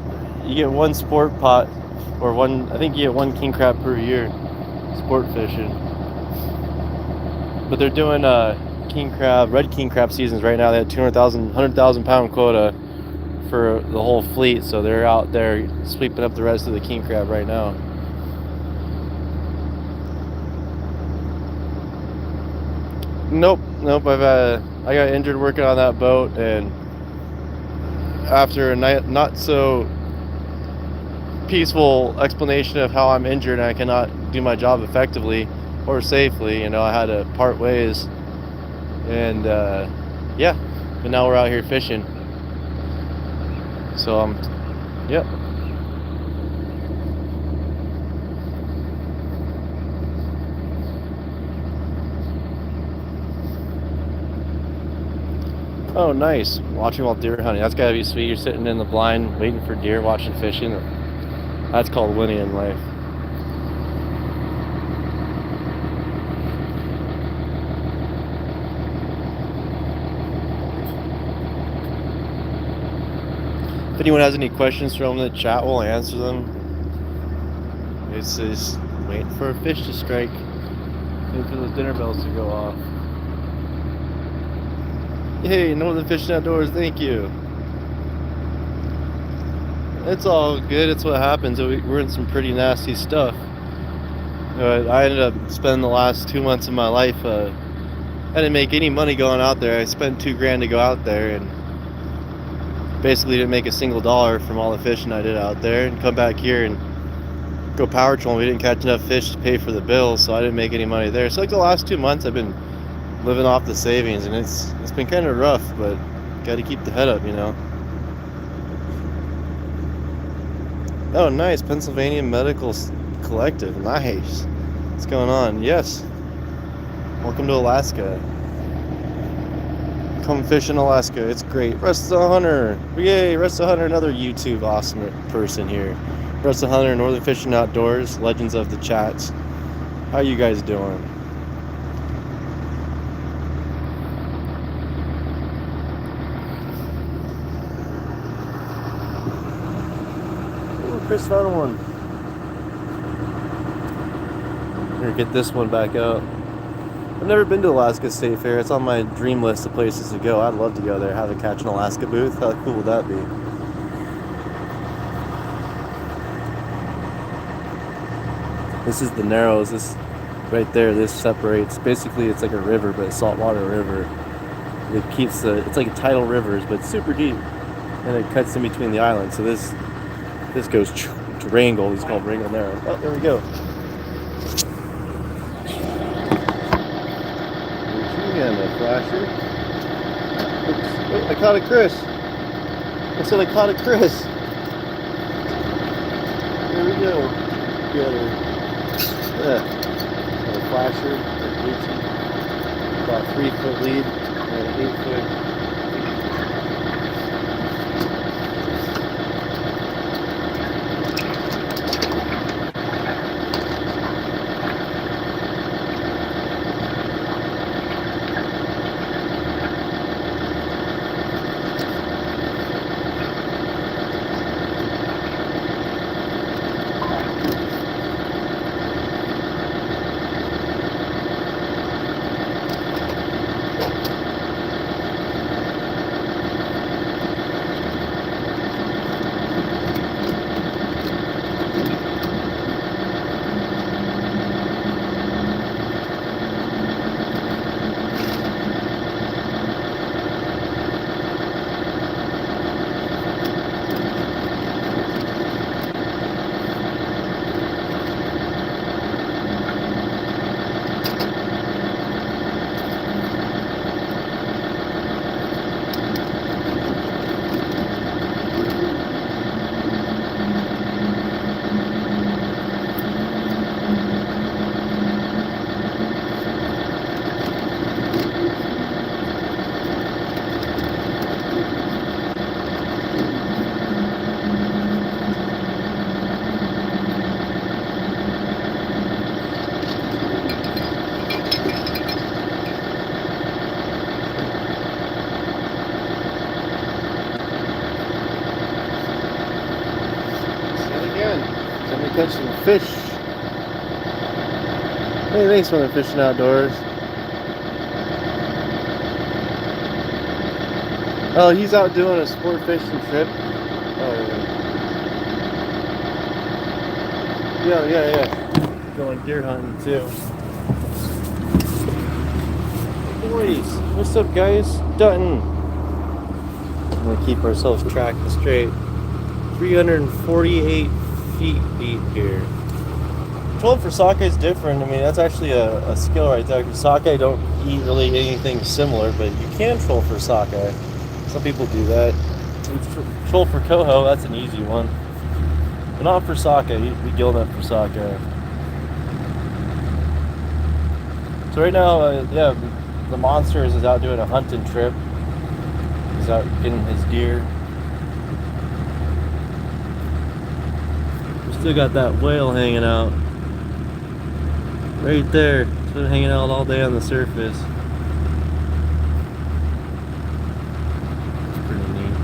pot, or one. I think you get one king crab per year, sport fishing. But they're doing red king crab seasons right now. They had 100,000 pound quota for the whole fleet, so they're out there sweeping up the rest of the king crab right now. Nope. I got injured working on that boat, and after a not so peaceful explanation of how I'm injured and I cannot do my job effectively or safely, I had to part ways. And yeah, but now we're out here fishing. So yep. Oh, nice. Watching while deer hunting. That's gotta be sweet. You're sitting in the blind waiting for deer, watching fishing. That's called winning in life. If anyone has any questions, throw them in the chat. We'll answer them. It's just waiting for a fish to strike. Waiting for those dinner bells to go off. Hey, Northern Fishing Outdoors, thank you. It's all good. It's what happens. We're in some pretty nasty stuff. I ended up spending the last 2 months of my life. I didn't make any money going out there. I spent $2,000 to go out there, and basically didn't make a single dollar from all the fishing I did out there. And come back here and go power trolling. We didn't catch enough fish to pay for the bills, so I didn't make any money there. So like the last 2 months, I've been living off the savings, and it's been kind of rough, but got to keep the head up, Oh, nice. Pennsylvania Medical Collective. Nice. What's going on? Yes. Welcome to Alaska. Come fish in Alaska. It's great. Russ the Hunter. Yay, Russ the Hunter, another YouTube awesome person here. Russ the Hunter, Northern Fishing Outdoors, Legends of the Chats. How you guys doing? Ooh, Chris found one. Here, get this one back out. I've never been to Alaska State Fair. It's on my dream list of places to go. I'd love to go there, have a Catch in Alaska booth. How cool would that be? This is the Narrows. This right there, this separates. Basically, it's like a river, but a saltwater river. It keeps it's like a tidal rivers, but it's super deep, and it cuts in between the islands. So this goes to Wrangell. It's called Wrangell Narrows. Oh, there we go. And a flasher. Oops. Oh, I caught a Chris. I said I caught a Chris. There we go. Got a flasher, about 3 foot lead, and 8 foot. Catch some fish. Hey, thanks for the fishing outdoors. Oh, he's out doing a sport fishing trip. Oh, yeah. Going deer hunting too. Boys, what's up, guys? Dutton. I'm gonna keep ourselves tracked and straight. 348 feet deep here. Trolling for sockeye is different. I mean, that's actually a skill right there. Sockeye don't eat really anything similar, but you can troll for sockeye. Some people do that. Troll for coho, that's an easy one. But not for sockeye. We gill net for sockeye. So right now, the Monsters is out doing a hunting trip. He's out getting his deer. Still got that whale hanging out right there. It's been hanging out all day on the surface. It's pretty neat.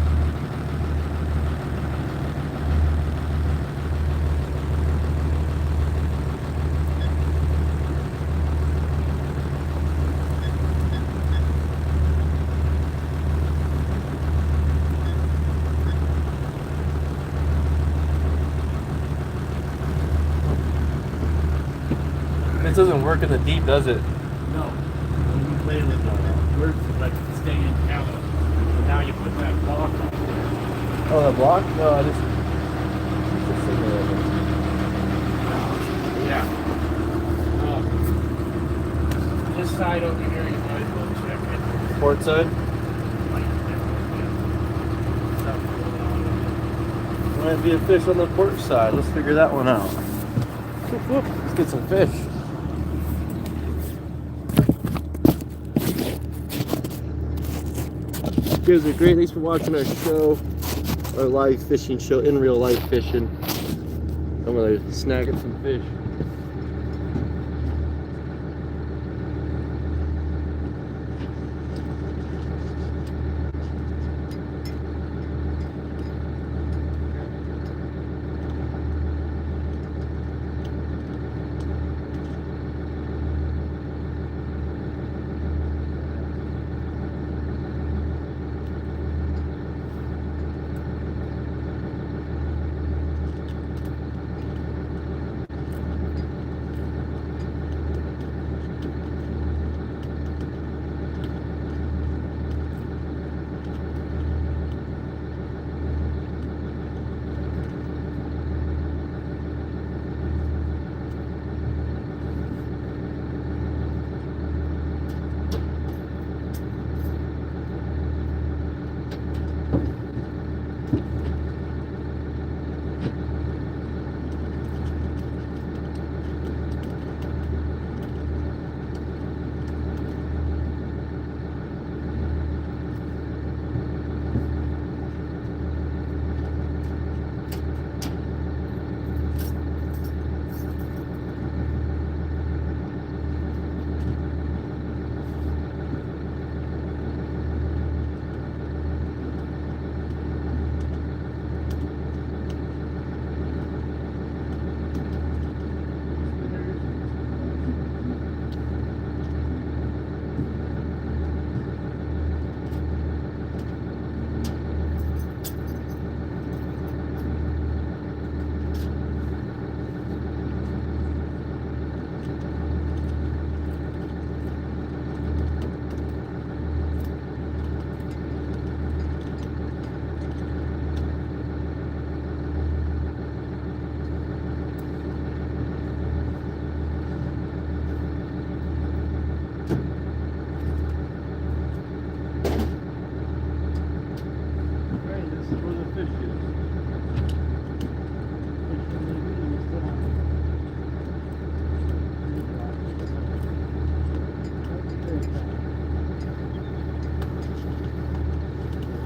It doesn't work in the deep, does it? No. You play with words like stay in counter. Now you put that block on. Oh, the block? No, I just Yeah. This side over here, you might as well check it. port side. Might be a fish on the port side. Let's figure that one out. Whoop, whoop. Let's get some fish. You guys are great. Thanks for watching our show, our live fishing show, in real life fishing. I'm gonna snag up some fish.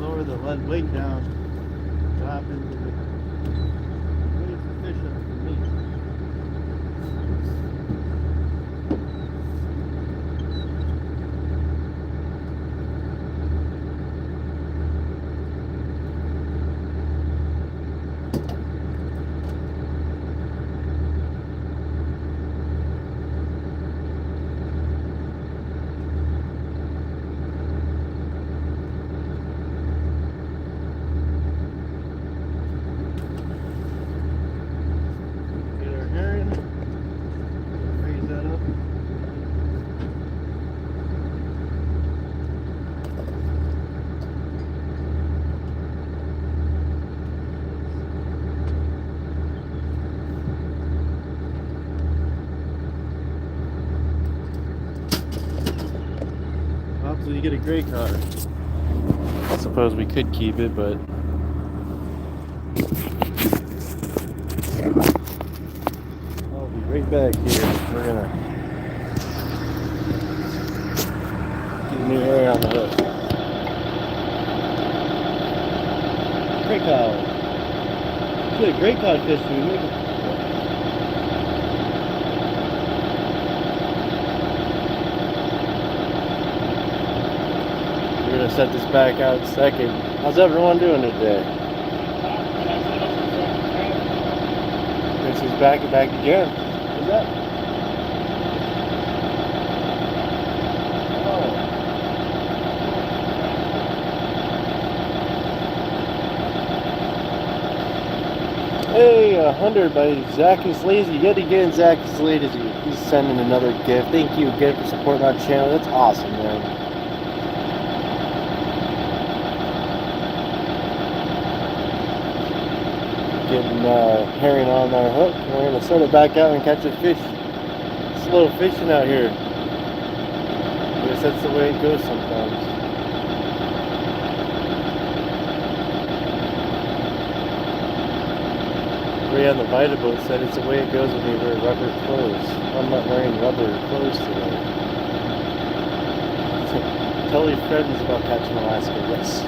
Lower the lead weight down, drop into the fish up for me. Hopefully you get a gray cod. I suppose we could keep it, but I'll be right back here. We're gonna get a new area on the hook. Gray cod. Should have gray cod fish. We make it. We're gonna set this back out in a second. How's everyone doing today? This is back again. What's that? Oh. Hey, 100 by Zach and Slazy. Yet again, Zach and Slazy. He's sending another gift. Thank you again for supporting our channel. That's awesome, man. Getting herring on our hook. We're going to set it back out and catch a fish. Slow fishing out here. I guess that's the way it goes sometimes. Ray on the Vita boat said it's the way it goes when you wear rubber clothes. I'm not wearing rubber clothes today. Totally friends about catching Alaska, yes.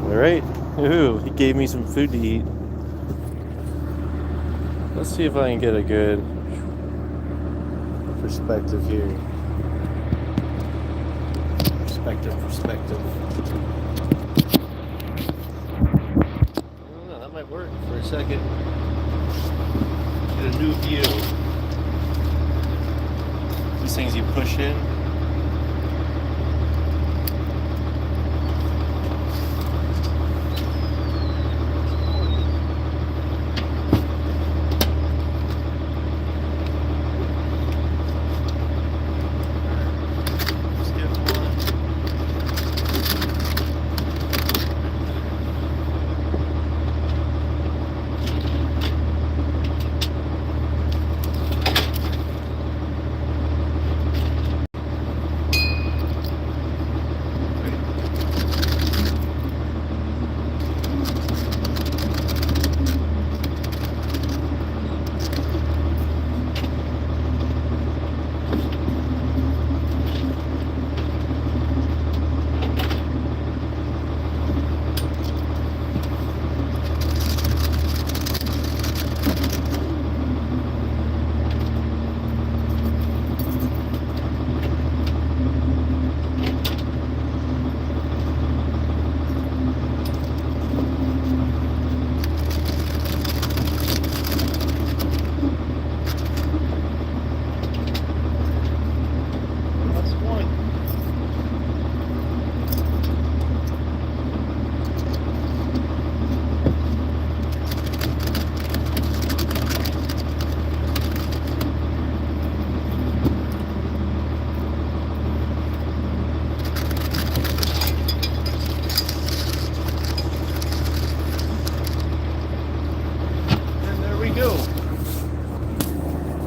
Alright. Ooh, he gave me some food to eat. Let's see if I can get a good perspective here. Perspective. I don't know, that might work for a second. Get a new view. These things you push in.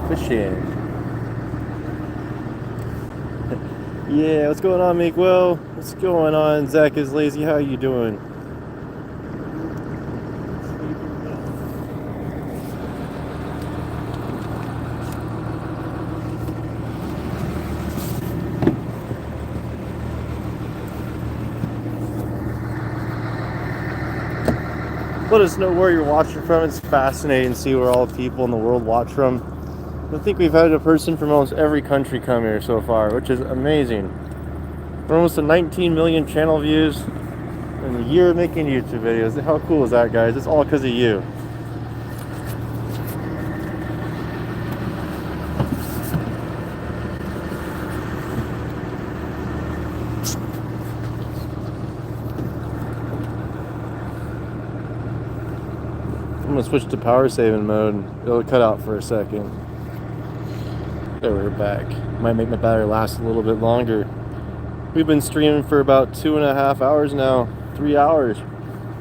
Fishing. Yeah, what's going on, Miguel? What's going on, Zach is lazy? How you doing? Let us know where you're watching from. It's fascinating to see where all the people in the world watch from. I think we've had a person from almost every country come here so far, which is amazing. We're almost at 19 million channel views in a year of making YouTube videos. How cool is that, guys? It's all because of you. I'm gonna switch to power saving mode. It'll cut out for a second. There, we're back. Might make my battery last a little bit longer. We've been streaming for about 2.5 hours now. 3 hours.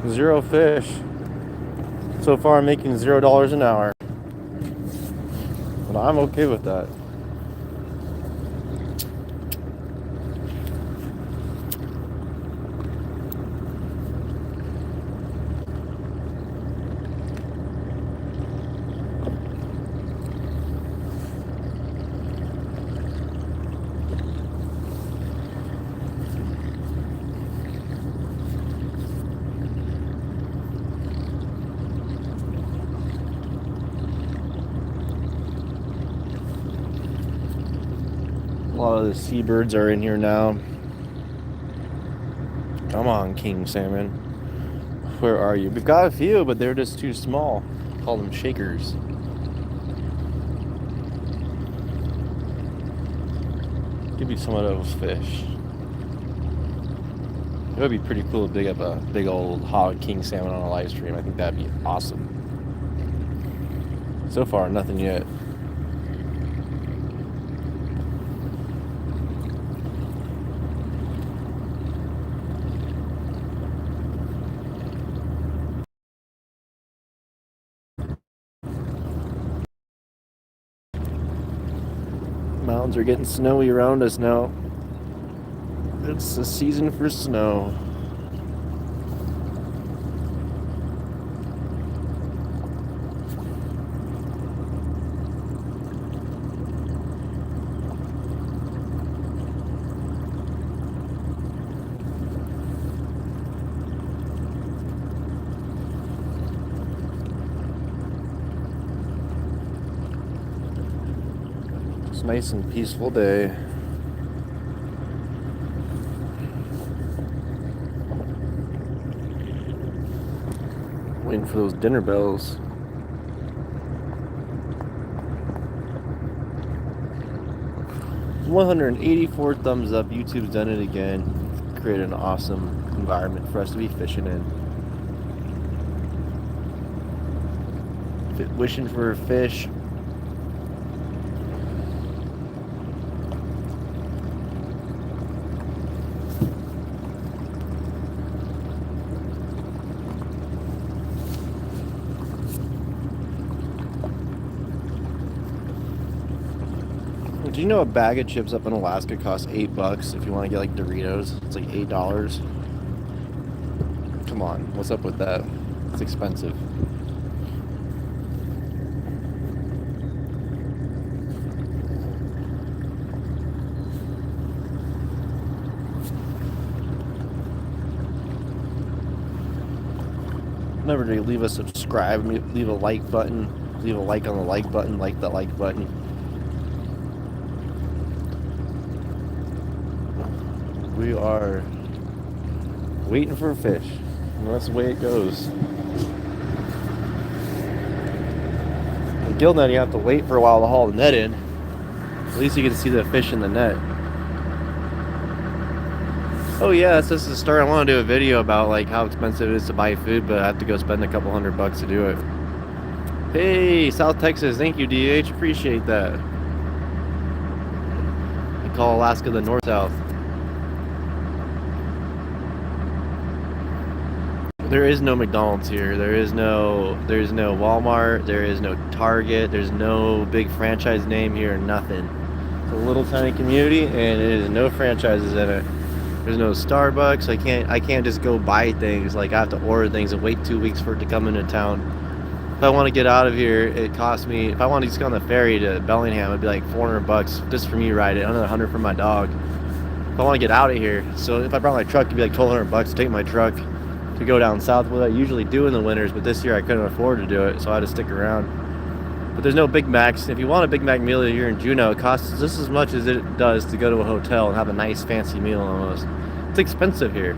0 fish. So far I'm making $0 an hour. But I'm okay with that. A lot of the seabirds are in here now. Come on, king salmon. Where are you? We've got a few, but they're just too small. Call them shakers. Give me some of those fish. It would be pretty cool to dig up a big old hog king salmon on a live stream. I think that'd be awesome. So far, nothing yet. Mountains are getting snowy around us now. It's the season for snow. Nice and peaceful day. Waiting for those dinner bells. 184 thumbs up. YouTube's done it again. Created an awesome environment for us to be fishing in. Wishing for a fish. Do you know a bag of chips up in Alaska costs $8 if you want to get like Doritos? It's like $8. Come on, what's up with that? It's expensive. Remember to leave a subscribe, leave a like button, leave a like on the like button, like the like button. We are waiting for a fish, and that's the way it goes. In gill net, you have to wait for a while to haul the net in. At least you can see the fish in the net. Oh yeah, that's just the start. I want to do a video about like how expensive it is to buy food, but I have to go spend a couple $100 to do it. Hey, South Texas, thank you, DH. Appreciate that. I call Alaska the North-South. There is no McDonald's here. There's no Walmart. There is no Target. There's no big franchise name here. Nothing. It's a little tiny community, and it is no franchises in it. There's no Starbucks. I can't just go buy things. Like I have to order things and wait 2 weeks for it to come into town. If I want to get out of here, it costs me. If I want to just go on the ferry to Bellingham, it'd be like $400 just for me to ride it. Another $100 for my dog. If I want to get out of here, so if I brought my truck, it'd be like $1,200 to take my truck to go down south, what I usually do in the winters, but this year I couldn't afford to do it, so I had to stick around. But there's no Big Macs. If you want a Big Mac meal here in Juneau, it costs just as much as it does to go to a hotel and have a nice fancy meal almost. It's expensive here.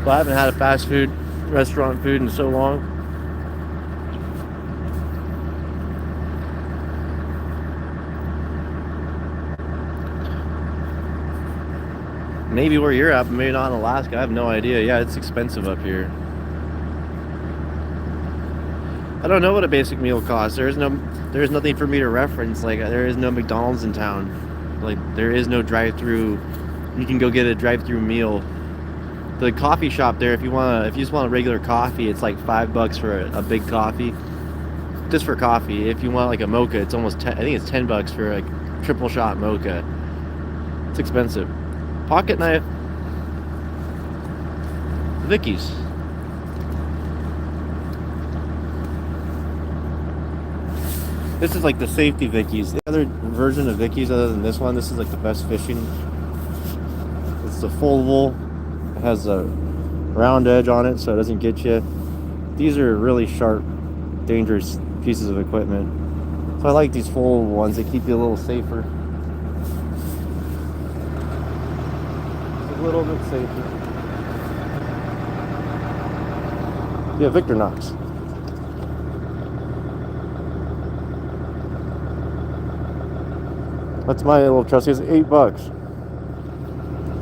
But I haven't had a fast food restaurant food in so long. Maybe where you're at, but maybe not in Alaska. I have no idea. Yeah, it's expensive up here. I don't know what a basic meal costs. There's nothing for me to reference. Like there is no McDonald's in town. Like there is no drive-through. You can go get a drive-through meal. The coffee shop there, if you just want a regular coffee, it's like $5 for a big coffee, just for coffee. If you want like a mocha, it's almost I think it's $10 for a triple shot mocha. It's expensive. Pocket knife, Vicky's. This is like the safety Vicky's. The other version of Vicky's, other than this one, this is like the best fishing. It's the foldable. It has a round edge on it, so it doesn't get you. These are really sharp, dangerous pieces of equipment. So I like these foldable ones. They keep you a little safer. A little bit safer. Yeah, Victor Knox. That's my little trusty. It's $8.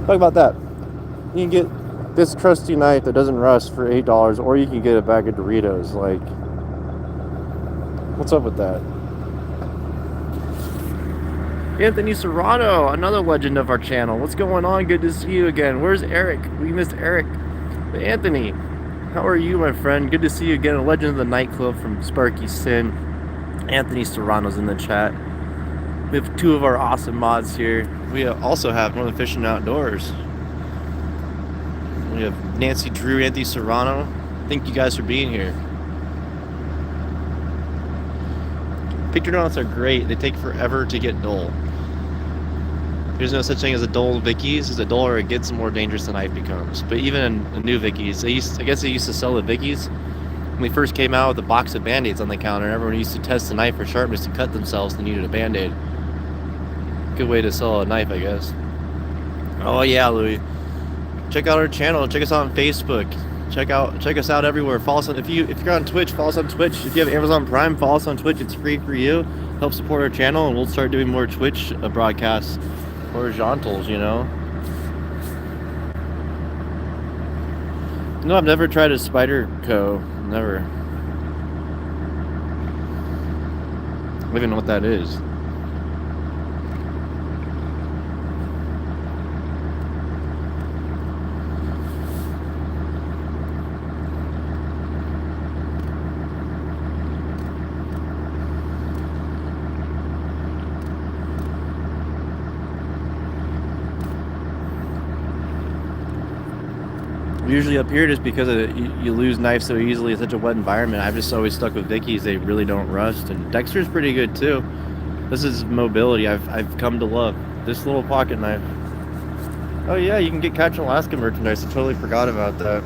Talk about that. You can get this trusty knife that doesn't rust for $8, or you can get a bag of Doritos. Like, what's up with that? Anthony Serrano, another legend of our channel. What's going on? Good to see you again. Where's Eric? We missed Eric. But Anthony, how are you, my friend? Good to see you again. A legend of the nightclub from Sparky Sin. Anthony Serrano's in the chat. We have two of our awesome mods here. We also have Northern Fishing Outdoors. We have Nancy Drew, Anthony Serrano. Thank you guys for being here. Picture knots are great. They take forever to get dull. There's no such thing as a dull Vicky's. As a duller it gets, the more dangerous the knife becomes. But even in the new Vicky's, I guess they used to sell the Vicky's When we first came out with a box of Band-Aids on the counter, everyone used to test the knife for sharpness and cut themselves and needed a Band-Aid. Good way to sell a knife, I guess. Oh yeah, Louis. Check out our channel. Check us out on Facebook. Check us out everywhere. Follow us on, if you're on Twitch, follow us on Twitch. If you have Amazon Prime, follow us on Twitch. It's free for you. Help support our channel, and we'll start doing more Twitch broadcasts, horizontals, you know. No, I've never tried a Spyderco. Never. I don't even know what that is. Usually up here, just because you lose knives so easily in such a wet environment, I've just always stuck with Vicky's. They really don't rust, and Dexter's pretty good too. This is mobility I've come to love. This little pocket knife. Oh yeah, you can get Catch in Alaska merchandise. I totally forgot about that.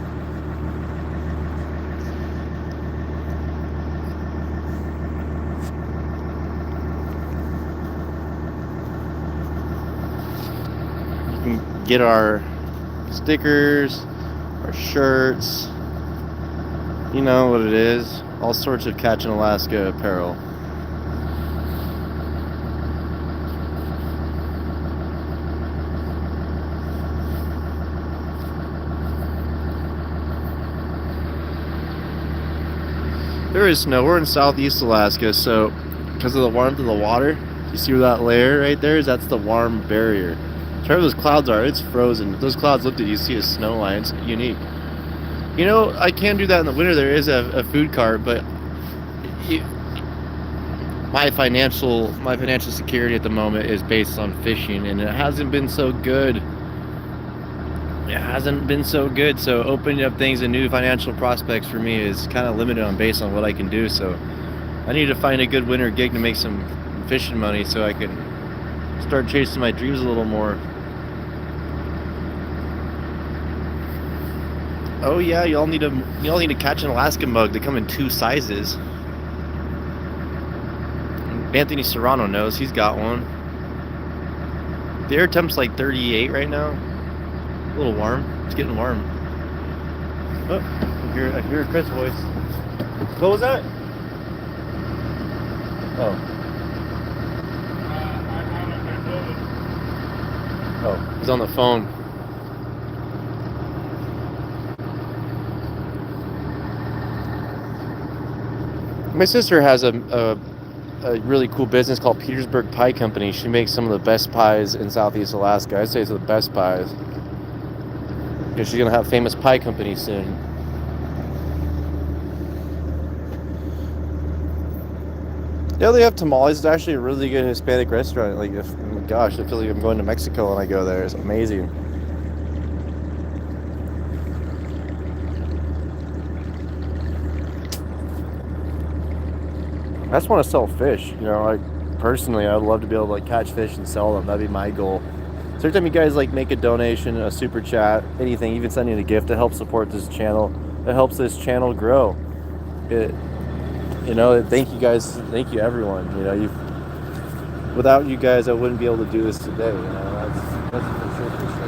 You can get our stickers, our shirts, you know what it is, all sorts of Catch in Alaska apparel. There is snow. We're in southeast Alaska, so because of the warmth of the water, you see where that layer right there is? That's the warm barrier. Wherever those clouds are, it's frozen. If those clouds looked at you, see a snow line. It's unique. You know, I can do that in the winter. There is a food cart, but my financial security at the moment is based on fishing, and it hasn't been so good. It hasn't been so good. So opening up things and new financial prospects for me is kind of limited based on what I can do. So I need to find a good winter gig to make some fishing money so I can start chasing my dreams a little more. Oh yeah, y'all need a Catch in Alaska mug. They come in 2 sizes. Anthony Serrano knows, he's got one. The air temp's like 38 right now. A little warm. It's getting warm. Oh, I hear Chris' voice. What was that? Oh. Oh, he's on the phone. My sister has a really cool business called Petersburg Pie Company. She makes some of the best pies in Southeast Alaska. I'd say it's the best pies. Because she's going to have famous pie company soon. Yeah, they have tamales. It's actually a really good Hispanic restaurant. Like, oh my gosh, I feel like I'm going to Mexico when I go there. It's amazing. I just want to sell fish, you know. Like, personally, I'd love to be able to like catch fish and sell them. That'd be my goal. So every time you guys like make a donation, a super chat, anything, even sending a gift to help support this channel, it helps this channel grow. You know, thank you guys, thank you everyone. You know, without you guys, I wouldn't be able to do this today. You know, that's for sure.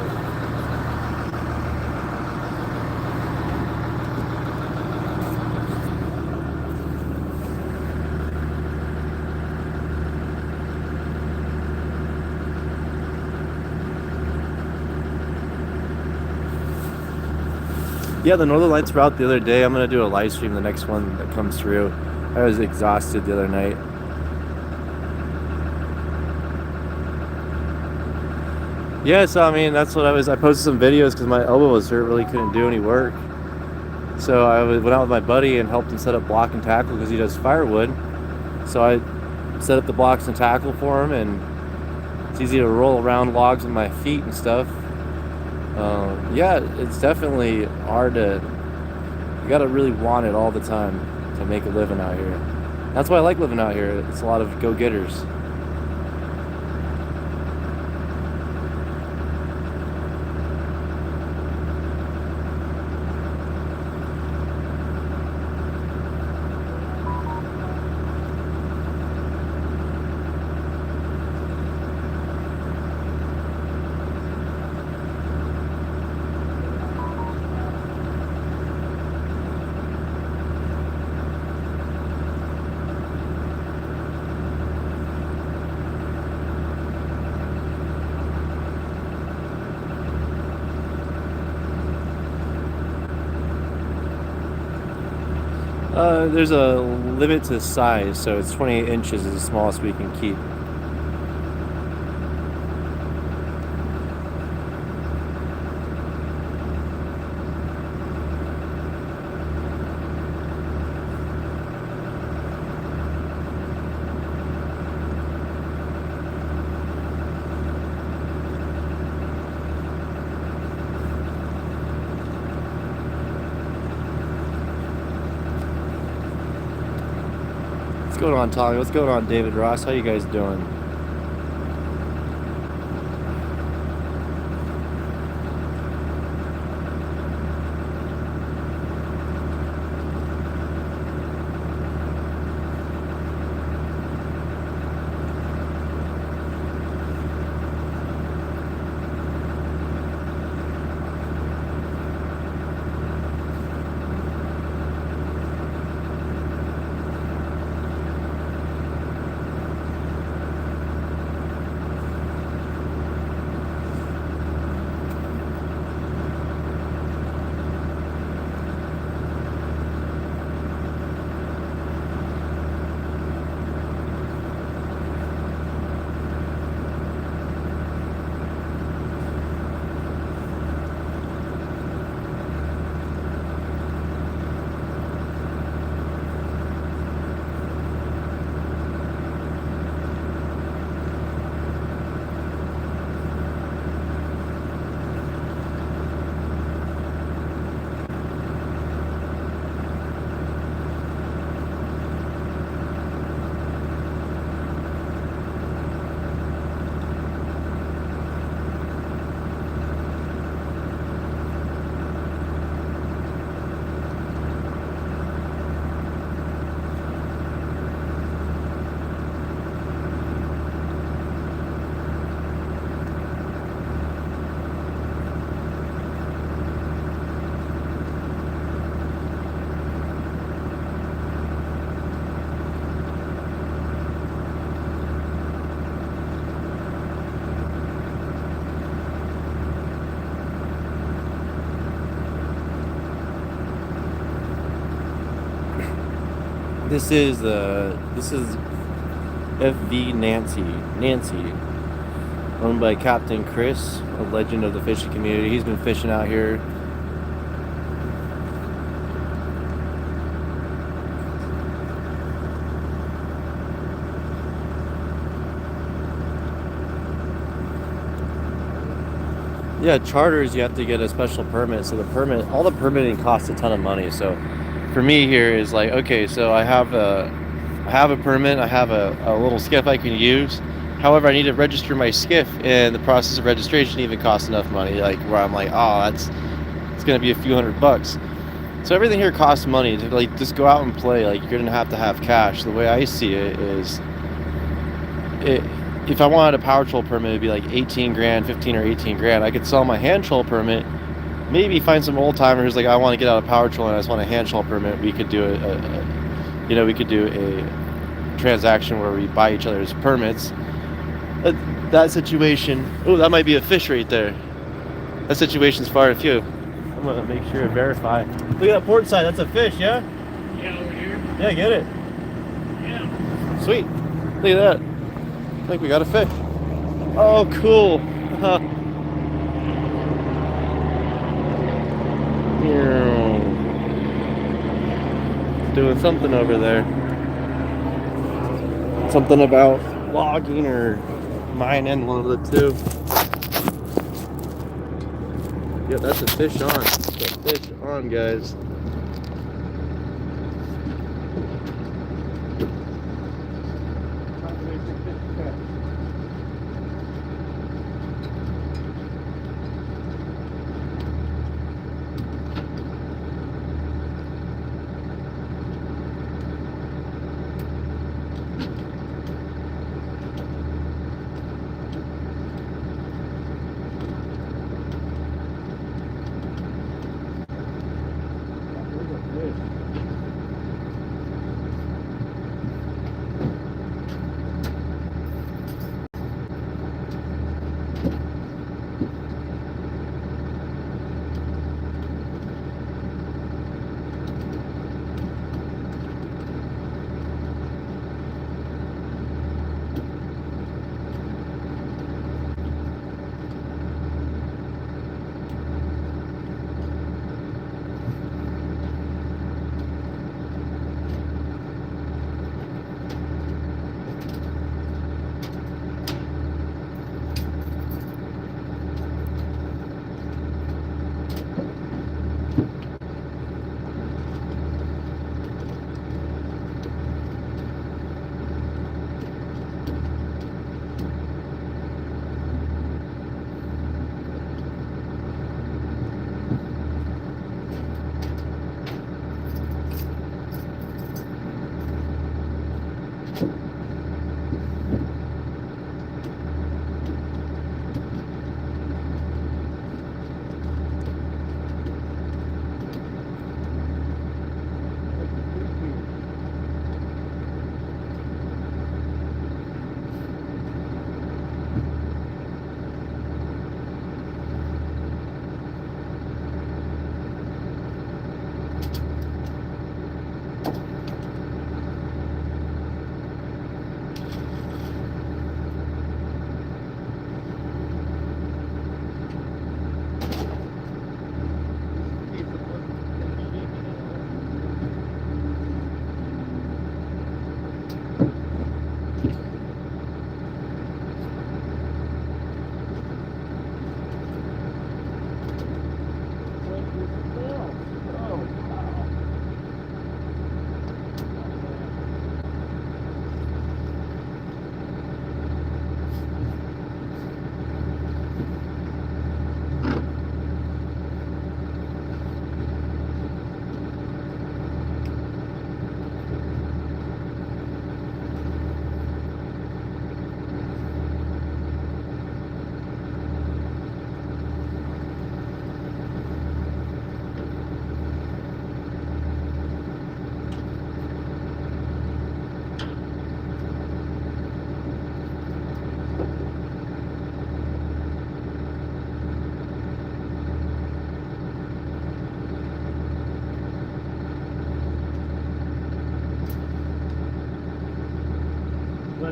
Yeah, the Northern Lights were out the other day. I'm going to do a live stream, the next one that comes through. I was exhausted the other night. Yeah, so I mean, that's what I posted some videos because my elbow was hurt, really couldn't do any work. So I went out with my buddy and helped him set up block and tackle because he does firewood. So I set up the blocks and tackle for him, and it's easy to roll around logs with my feet and stuff. Yeah, it's definitely hard to, you gotta really want it all the time to make a living out here. That's why I like living out here. It's a lot of go-getters. There's a limit to size, so it's 28 inches is the smallest we can keep. What's going on, Tommy? What's going on, David Ross? How you guys doing? This is FV Nancy, owned by Captain Chris, a legend of the fishing community. He's been fishing out here. Yeah, charters, you have to get a special permit. So all the permitting costs a ton of money. So for me here is like, okay, so I have a permit, I have a little skiff I can use. However, I need to register my skiff, and the process of registration even costs enough money, like where I'm like, oh, it's gonna be a few $100. So everything here costs money to like just go out and play. Like, you're gonna have to have cash. The way I see it is, if I wanted a power troll permit, it'd be like 18 grand, 15 or 18 grand. I could sell my hand troll permit, maybe find some old timers like, I want to get out of power troll and I just want a hand troll permit. We could do we could do a transaction where we buy each other's permits. That situation, oh, that might be a fish right there. That situation's far and few. I'm gonna make sure to verify. Look at that port side, that's a fish, yeah? Yeah, over here. Yeah, get it. Yeah. Sweet. Look at that. I think we got a fish. Oh, cool. Doing something over there. Something about logging or mining, one of the two. Yeah, that's a fish on. That's a fish on, guys.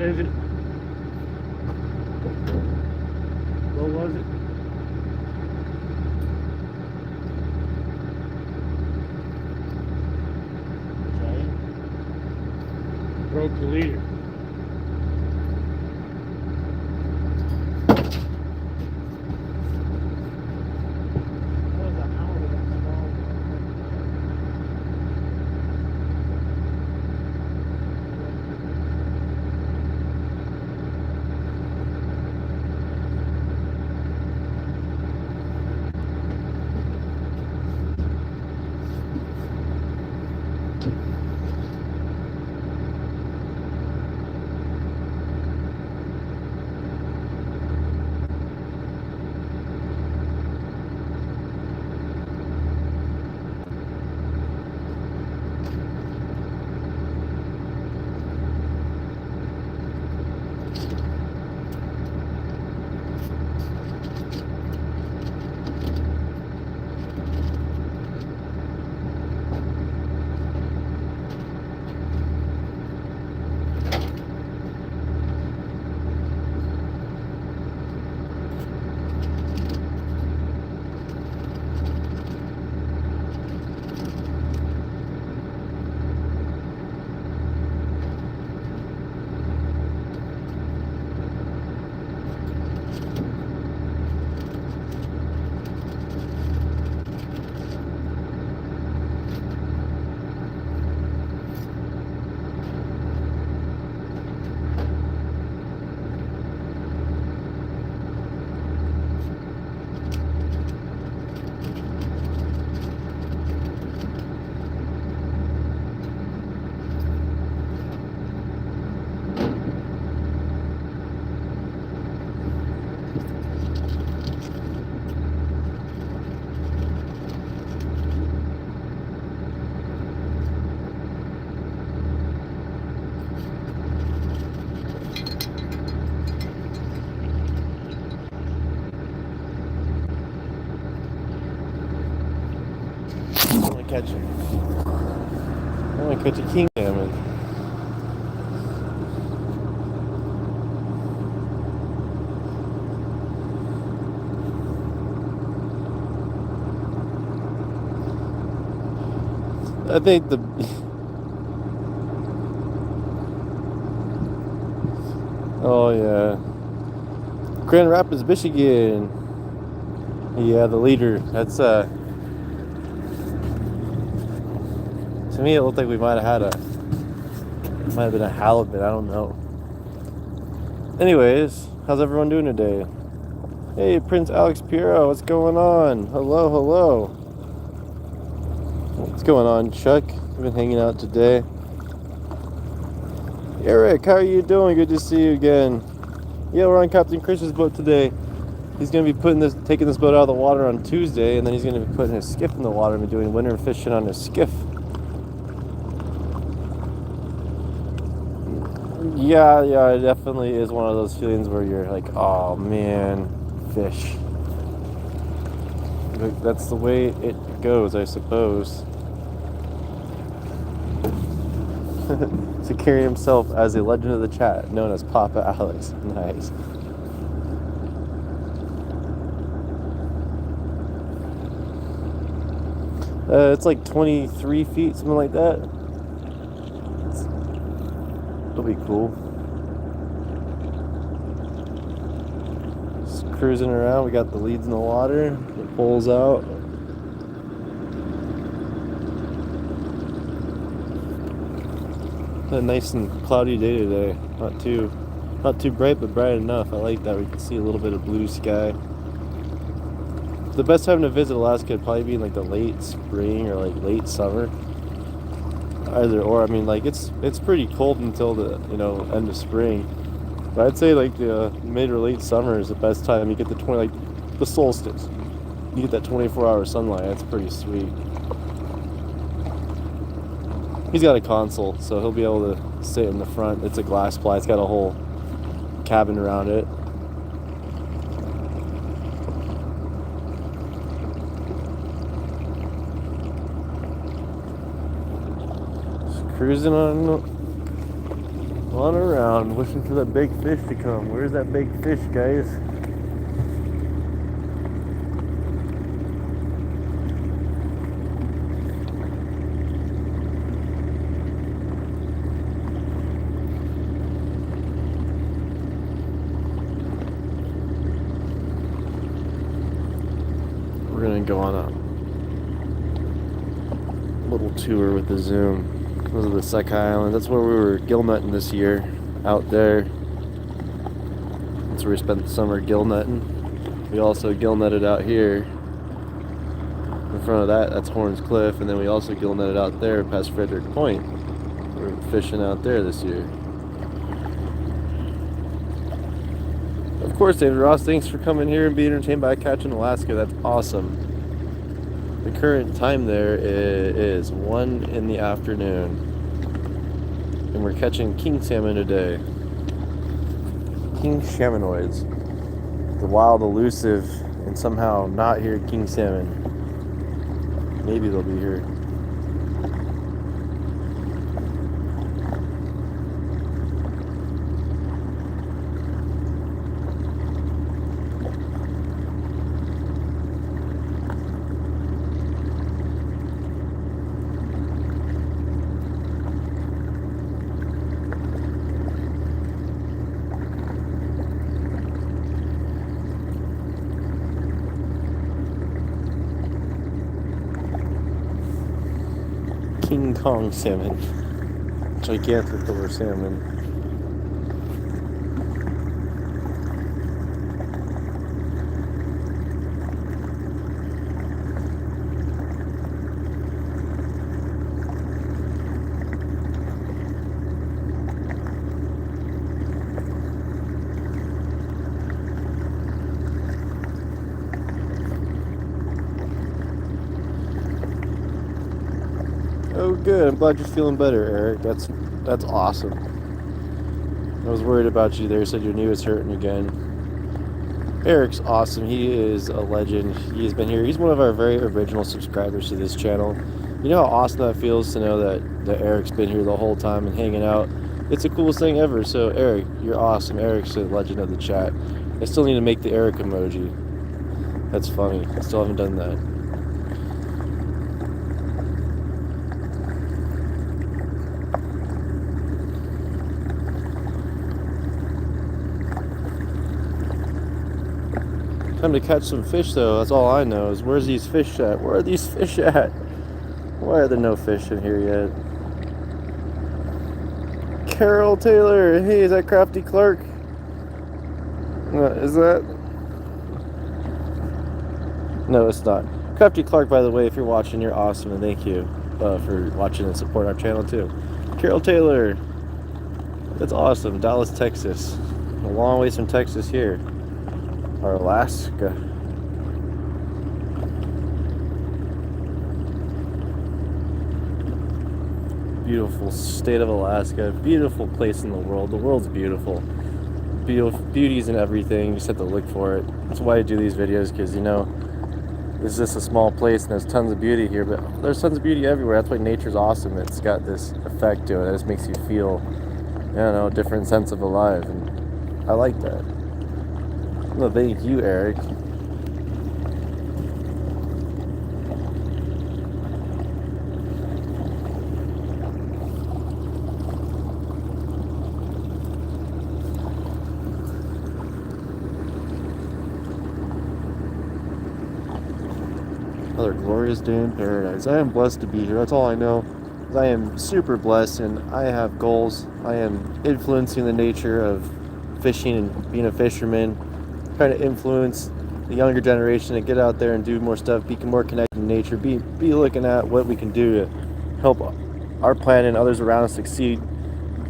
is it? What was it? Broke the leader. Catch it. I want to catch a king salmon. I think the oh yeah, Grand Rapids, Michigan. Yeah, the leader. That's to me, it looked like we might have been a halibut. I don't know. Anyways, how's everyone doing today? Hey, Prince Alex Piero, what's going on? Hello, hello. What's going on, Chuck? We've been hanging out today. Eric, how are you doing? Good to see you again. Yeah, we're on Captain Chris's boat today. He's gonna be taking this boat out of the water on Tuesday, and then he's gonna be putting his skiff in the water and be doing winter fishing on his skiff. Yeah, it definitely is one of those feelings where you're like, oh man, fish. But that's the way it goes, I suppose. To carry himself as a legend of the chat, known as Papa Alex. Nice. It's like 23 feet, something like that. It'll be cool. Just cruising around. We got the leads in the water, the poles out. A nice and cloudy day today. Not too bright, but bright enough. I like that. We can see a little bit of blue sky. The best time to visit Alaska would probably be in like the late spring or like late summer. Either or. I mean, like it's pretty cold until the end of spring. But I'd say like the mid or late summer is the best time. You get the solstice. You get that 24-hour sunlight. That's pretty sweet. He's got a console, so he'll be able to sit in the front. It's a glass ply. It's got a whole cabin around it. Just cruising on On around, wishing for that big fish to come. Where's that big fish, guys? We're gonna go on a little tour with the Zoom. Those are the Sekai Islands. That's where we were gill nutting this year, out there. That's where we spent the summer gill nutting. We also gill nutted out here. In front of that, that's Horns Cliff, and then we also gill nutted out there past Frederick Point. We're fishing out there this year. Of course, David Ross, thanks for coming here and being entertained by a catch in Alaska. That's awesome. The current time there is 1 in the afternoon. And we're catching king salmon today. King salmonoids. The wild, elusive, and somehow not here king salmon. Maybe they'll be here. King Kong salmon. Gigantic salmon. Oh, good. I'm glad you're feeling better, Eric. That's awesome. I was worried about you there. Said your knee was hurting again. Eric's awesome. He is a legend. He's been here. He's one of our very original subscribers to this channel. You know how awesome that feels to know that Eric's been here the whole time and hanging out. It's the coolest thing ever. So Eric, you're awesome. Eric's a legend of the chat. I still need to make the Eric emoji. That's funny. I still haven't done that. Time to catch some fish, though. That's all I know is where's these fish at? Where are these fish at? Why are there no fish in here yet? Carol Taylor. Hey, is that Crafty Clark? Is that? No, it's not. Crafty Clark, by the way, if you're watching, you're awesome, and thank you for watching and supporting our channel, too. Carol Taylor. That's awesome. Dallas, Texas. A long ways from Texas here. Or Alaska. Beautiful state of Alaska. Beautiful place in the world. The world's beautiful. Beauty's in everything. You just have to look for it. That's why I do these videos, because, you know, it's just a small place and there's tons of beauty here, but there's tons of beauty everywhere. That's why nature's awesome. It's got this effect to it that just makes you feel, I don't know, a different sense of alive. And I like that. No, thank you, Eric. Another glorious day in paradise. I am blessed to be here. That's all I know. I am super blessed, and I have goals. I am influencing the nature of fishing and being a fisherman. Trying to influence the younger generation to get out there and do more stuff, be more connected to nature, be looking at what we can do to help our planet and others around us succeed.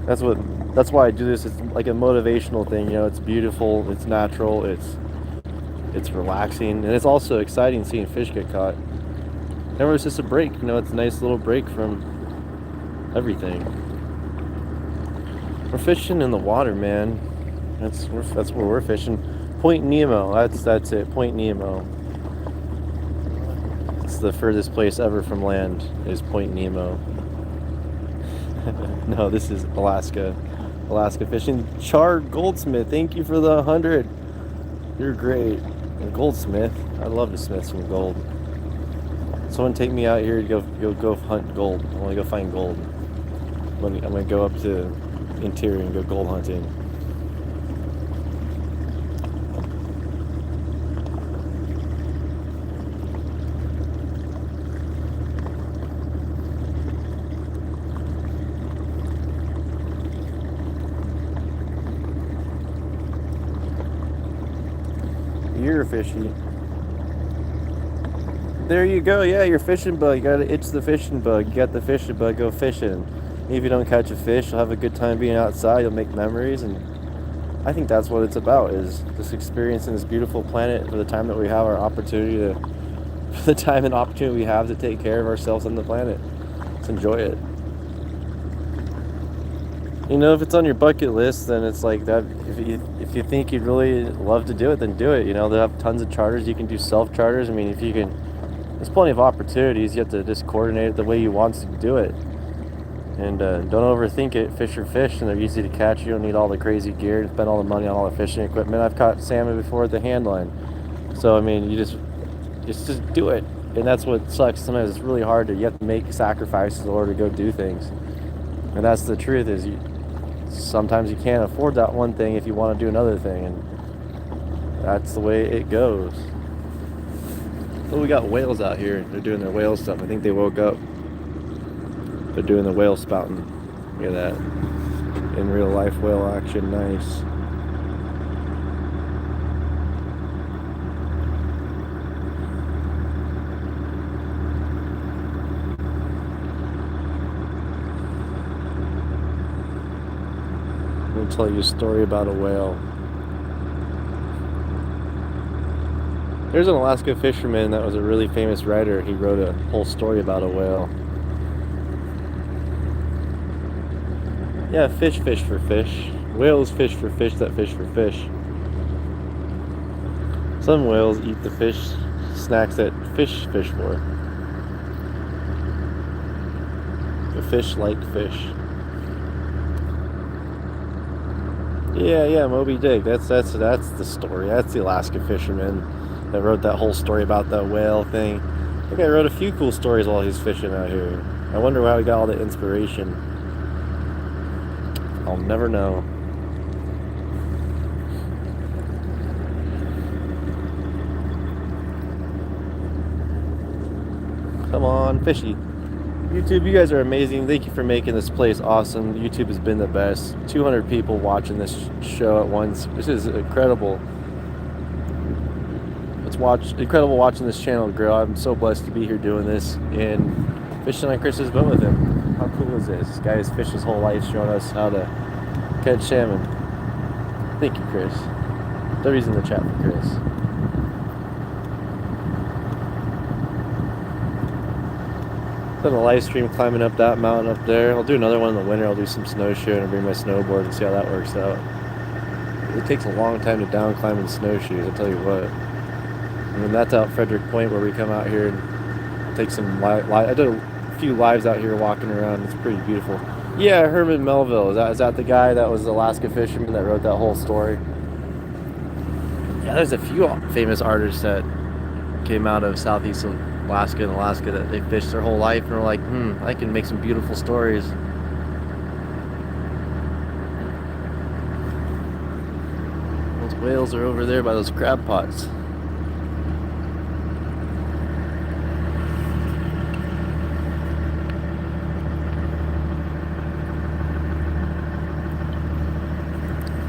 That's why I do this. It's like a motivational thing, you know. It's beautiful, it's natural, it's relaxing, and it's also exciting seeing fish get caught. Never was just a break, you know. It's a nice little break from everything. We're fishing in the water, man. That's where we're fishing. Point Nemo, that's it, Point Nemo. It's the furthest place ever from land, is Point Nemo. No, this is Alaska. Alaska fishing. Char Goldsmith, thank you for the 100. You're great. And Goldsmith, I'd love to smith some gold. Someone take me out here to go hunt gold. I want to go find gold. I'm gonna go up to interior and go gold hunting. You're fishy. There you go. Yeah, your fishing bug. You gotta itch the fishing bug. You got the fishing bug. Go fishing. If you don't catch a fish, you'll have a good time being outside. You'll make memories, and I think that's what it's about: is just experiencing this beautiful planet for the time that we have our opportunity to, for the time and opportunity we have to take care of ourselves on the planet. Let's enjoy it. You know, if it's on your bucket list, then it's like that. If you think you'd really love to do it, then do it. You know, they have tons of charters. You can do self charters. I mean, if you can, there's plenty of opportunities. You have to just coordinate it the way you want to do it. And don't overthink it. Fish are fish, and they're easy to catch. You don't need all the crazy gear and spend all the money on all the fishing equipment. I've caught salmon before at the hand line. So I mean, you just do it. And that's what sucks. Sometimes it's really hard to. You have to make sacrifices in order to go do things. And that's the truth. Is sometimes you can't afford that one thing if you want to do another thing, and that's the way it goes. Oh, we got whales out here. They're doing their whale stuff. I think they woke up. They're doing the whale spouting. Look at that. In real life whale action. Nice. I'm gonna tell you a story about a whale. There's an Alaska fisherman that was a really famous writer. He wrote a whole story about a whale. Yeah, fish for fish. Whales fish for fish that fish for fish. Some whales eat the fish snacks that fish for. The fish like fish. Yeah, Moby Dick. That's the story. That's the Alaska fisherman that wrote that whole story about that whale thing. I think I wrote a few cool stories while he's fishing out here. I wonder how he got all the inspiration. I'll never know. Come on, fishy. YouTube, you guys are amazing. Thank you for making this place awesome. YouTube has been the best. 200 people watching this show at once. This is incredible. Incredible watching this channel grow. I'm so blessed to be here doing this and fishing on Chris's boat with him. How cool is this? This guy has fished his whole life showing us how to catch salmon. Thank you, Chris. W's in the chat for Chris. Done a live stream climbing up that mountain up there. I'll do another one in the winter. I'll do some snowshoeing and bring my snowboard and see how that works out. It takes a long time to down climb in snowshoes, I'll tell you what. And then that's out Frederick Point where we come out here and take some live. I did a few lives out here walking around. It's pretty beautiful. Yeah, Herman Melville. Is that the guy that was the Alaska fisherman that wrote that whole story? Yeah, there's a few famous artists that came out of Southeast Alaska and Alaska that they fished their whole life and were like, I can make some beautiful stories. Those whales are over there by those crab pots.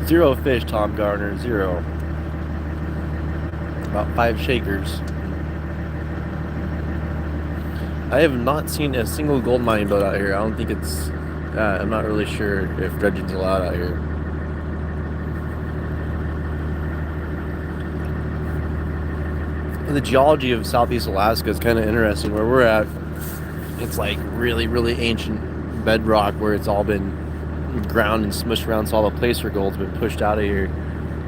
Zero fish, Tom Garner, zero. About 5 shakers. I have not seen a single gold mining boat out here. I don't think it's, I'm not really sure if dredging's allowed out here. The geology of Southeast Alaska is kind of interesting. Where we're at, it's like really, really ancient bedrock where it's all been ground and smushed around, so all the placer gold's been pushed out of here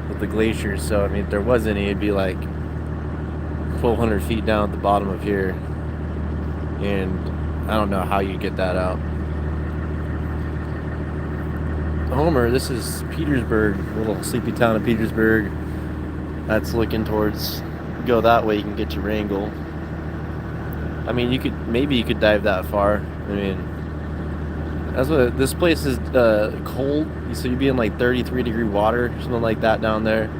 with the glaciers. So I mean, if there was any, it'd be like 1,200 feet down at the bottom of here, and I don't know how you get that out. Homer, this is Petersburg, little sleepy town of Petersburg. That's looking towards, go that way, you can get to Wrangell. I mean, maybe you could dive that far. I mean, this place is cold, so you'd be in like 33-degree water, something like that down there.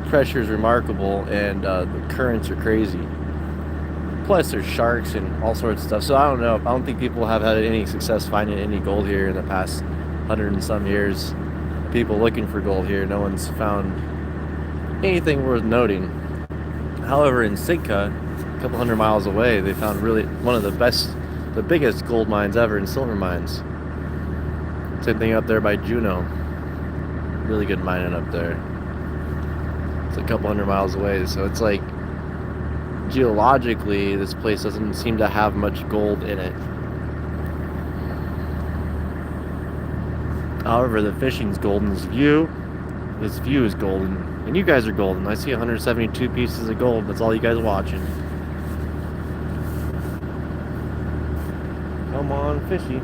Pressure is remarkable, and the currents are crazy. Plus, there's sharks and all sorts of stuff. So I don't know. I don't think people have had any success finding any gold here in the past 100 and some years. People looking for gold here, no one's found anything worth noting. However, in Sitka, a couple hundred miles away, they found really one of the biggest gold mines ever in silver mines. Same thing up there by Juneau. Really good mining up there. It's a couple hundred miles away, so it's like geologically, this place doesn't seem to have much gold in it. However, the fishing's golden. This view is golden, and you guys are golden. I see 172 pieces of gold. That's all you guys watching. Come on, fishy.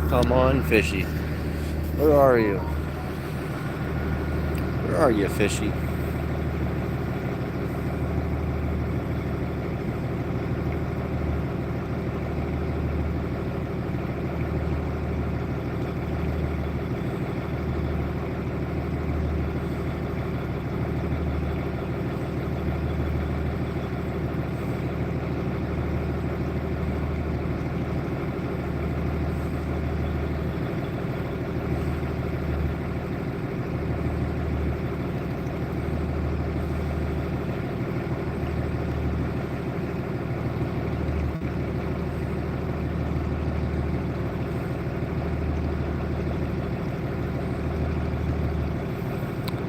Come on, fishy. Where are you? Where are you, fishy?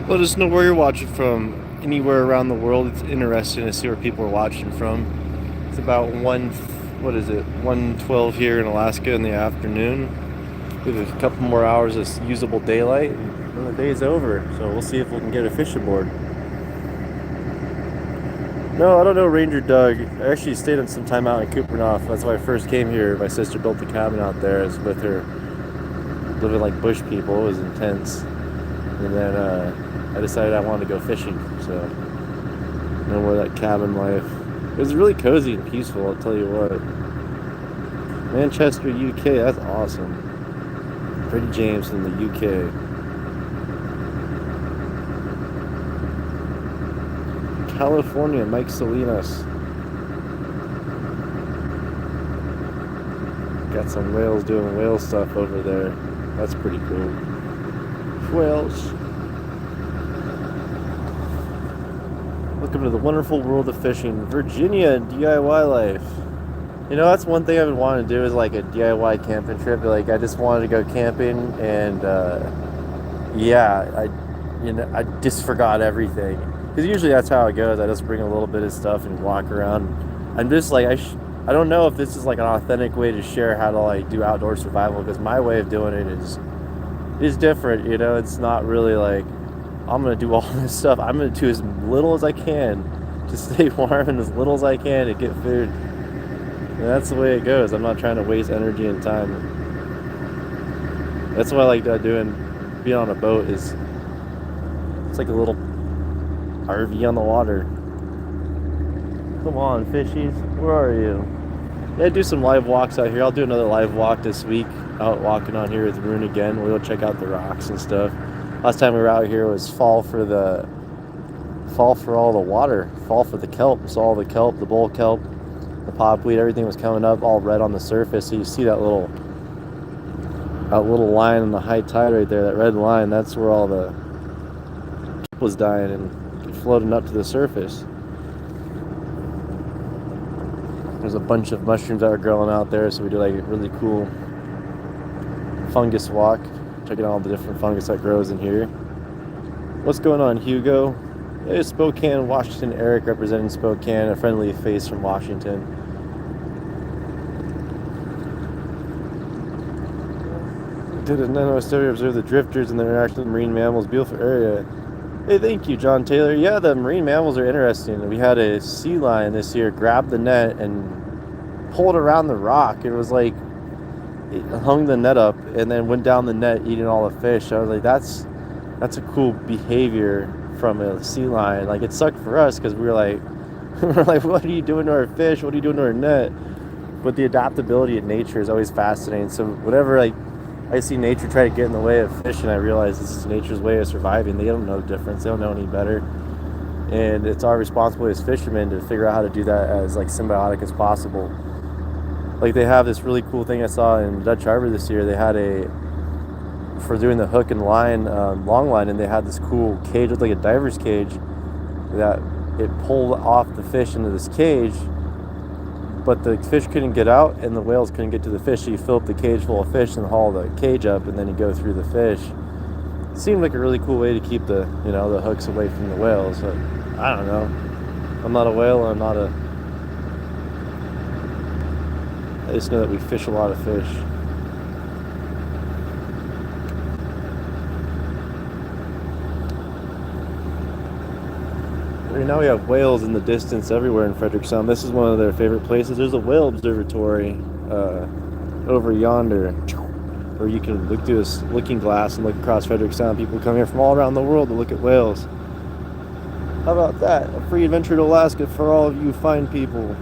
Let us know where you're watching from. Anywhere around the world, it's interesting to see where people are watching from. It's about 1:12 here in Alaska in the afternoon. We have a couple more hours of usable daylight, and then the day's over. So we'll see if we can get a fishing board. No, I don't know Ranger Doug. I actually stayed in some time out in Kupernoff. That's why I first came here. My sister built a cabin out there. I was with her, living like bush people. It was intense. And then I decided I wanted to go fishing, so no more of that cabin life. It was really cozy and peaceful, I'll tell you what. Manchester, UK, that's awesome. Freddie James in the UK. California, Mike Salinas. Got some whales doing whale stuff over there. That's pretty cool. Whales. Welcome to the wonderful world of fishing. Virginia DIY life. You know, that's one thing I've been wanting to do is like a DIY camping trip. Like, I just wanted to go camping, and I just forgot everything. Because usually that's how it goes. I just bring a little bit of stuff and walk around. I'm just like, I don't know if this is like an authentic way to share how to like do outdoor survival, because my way of doing it is different. You know, it's not really like I'm gonna do all this stuff. I'm gonna do as little as I can to stay warm and as little as I can to get food. And that's the way it goes. I'm not trying to waste energy and time. That's what I like being on a boat. It's like a little RV on the water. Come on, fishies, where are you? Yeah, I do some live walks out here. I'll do another live walk this week, out walking on here with Rune again. We'll go check out the rocks and stuff. Last time we were out here was fall for the fall for all the water, fall for the kelp. So all the kelp, the bull kelp, the popweed, everything was coming up all red on the surface. So you see that little line on the high tide right there, that red line, that's where all the kelp was dying and floating up to the surface. There's a bunch of mushrooms that are growing out there, so we do like a really cool fungus walk, checking out all the different fungus that grows in here. What's going on, Hugo? Hey, Spokane, Washington. Eric representing Spokane, a friendly face from Washington. Did a nano study observe the drifters and their interaction with marine mammals? Beautiful area. Hey, thank you, John Taylor. Yeah, the marine mammals are interesting. We had a sea lion this year grab the net and pulled around the rock. It was like it hung the net up and then went down the net eating all the fish. I was like, that's a cool behavior from a sea lion. Like, it sucked for us because we were like, what are you doing to our fish? What are you doing to our net? But the adaptability of nature is always fascinating. So whatever I see nature try to get in the way of fish, and I realize this is nature's way of surviving. They don't know the difference. They don't know any better. And it's our responsibility as fishermen to figure out how to do that as like symbiotic as possible. Like, they have this really cool thing I saw in Dutch Harbor this year. They had for doing the hook and line, long line, and they had this cool cage with like a diver's cage that it pulled off the fish into this cage, but the fish couldn't get out and the whales couldn't get to the fish. So you fill up the cage full of fish and haul the cage up, and then you go through the fish. It seemed like a really cool way to keep the hooks away from the whales. But I don't know. I'm not a whale. I just know that we fish a lot of fish. Right now we have whales in the distance everywhere in Fredericktown. This is one of their favorite places. There's a whale observatory over yonder, where you can look through this looking glass and look across Fredericktown. People come here from all around the world to look at whales. How about that? A free adventure to Alaska for all of you fine people.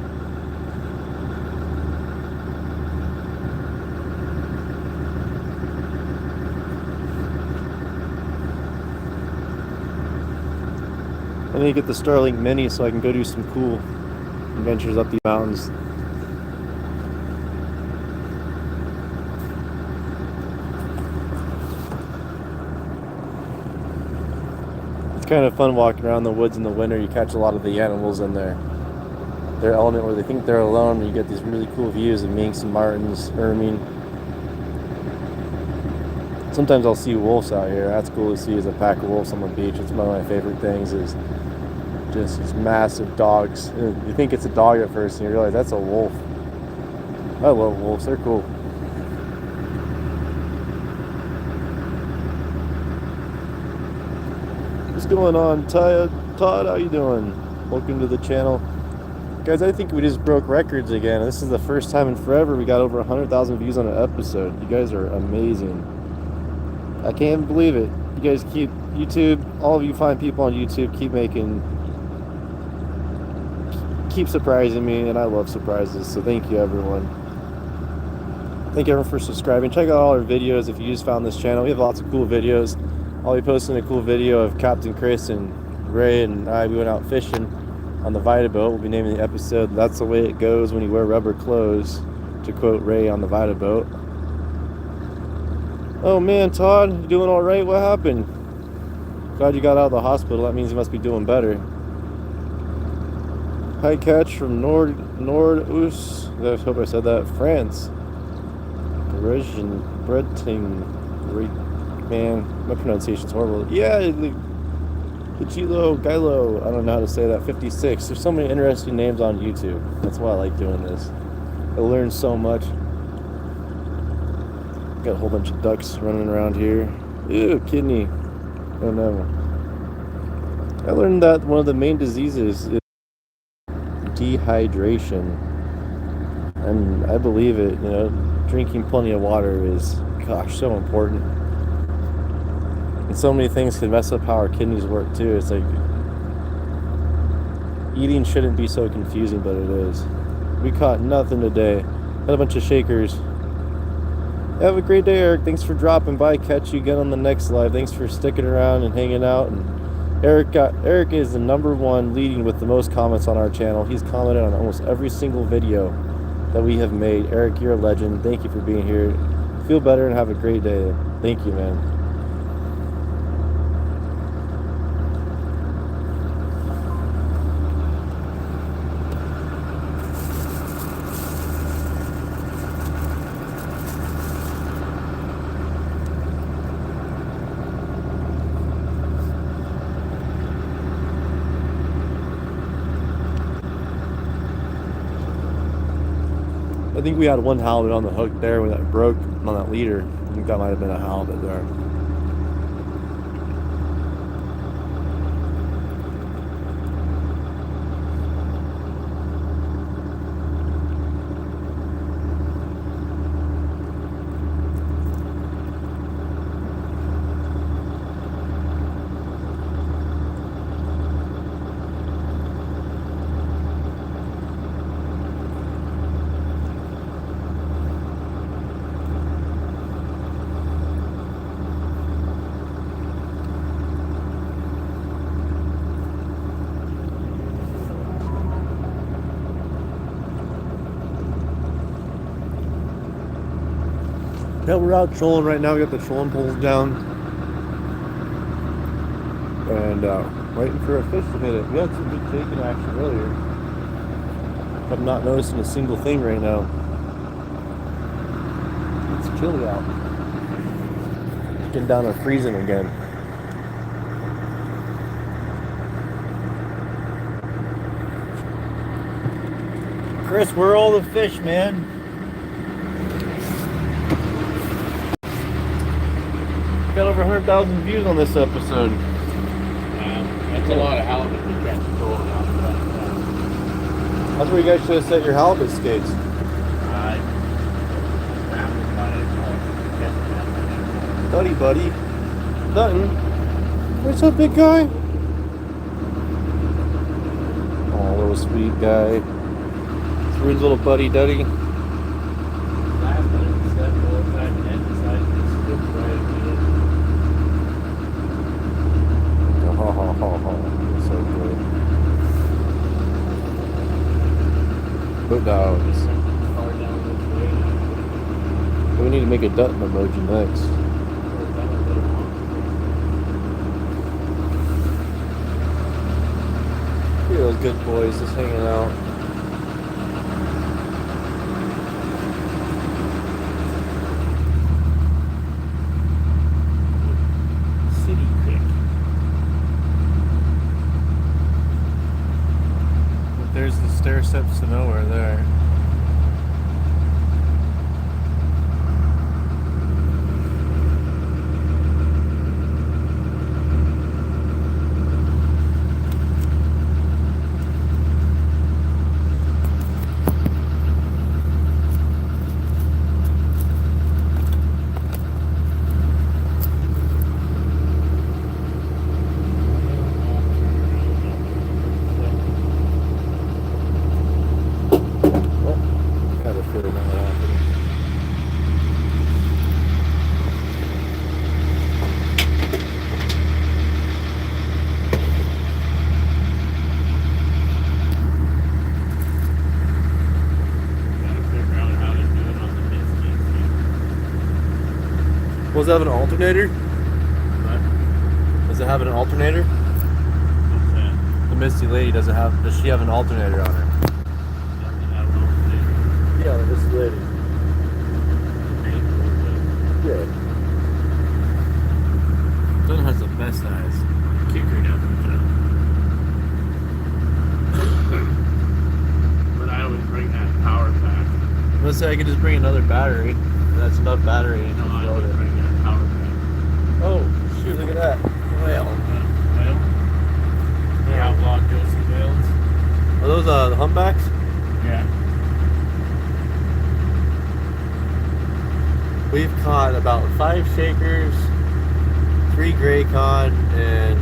I need to get the Starlink Mini so I can go do some cool adventures up these mountains. It's kind of fun walking around the woods in the winter. You catch a lot of the animals in their element where they think they're alone, and you get these really cool views of minks and martins, ermine. Sometimes I'll see wolves out here. That's cool to see, as a pack of wolves on the beach. It's one of my favorite things, is just these massive dogs. You think it's a dog at first and you realize that's a wolf. I love wolves. They're cool. What's going on, Todd? How you doing? Welcome to the channel. Guys, I think we just broke records again. This is the first time in forever we got over 100,000 views on an episode. You guys are amazing. I can't believe it. You guys keep YouTube, all of you fine people on YouTube, keep surprising me, and I love surprises. So thank you, everyone. Thank you, everyone, for subscribing. Check out all our videos if you just found this channel. We have lots of cool videos. I'll be posting a cool video of Captain Chris and Ray and I. We went out fishing on the Vita boat. We'll be naming the episode "That's the Way It Goes When You Wear Rubber Clothes," to quote Ray on the Vita boat. Oh man, Todd, you doing all right? What happened? Glad you got out of the hospital. That means you must be doing better. Hi, catch from Nord-Us. I hope I said that. France. Rebaiting. Man, my pronunciation's horrible. Yeah, Gilo. I don't know how to say that. 56. There's so many interesting names on YouTube. That's why I like doing this. I learn so much. Got a whole bunch of ducks running around here. Ew, kidney. Oh no. I learned that one of the main diseases is dehydration. And I believe it, drinking plenty of water is, gosh, so important. And so many things can mess up how our kidneys work too. It's like, eating shouldn't be so confusing, but it is. We caught nothing today. Got a bunch of shakers. Have a great day, Eric. Thanks for dropping by. Catch you again on the next live. Thanks for sticking around and hanging out and Eric is the #1 leading with the most comments on our channel. He's commented on almost every single video that we have made. Eric, you're a legend. Thank you for being here. Feel better and have a great day. Thank you, man. I think we had one halibut on the hook there when that broke on that leader. I think that might have been a halibut there. Yeah, we're out trolling right now. We got the trolling poles down. And waiting for a fish to hit it. We had some good taking action earlier. I'm not noticing a single thing right now. It's chilly out. Getting down to freezing again. Chris, where are all the fish, man? Got over 100,000 views on this episode. That's a lot of halibut to catch trolling out. That's where you guys should have set your halibut skates. Buddy, buddy. Nothing. What's up, big guy? Oh, little sweet guy. It's Rude's little buddy, Duddy. So good. Put dogs. We need to make a Dutton emoji next. Look at those good boys just hanging out. City Creek. There's the stair steps to nowhere there. Does it have an alternator? What? Does it have an alternator? What's that? The Misty Lady does she have an alternator on her? Yeah, the Misty Lady. Yeah. Dun has the best eyes. Kicker down But I always bring that power pack. Let's say I could just bring another battery. That's enough battery. No, I always bring that power pack. Oh, shoot, look at that. Whale. Whale? The outlaw Josie whales? Are those the humpbacks? Yeah. We've caught about 5 shakers, 3 gray cod, and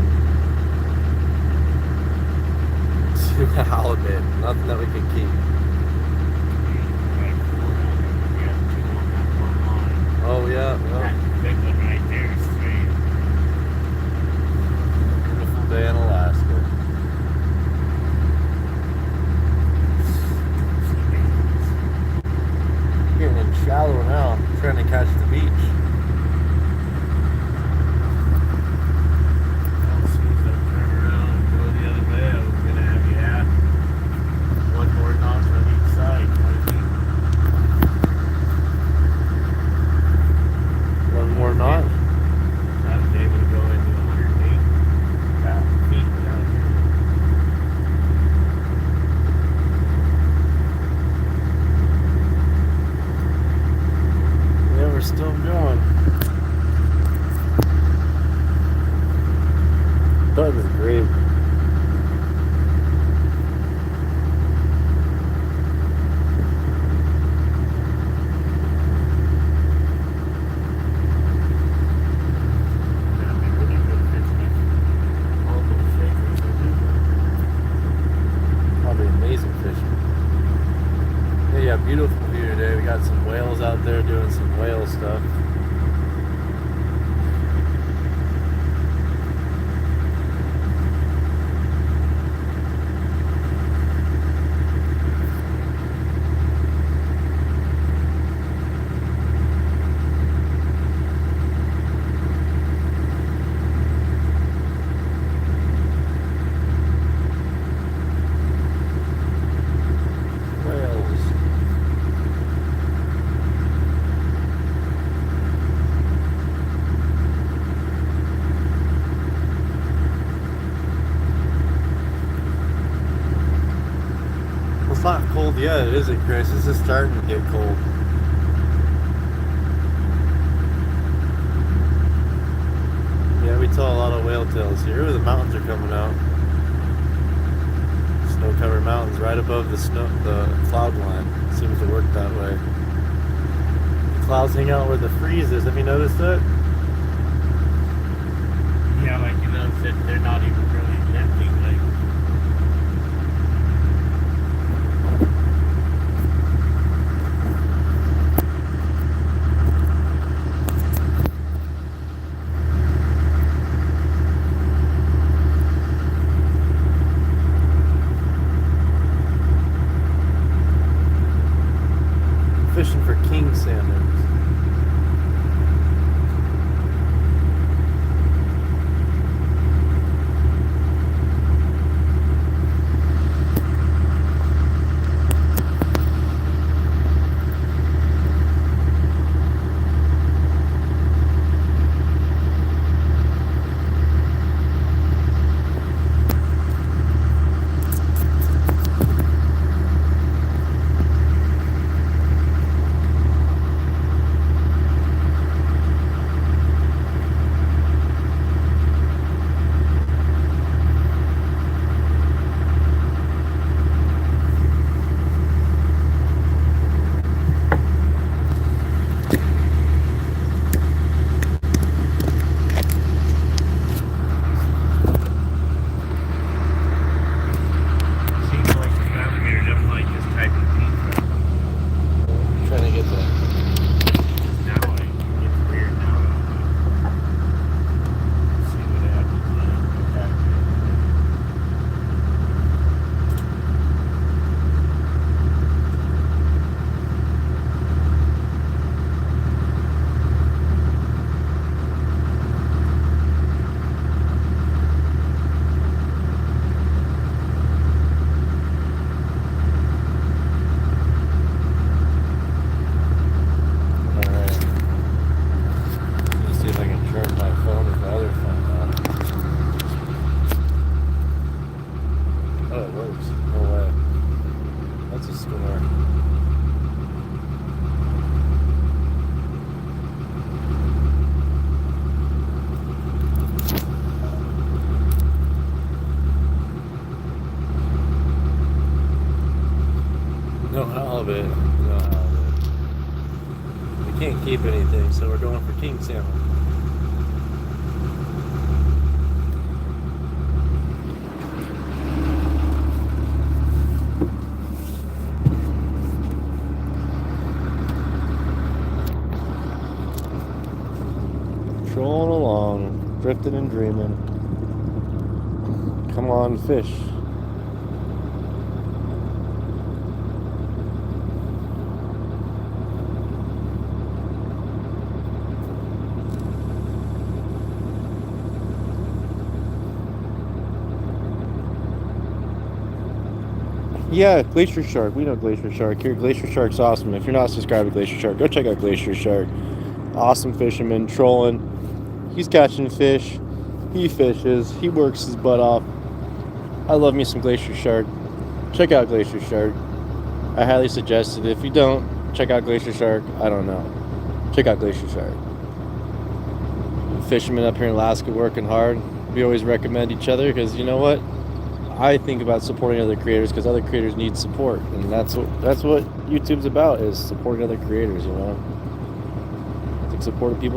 2 halibut. Nothing that we could keep. Oh yeah, That big one right there is 3. beautiful day in Beautiful view today. We got some whales out there doing some whale stuff. It's not cold yet, is it, Chris? It's just starting to get cold. Yeah, we tell a lot of whale tales here. Ooh, the mountains are coming out. Snow-covered mountains right above the cloud line. Seems to work that way. The clouds hang out where the freeze is. Have you noticed that? Yeah, like you notice that they're not even really lifting. Like, Fishing for king salmon. seems like the navigator doesn't like this type of paintbrush. Trying to get the Now like, it's weird now. See what happens. Okay. Alright. Let's see if I can charge my phone with my other phone now. Oh, it works. No way. That's a score. No halibut. No halibut. We can't keep anything, so we're going for king salmon. Trolling along, drifting and dreaming. Come on, fish. Yeah, Glacier Shark. We know Glacier Shark here. Glacier Shark's awesome. If you're not subscribed to Glacier Shark, go check out Glacier Shark. Awesome fisherman, trolling. He's catching fish. He fishes. He works his butt off. I love me some Glacier Shark. Check out Glacier Shark. I highly suggest it. If you don't, check out Glacier Shark. I don't know. Check out Glacier Shark. Fishermen up here in Alaska working hard. We always recommend each other because you know what? I think about supporting other creators because other creators need support, and that's what YouTube's about, is supporting other creators. You know, it's like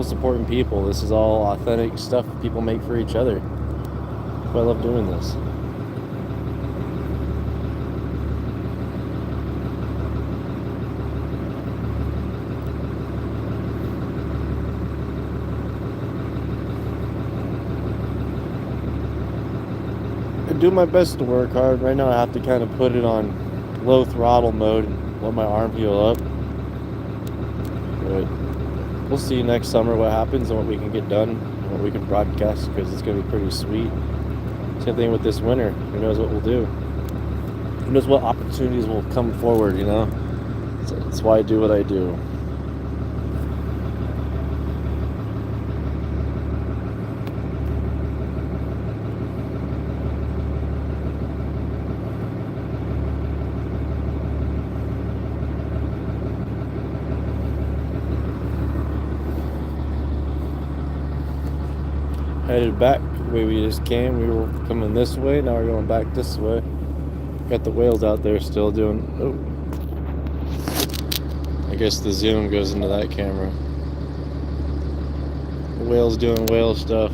supporting people. This is all authentic stuff people make for each other. I love doing this. doing my best to work hard. Right now I have to kind of put it on low throttle mode and let my arm heal up. But we'll see next summer what happens and what we can get done and what we can broadcast, because it's going to be pretty sweet. Same thing with this winter. Who knows what we'll do? Who knows what opportunities will come forward, you know? So that's why I do what I do. Headed back the way we just came. We were coming this way, now we're going back this way. Got the whales out there still doing... Oh, I guess the zoom goes into that camera. The whale's doing whale stuff.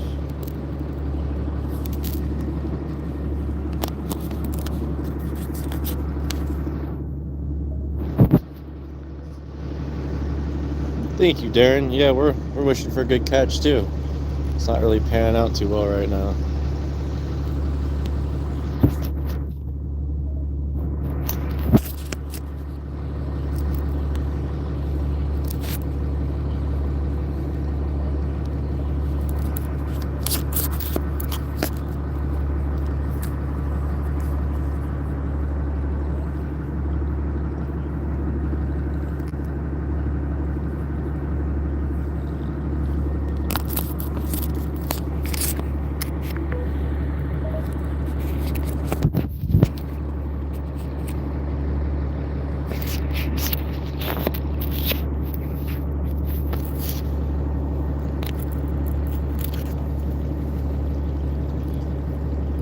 Thank you, Darren. Yeah, we're wishing for a good catch too. It's not really panning out too well right now.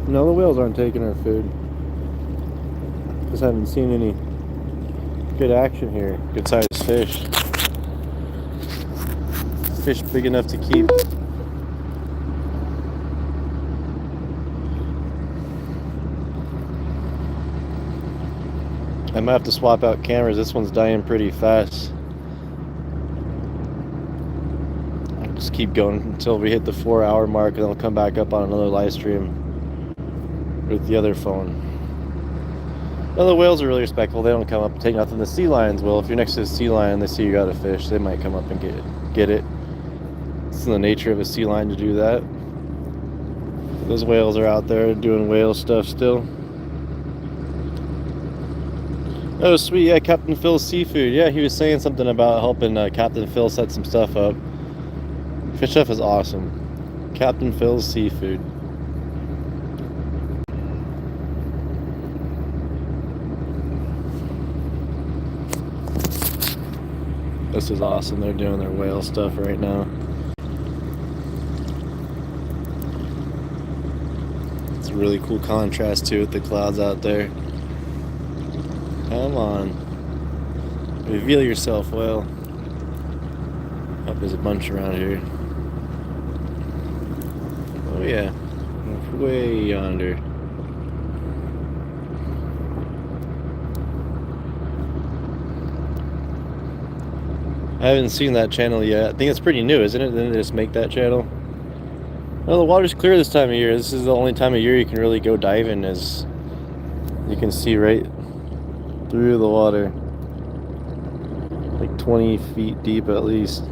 No, the whales aren't taking our food. Just haven't seen any good action here. Good sized fish. Fish big enough to keep. I might have to swap out cameras. This one's dying pretty fast. I'll just keep going until we hit the 4-hour mark, and then I'll come back up on another live stream with the other phone. Well, the whales are really respectful. They don't come up and take nothing. The sea lions will. If you're next to a sea lion, they see you got a fish, they might come up and get it. It's in the nature of a sea lion to do that. Those whales are out there doing whale stuff still. Oh, sweet. Yeah, Captain Phil's Seafood. Yeah, he was saying something about helping Captain Phil set some stuff up. Fish stuff is awesome. Captain Phil's Seafood. This is awesome. They're doing their whale stuff right now. It's a really cool contrast too with the clouds out there. Come on. Reveal yourself, whale. Oh, there's a bunch around here. Oh yeah. Way yonder. I haven't seen that channel yet. I think it's pretty new, isn't it? Didn't they just make that channel? Well, the water's clear this time of year. This is the only time of year you can really go diving, as you can see right through the water. Like 20 feet deep at least.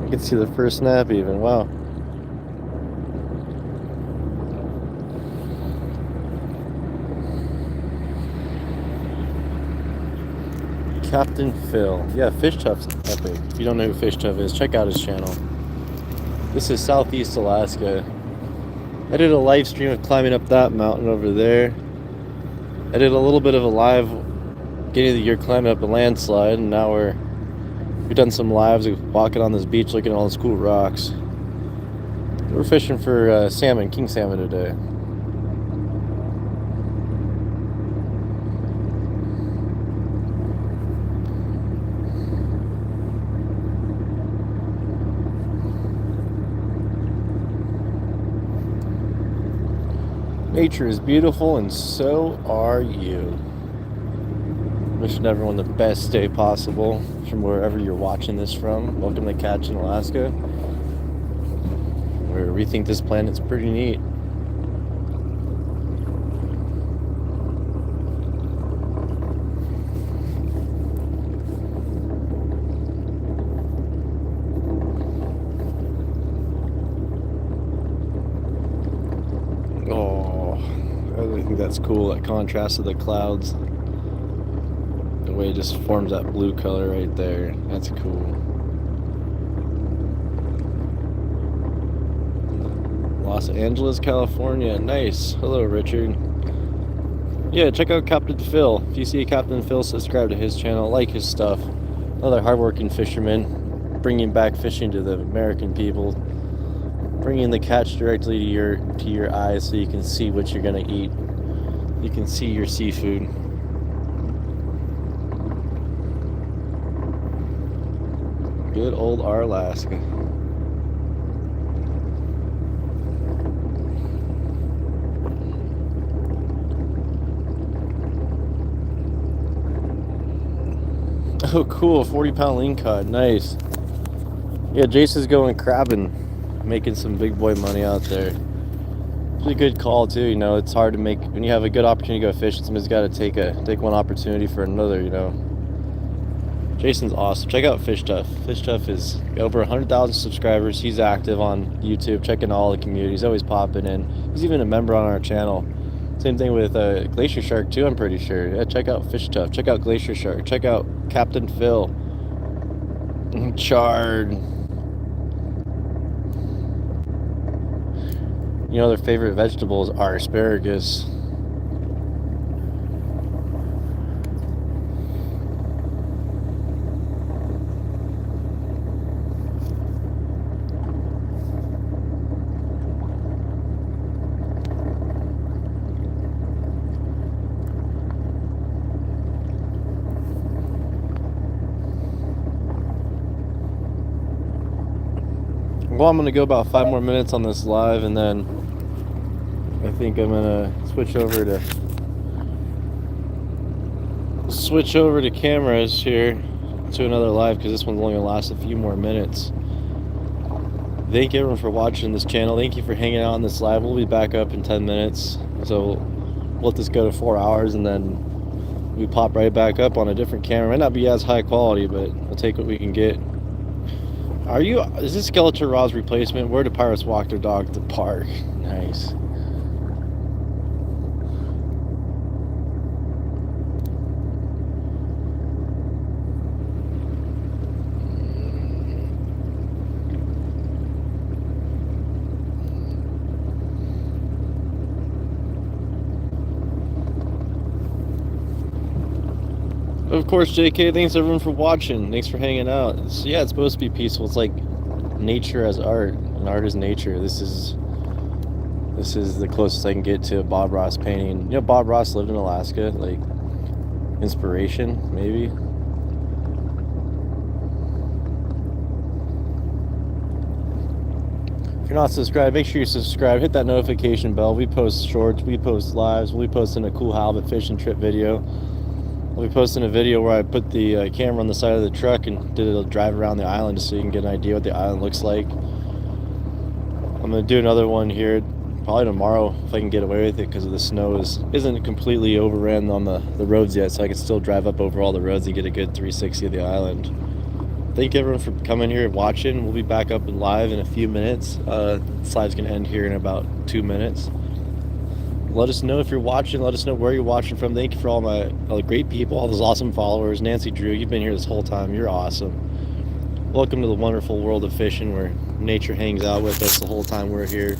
I can see the first snap even. Wow. Captain Phil. Yeah, Fish Tuff's epic. If you don't know who Fish Tuff is, check out his channel. This is Southeast Alaska. I did a live stream of climbing up that mountain over there. I did a little bit of a live beginning of the year climbing up a landslide, and now we've done some lives of walking on this beach looking at all these cool rocks. We're fishing for salmon, king salmon today. Nature is beautiful, and so are you. Wishing everyone the best day possible from wherever you're watching this from. Welcome to Catch in Alaska. where we think this planet's pretty neat. Oh, I think that's cool, that contrast of the clouds. The way it just forms that blue color right there. That's cool. Los Angeles, California. Nice. Hello, Richard. Yeah, check out Captain Phil. If you see Captain Phil, subscribe to his channel, like his stuff. Another hardworking fisherman, bringing back fishing to the American people, bringing the catch directly to your eyes so you can see what you're gonna eat. You can see your seafood. Good old our Alaska. Oh, cool. 40-pound lean cod. Nice. Yeah, Jason's going crabbing, making some big boy money out there. It's a good call, too. You know, it's hard to make when you have a good opportunity to go fishing. Somebody's got to take one opportunity for another, you know. Jason's awesome. Check out Fish Tuff. Fish Tuff is over 100,000 subscribers. He's active on YouTube, checking all the community. He's always popping in. He's even a member on our channel. Same thing with Glacier Shark too, I'm pretty sure. Yeah, check out Fish Tuff. Check out Glacier Shark. Check out Captain Phil. Chard. You know, their favorite vegetables are asparagus. Well, I'm gonna go about 5 more minutes on this live, and then I think I'm gonna switch over to cameras here to another live, because this one's only gonna last a few more minutes. Thank everyone for watching this channel. Thank you for hanging out on this live. We'll be back up in 10 minutes, so we'll let this go to 4 hours, and then we pop right back up on a different camera. Might not be as high quality, but we'll take what we can get. Is this Skeleton Rod's replacement? Where do pirates walk their dog at the park? Nice. Of course, JK, thanks everyone for watching. Thanks for hanging out. Yeah, it's supposed to be peaceful. It's like nature as art, and art is nature. This is the closest I can get to a Bob Ross painting. You know, Bob Ross lived in Alaska. Like, inspiration, maybe. If you're not subscribed, make sure you subscribe. Hit that notification bell. We post shorts, we post lives, we'll be posting a cool halibut fishing trip video. I'll be posting a video where I put the camera on the side of the truck and did a drive around the island just so you can get an idea what the island looks like. I'm going to do another one here probably tomorrow if I can get away with it, because the snow isn't completely overran on the roads yet, so I can still drive up over all the roads and get a good 360 of the island. Thank everyone for coming here and watching. We'll be back up and live in a few minutes. The slide's going to end here in about 2 minutes. Let us know if you're watching. Let us know where you're watching from. Thank you for all the great people, all those awesome followers. Nancy Drew, you've been here this whole time. You're awesome. Welcome to the wonderful world of fishing, where nature hangs out with us the whole time we're here.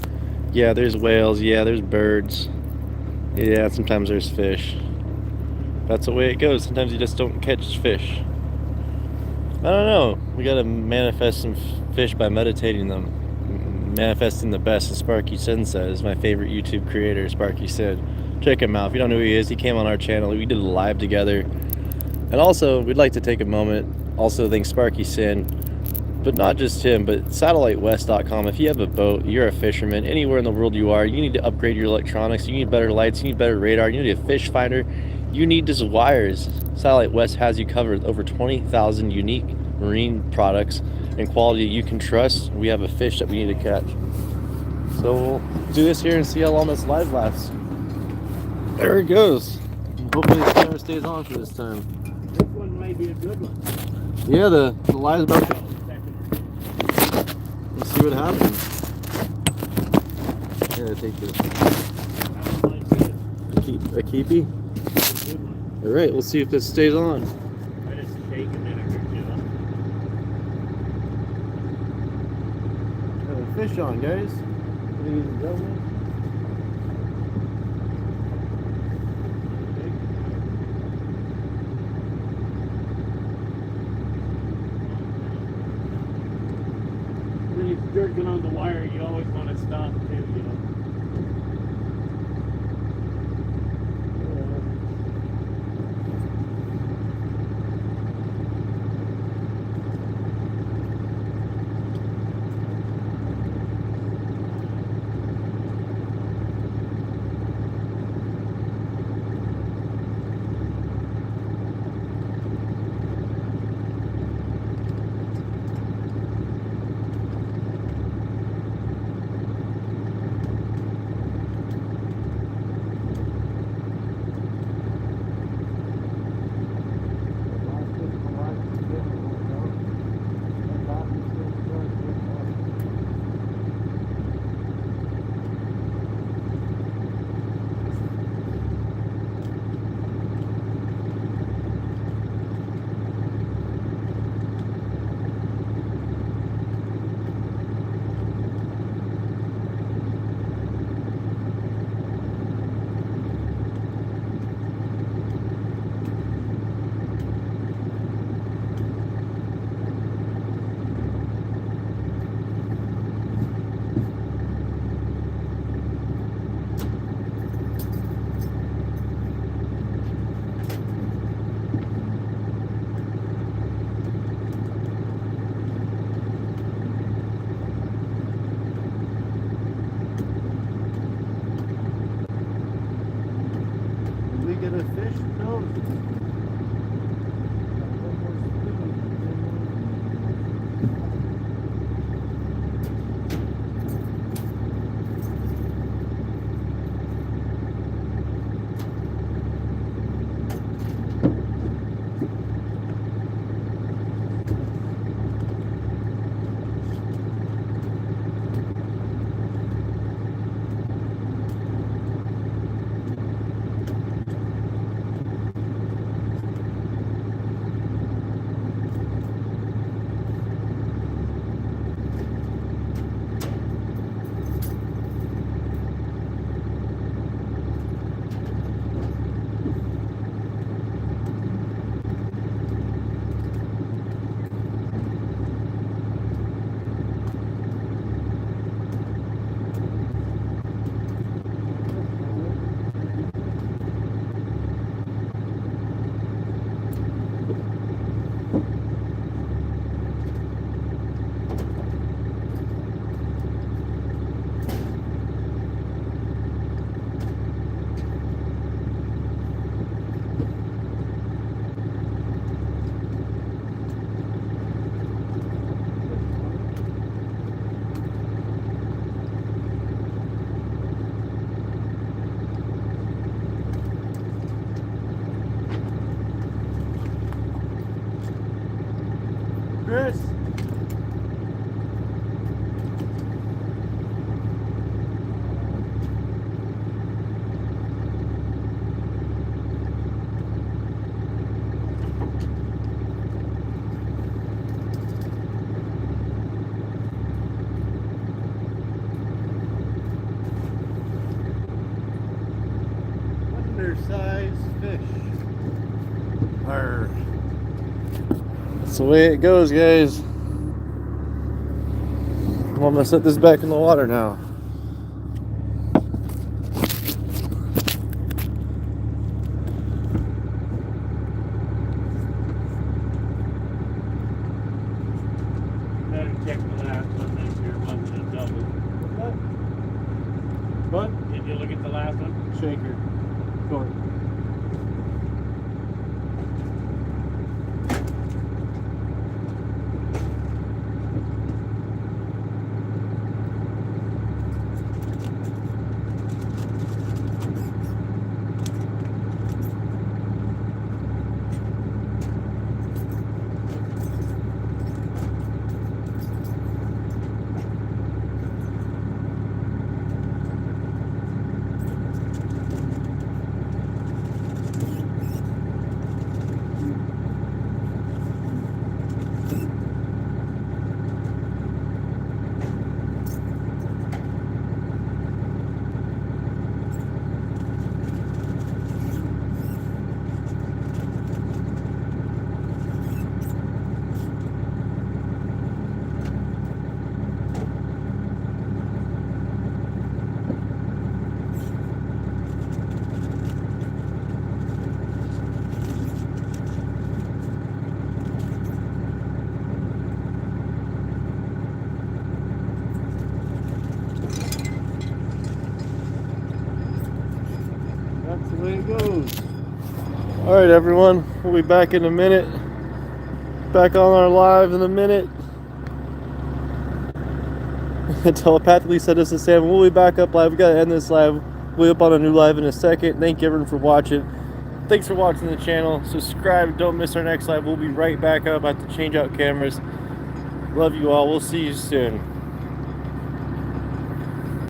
Yeah, there's whales. Yeah, there's birds. Yeah, sometimes there's fish. That's the way it goes. Sometimes you just don't catch fish. I don't know. We gotta manifest some fish by meditating them. Manifesting the best, as Sparky Sin says. My favorite YouTube creator, Sparky Sin. Check him out. If you don't know who he is, he came on our channel. We did a live together. And also, we'd like to take a moment, also thank Sparky Sin, but not just him, but SatelliteWest.com. If you have a boat, you're a fisherman, anywhere in the world you are, you need to upgrade your electronics, you need better lights, you need better radar, you need a fish finder, you need just wires. Satellite West has you covered with over 20,000 unique marine products and quality you can trust. We have a fish that we need to catch. So we'll do this here and see how long this live lasts. There it goes. Hopefully this camera stays on for this time. This one might be a good one. Yeah, the live's about to. Let's see what happens. Here, take this. A keepy? Alright, we'll see if this stays on. I just take a minute or two. Got a fish on, guys. Ladies and gentlemen. When you're jerking on the wire, you always want to stop too, you know. Get a fish? No. Chris. Undersized fish. Arr. That's the way it goes, guys. I'm gonna set this back in the water now. Better check the last one, make sure it wasn't a double. What? Did you look at the last one? Shaker. Short. That's the way it goes. All right, everyone. We'll be back in a minute. Back on our live in a minute. Telepathically said us to Sam. We'll be back up live. We gotta end this live. We'll be up on a new live in a second. Thank you everyone for watching. Thanks for watching the channel. Subscribe. Don't miss our next live. We'll be right back up. I have to change out cameras. Love you all. We'll see you soon.